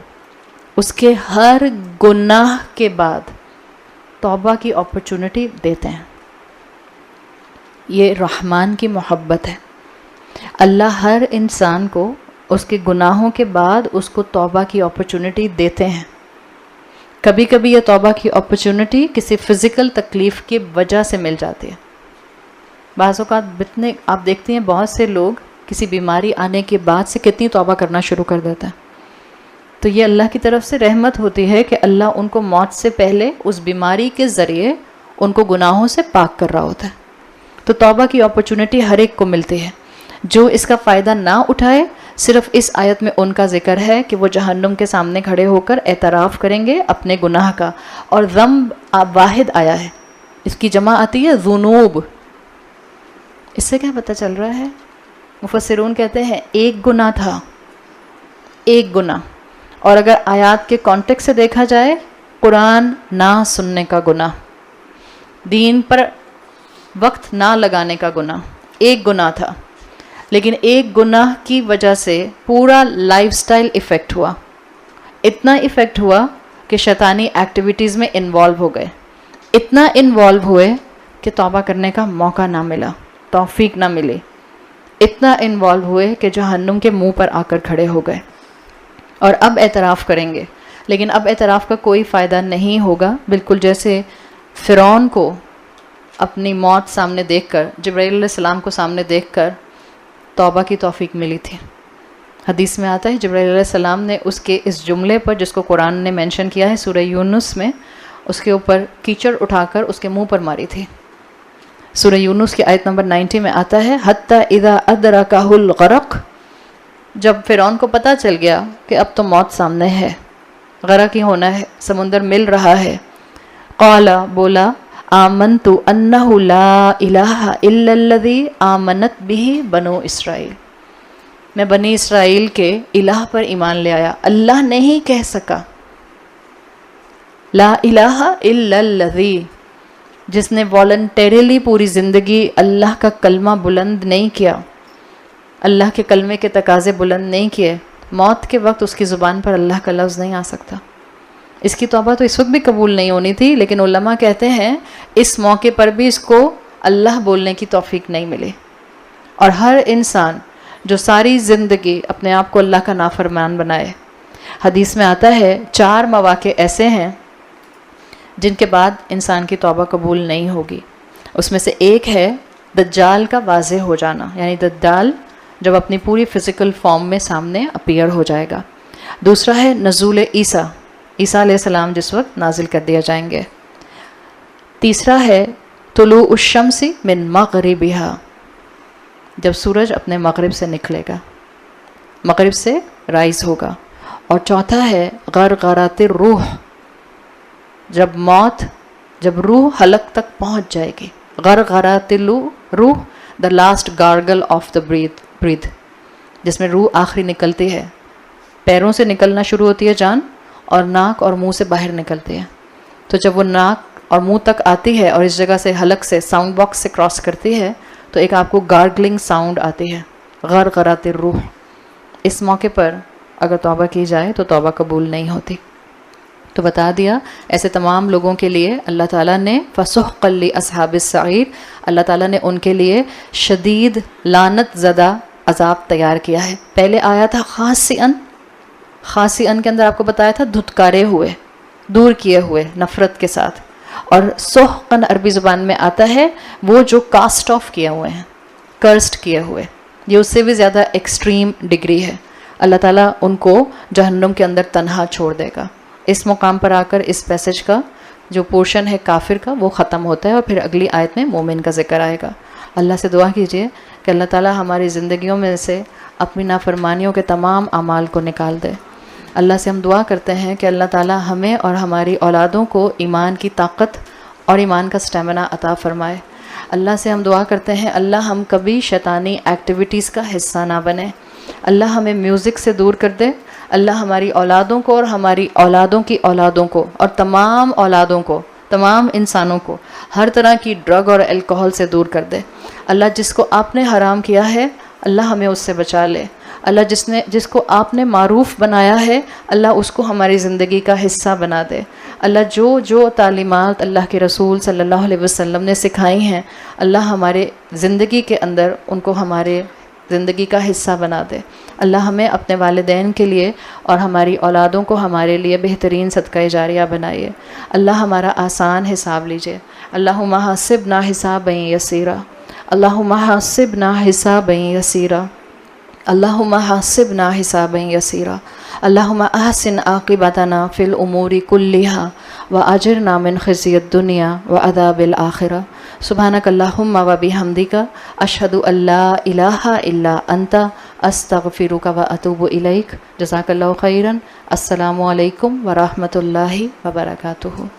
Speaker 1: اس کے ہر گناہ کے بعد توبہ کی اپرچونٹی دیتے ہیں۔ یہ رحمان کی محبت ہے، اللہ ہر انسان کو اس کے گناہوں کے بعد اس کو توبہ کی اپرچونٹی دیتے ہیں۔ کبھی کبھی یہ توبہ کی اپرچونٹی کسی فزیکل تکلیف کی وجہ سے مل جاتی ہے۔ بعض اوقات آپ دیکھتے ہیں بہت سے لوگ کسی بیماری آنے کے بعد سے کتنی توبہ کرنا شروع کر دیتے ہیں، تو یہ اللہ کی طرف سے رحمت ہوتی ہے کہ اللہ ان کو موت سے پہلے اس بیماری کے ذریعے ان کو گناہوں سے پاک کر رہا ہوتا ہے۔ تو توبہ کی اپرچونٹی ہر ایک کو ملتی ہے، جو اس کا فائدہ نہ اٹھائے صرف اس آیت میں ان کا ذکر ہے کہ وہ جہنم کے سامنے کھڑے ہو کر اعتراف کریں گے اپنے گناہ کا۔ اور ذنب واحد آیا ہے، اس کی جمع آتی ہے ذنوب۔ اس سے کیا پتہ چل رہا ہے؟ مفسرون کہتے ہیں ایک گناہ تھا، ایک گناہ، اور اگر آیات کے کانٹیکس سے دیکھا جائے قرآن نہ سننے کا گناہ، دین پر وقت نہ لگانے کا گناہ، ایک گناہ تھا، لیکن ایک گناہ کی وجہ سے پورا لائف سٹائل ایفیکٹ ہوا، اتنا ایفیکٹ ہوا کہ شیطانی ایکٹیویٹیز میں انوالو ہو گئے، اتنا انوالو ہوئے کہ توبہ کرنے کا موقع نہ ملا، توفیق نہ ملی، اتنا انوالو ہوئے کہ جہنم کے منہ پر آ کر کھڑے ہو گئے، اور اب اعتراف کریں گے، لیکن اب اعتراف کا کوئی فائدہ نہیں ہوگا، بالکل جیسے فرعون کو اپنی موت سامنے دیکھ کر، جبرائیل علیہ السلام کو سامنے دیکھ کر توبہ کی توفیق ملی تھی۔ حدیث میں آتا ہے جبرائیل علیہ السلام نے اس کے اس جملے پر جس کو قرآن نے مینشن کیا ہے سورہ یونس میں، اس کے اوپر کیچڑ اٹھا کر اس کے منہ پر ماری تھی۔ سورہ یونس کی آیت نمبر 90 میں آتا ہے حتی اذا ادرکہ الغرق، جب فرعون کو پتہ چل گیا کہ اب تو موت سامنے ہے، غرق ہی ہونا ہے، سمندر مل رہا ہے، قال بولا آمنت انہ لا الہ الا الذی آمنت بہ بنو اسرائیل، میں بنی اسرائیل کے الہ پر ایمان لے آیا۔ اللہ نہیں کہہ سکا لا الہ الا الذی، جس نے والنٹیریلی پوری زندگی اللہ کا کلمہ بلند نہیں کیا، اللہ کے کلمے کے تقاضے بلند نہیں کیے، موت کے وقت اس کی زبان پر اللہ کا لفظ نہیں آ سکتا۔ اس کی توبہ تو اس وقت بھی قبول نہیں ہونی تھی، لیکن علماء کہتے ہیں اس موقع پر بھی اس کو اللہ بولنے کی توفیق نہیں ملی. اور ہر انسان جو ساری زندگی اپنے آپ کو اللہ کا نافرمان بنائے، حدیث میں آتا ہے 4 مواقع ایسے ہیں جن کے بعد انسان کی توبہ قبول نہیں ہوگی. اس میں سے ایک ہے دجال کا واضح ہو جانا، یعنی دجال جب اپنی پوری فزیکل فارم میں سامنے اپیئر ہو جائے گا. دوسرا ہے نزول عیسیٰ علیہ السلام جس وقت نازل کر دیا جائیں گے. تیسرا ہے طلوع الشمس من مغربها، جب سورج اپنے مغرب سے نکلے گا، مغرب سے رائز ہوگا. اور چوتھا ہے غرغرات الروح، جب روح حلق تک پہنچ جائے گی. غرغرات الروح، the last gargle of the breath, جس میں روح آخری نکلتی ہے. پیروں سے نکلنا شروع ہوتی ہے جان، اور ناک اور منہ سے باہر نکلتی ہے. تو جب وہ ناک اور منہ تک آتی ہے اور اس جگہ سے حلق سے ساؤنڈ باکس سے کراس کرتی ہے تو ایک آپ کو گارگلنگ ساؤنڈ آتی ہے، غرغرات الروح. اس موقع پر اگر توبہ کی جائے تو توبہ قبول نہیں ہوتی. تو بتا دیا ایسے تمام لوگوں کے لیے اللہ تعالیٰ نے فسحقا لاصحاب السعیر، اللہ تعالیٰ نے ان کے لیے شدید لعنت زدہ عذاب تیار کیا ہے. پہلے آیا تھا خاصی ان کے اندر آپ کو بتایا تھا دھتکارے ہوئے، دور کیے ہوئے نفرت کے ساتھ. اور سحقاً عربی زبان میں آتا ہے وہ جو کاسٹ آف کیے ہوئے ہیں، کرسڈ کیے ہوئے. یہ اس سے بھی زیادہ ایکسٹریم ڈگری ہے. اللہ تعالیٰ ان کو جہنم کے اندر تنہا چھوڑ دے گا. اس مقام پر آ کر اس پیسج کا جو پورشن ہے کافر کا وہ ختم ہوتا ہے، اور پھر اگلی آیت میں مومن کا ذکر آئے گا. اللہ سے دعا کیجئے کہ اللہ تعالیٰ ہماری زندگیوں میں سے اپنی نافرمانیوں کے تمام اعمال کو نکال دے. اللہ سے ہم دعا کرتے ہیں کہ اللہ تعالیٰ ہمیں اور ہماری اولادوں کو ایمان کی طاقت اور ایمان کا سٹیمنا عطا فرمائے. اللہ سے ہم دعا کرتے ہیں اللہ ہم کبھی شیطانی ایکٹیویٹیز کا حصہ نہ بنیں. اللہ ہمیں میوزک سے دور کر دے. اللہ ہماری اولادوں کو اور ہماری اولادوں کی اولادوں کو اور تمام اولادوں کو، تمام انسانوں کو ہر طرح کی ڈرگ اور الکوہل سے دور کر دے. اللہ جس کو آپ نے حرام کیا ہے اللہ ہمیں اس سے بچا لے. اللہ جس کو آپ نے معروف بنایا ہے اللہ اس کو ہماری زندگی کا حصہ بنا دے. اللہ جو تعلیمات اللہ کے رسول صلی اللہ علیہ وسلم نے سکھائی ہیں اللہ ہمارے زندگی کے اندر ان کو ہمارے زندگی کا حصہ بنا دے. اللہ ہمیں اپنے والدین کے لیے اور ہماری اولادوں کو ہمارے لیے بہترین صدقہ جاریہ بنائیے. اللہ ہمارا آسان حساب لیجئے. اللہم حاسبنا حسابا یسیرا، اللہم حاسبنا حسابا یسیرا، اللہم حاسبنا حسابا یسیرا، اللہم احسن عاقبتنا فی الامور کلہا واجرنا من خزی الدنیا وعذاب الآخرہ. سبحانک اللہم وبحمدک اشہد ان لا الہ الا انت استغفرک واتوب الیک. جزاک اللہ خیرا. السلام علیکم ورحمۃ اللہ وبرکاتہ.